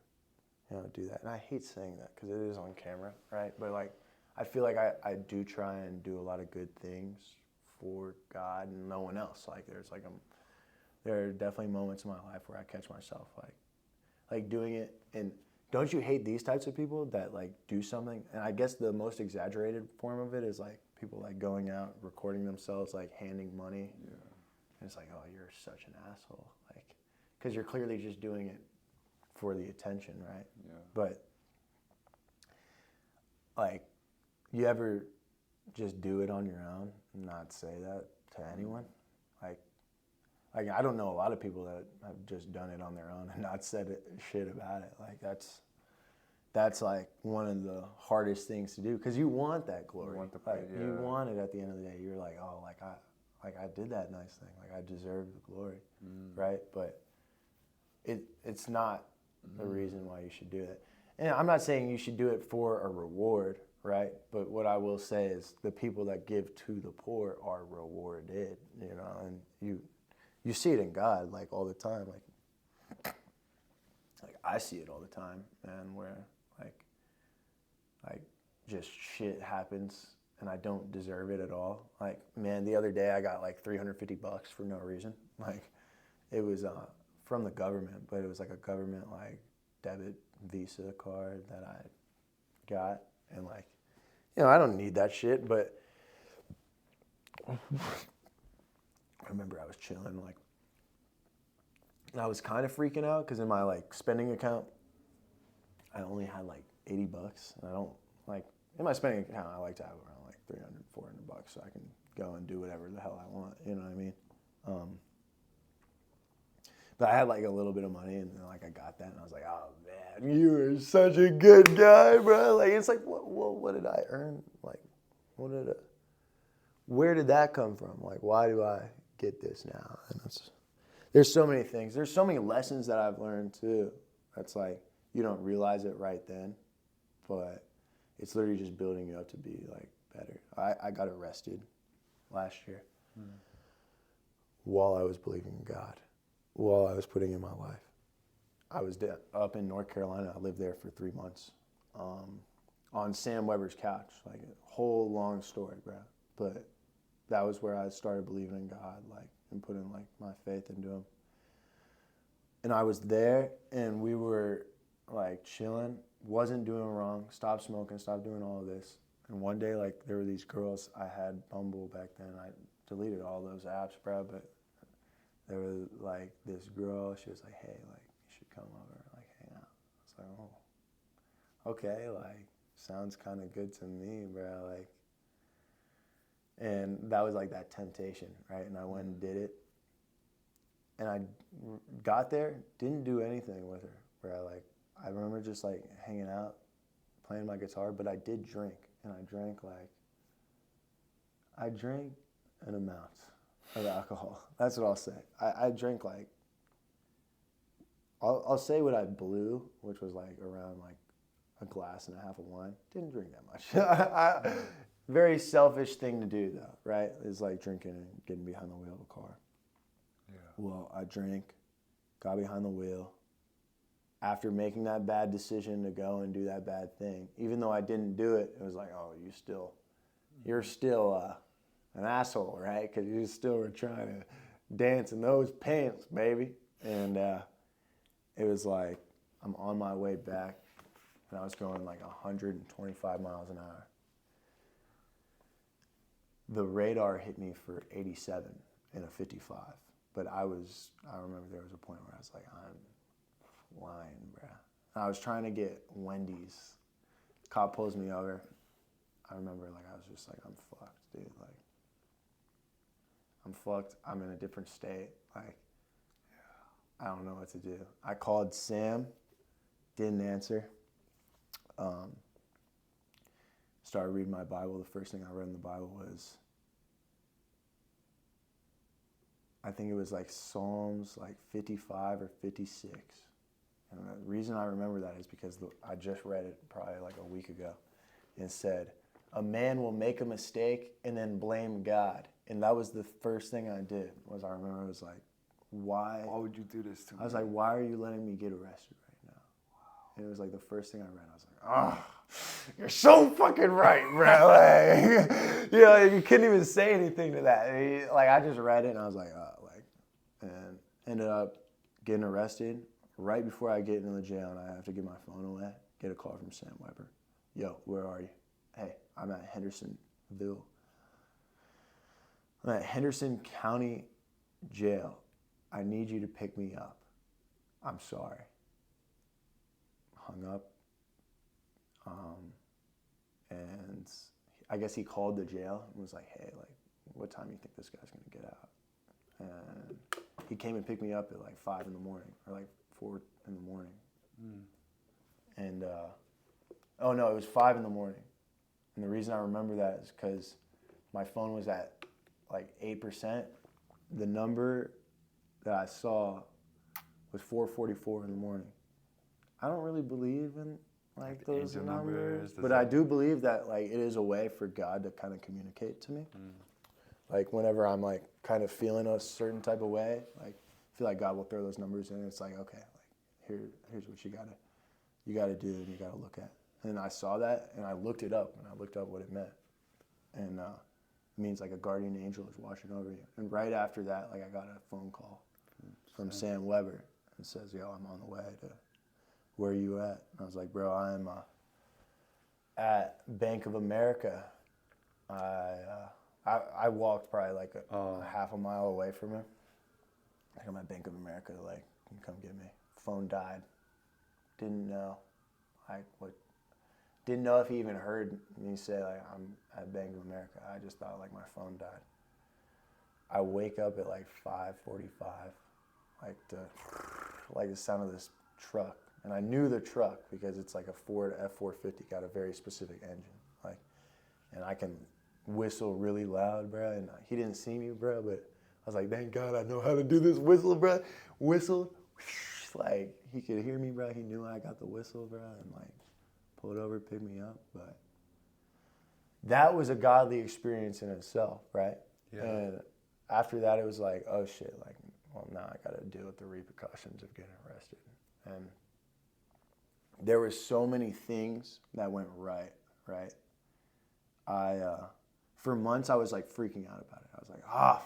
you know, do that. And I hate saying that because it is on camera, right? But like, I feel like I do try and do a lot of good things for God and no one else. Like there are definitely moments in my life where I catch myself like doing it. And don't you hate these types of people that like do something? And I guess the most exaggerated form of it is like people like going out, recording themselves, like handing money. Yeah. And it's like, oh, you're such an asshole. Like, because you're clearly just doing it for the attention, right? Yeah. But like, you ever just do it on your own and not say that to anyone? Like I don't know a lot of people that have just done it on their own and not said shit about it. Like that's like one of the hardest things to do because you want that glory. You want the like, you want it at the end of the day. You're like, oh, like I did that nice thing. Like I deserve the glory, right? But it's not the reason why you should do it. And I'm not saying you should do it for a reward, right? But what I will say is the people that give to the poor are rewarded, you know, and you see it in God like all the time. Like I see it all the time, man, where like just shit happens and I don't deserve it at all. Like, man, the other day I got like $350 for no reason. Like it was from the government, but it was like a government like debit Visa card that I got, and like, you know, I don't need that shit, but I remember I was chilling like And I was kind of freaking out because in my like spending account, I only had like $80, and I don't like in my spending account. I like to have around like 300, 400 bucks, so I can go and do whatever the hell I want. You know what I mean? But I had like a little bit of money, and then, like I got that, and I was like, oh man, you are such a good guy, bro. Like it's like, what did I earn? Like, where did that come from? Like, why do I get this now? And there's so many things. There's so many lessons that I've learned too. That's like, you don't realize it right then, but it's literally just building you up to be like better. I got arrested last year while I was believing in God, while I was putting in my life. I was up in North Carolina. I lived there for 3 months on Sam Weber's couch. Like a whole long story, bro. But that was where I started believing in God, like, and putting like my faith into him. And I was there, and we were like chilling, wasn't doing wrong, stopped smoking, stopped doing all of this. And one day, like, there were these girls. I had Bumble back then. I deleted all those apps, bro, but there was like this girl. She was like, hey, like, you should come over, like, hang out. I was like, oh, okay, like, sounds kind of good to me, bro, like. And that was like that temptation, right? And I went and did it. And I got there, didn't do anything with her. I remember just like hanging out, playing my guitar, but I did drink. And I drank an amount of alcohol. That's what I'll say. I drank like, I'll say what I blew, which was like around like a glass and a half of wine. Didn't drink that much. Very selfish thing to do though, right? Is like drinking and getting behind the wheel of a car. Yeah. Well, I drank, got behind the wheel. After making that bad decision to go and do that bad thing, even though I didn't do it, it was like, oh, you're still an asshole, right? Because you still were trying to dance in those pants, baby. And it was like, I'm on my way back, and I was going like 125 miles an hour. The radar hit me for 87 in a 55, but I remember there was a point where I was like, I'm flying, bruh. I was trying to get Wendy's. Cop pulls me over. I remember like I was just like, I'm fucked, dude. Like, I'm fucked. I'm in a different state. Like, I don't know what to do. I called Sam, didn't answer. Started reading my Bible. The first thing I read in the Bible was, I think it was like Psalms like 55 or 56. And the reason I remember that is because I just read it probably like a week ago. And it said, a man will make a mistake and then blame God. And that was the first thing I did. I remember I was like, why would you do this to me? I was like, why are you letting me get arrested right now? Wow. And it was like the first thing I read. I was like, oh, you're so fucking right, bro. Like, you know, you couldn't even say anything to that. Like, I just read it and I was like, oh, like, and ended up getting arrested right before I get into the jail, and I have to give my phone away. Get a call from Sam Weber. Yo, where are you? Hey, I'm at Hendersonville. I'm at Henderson County Jail. I need you to pick me up. I'm sorry. Hung up. And I guess he called the jail and was like, hey, like, what time do you think this guy's going to get out? And he came and picked me up at like 5 in the morning, or like 4 in the morning. And, oh no, it was 5 in the morning. And the reason I remember that is because my phone was at like 8%. The number that I saw was 4:44 in the morning. I don't really believe in like those numbers, but I do believe that like it is a way for God to kind of communicate to me. Like whenever I'm like kind of feeling a certain type of way, like I feel like God will throw those numbers in. It's like, okay, like here's what you gotta do and you gotta look at. And I saw that and I looked it up and I looked up what it meant. And it means like a guardian angel is watching over you. And right after that, like I got a phone call from Sam Weber and says, yo, I'm on the way to where you at? And I was like, bro, I'm at Bank of America. I walked probably like a half a mile away from him. I'm at Bank of America to like can come get me. Phone died. Didn't know. Didn't know if he even heard me say, like, I'm at Bank of America. I just thought, like, my phone died. I wake up at, like, 5:45, like the sound of this truck. And I knew the truck because it's, like, a Ford F-450, got a very specific engine. Like, and I can whistle really loud, bro. And he didn't see me, bro, but I was like, thank God I know how to do this whistle, bro. Whistle. Like, he could hear me, bro. He knew I got the whistle, bro, and, like, pulled over, picked me up. But that was a godly experience in itself, right? Yeah. And after that, it was like, oh, shit, like, well, now I got to deal with the repercussions of getting arrested. And there were so many things that went right? For months, I was, like, freaking out about it. I was like,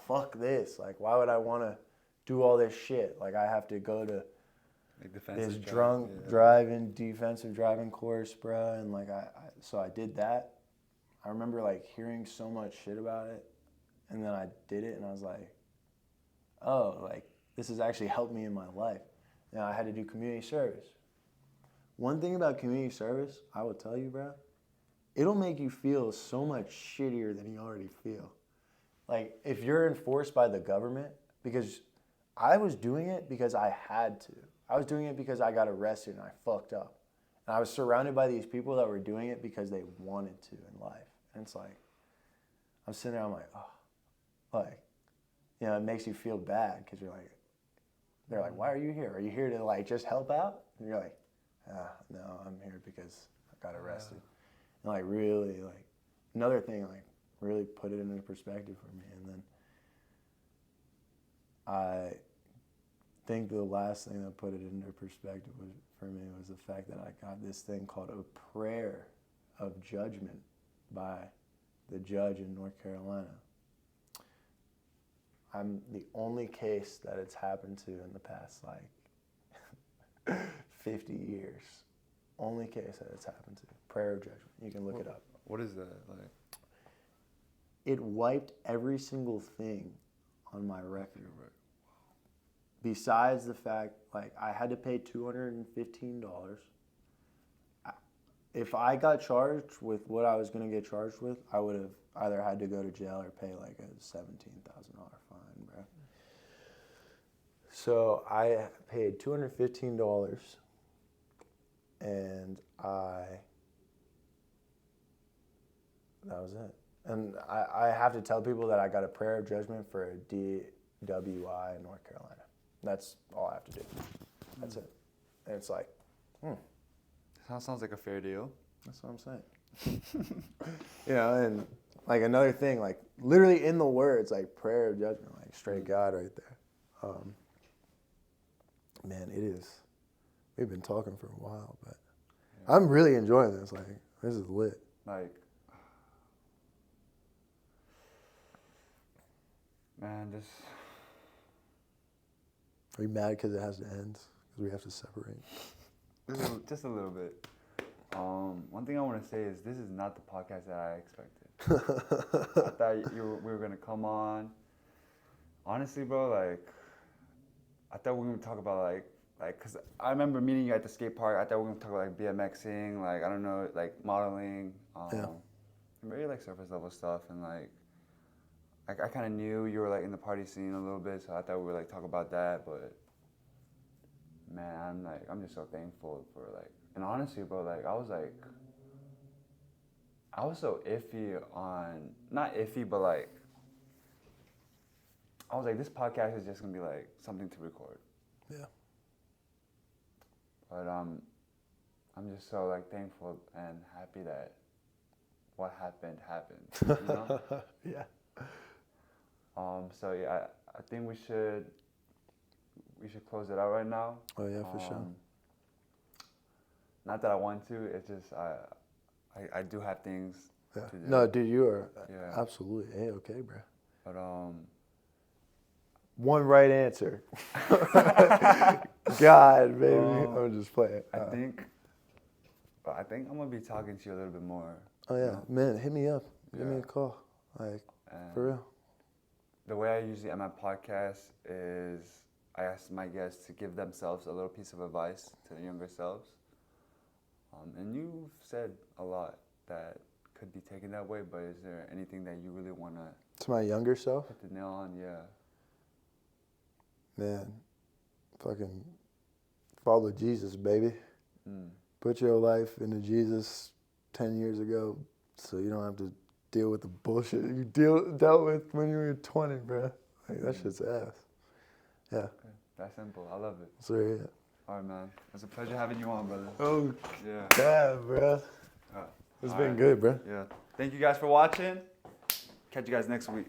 fuck this. Like, why would I want to do all this shit? Like, I have to go to this drunk driving, defensive driving course, bro. And, like, so I did that. I remember, like, hearing so much shit about it. And then I did it, and I was like, oh, like, this has actually helped me in my life. Now, I had to do community service. One thing about community service, I will tell you, bro, it'll make you feel so much shittier than you already feel. Like, if you're enforced by the government, because I was doing it because I had to. I was doing it because I got arrested and I fucked up. And I was surrounded by these people that were doing it because they wanted to in life. And it's like, I'm sitting there, I'm like, like, you know, it makes you feel bad because you're like, they're like, why are you here? Are you here to, like, just help out? And you're like, no, I'm here because I got arrested. And, like, really, like, another thing, like, really put it into perspective for me. And then I think the last thing that put it into perspective for me was the fact that I got this thing called a prayer of judgment by the judge in North Carolina. I'm the only case that it's happened to in the past, like, 50 years. Only case that it's happened to. Prayer of judgment. You can look it up. What is that like? It wiped every single thing on my record. Besides the fact, like, I had to pay $215. If I got charged with what I was going to get charged with, I would have either had to go to jail or pay, like, a $17,000 fine, bro. So I paid $215, and that was it. And I have to tell people that I got a prayer of judgment for a DWI in North Carolina. That's all I have to do. That's it. And it's like, Sounds like a fair deal. That's what I'm saying. You know, and, like, another thing, like, literally in the words, like, prayer of judgment, like, straight God right there. Man, it is. We've been talking for a while, but I'm really enjoying this. Like, this is lit. Like, man, this. Are you mad because it has to end? Because we have to separate? Just a little bit. One thing I want to say is this is not the podcast that I expected. I thought we were going to come on. Honestly, bro, like, I thought we were going to talk about, like, because I remember meeting you at the skate park. I thought we were going to talk about, like, BMXing, like, I don't know, like, modeling. Very, like, surface level stuff. And, like, I kind of knew you were, like, in the party scene a little bit, so I thought we would, like, talk about that. But, man, I'm just so thankful for, like, and honestly, bro, like, I was so iffy on, not iffy, but, like, I was like, this podcast is just going to be, like, something to record. Yeah. But I'm just so, like, thankful and happy that what happened, you know? Yeah. So, yeah, I think we should close it out right now. Oh, yeah, for sure. Not that I want to, it's just I do have things to do. No, dude, you are absolutely A-okay, bro. But one right answer. God, baby. I'm just playing. I think I'm gonna be talking to you a little bit more. Oh yeah, man, hit me up. Give me a call. Like, for real. The way I usually end my podcast is I asked my guests to give themselves a little piece of advice to their younger selves. And you've said a lot that could be taken that way, but is there anything that you really want to... To my younger self? Put the nail on, yeah. Man, fucking follow Jesus, baby. Put your life into Jesus 10 years ago so you don't have to deal with the bullshit you dealt with when you were 20, bro. Like, that shit's ass. Yeah. Okay. That's simple. I love it. So, yeah. All right, man. It's a pleasure having you on, brother. Oh, yeah. God, bro. It's been good, bro. Yeah. Thank you guys for watching. Catch you guys next week.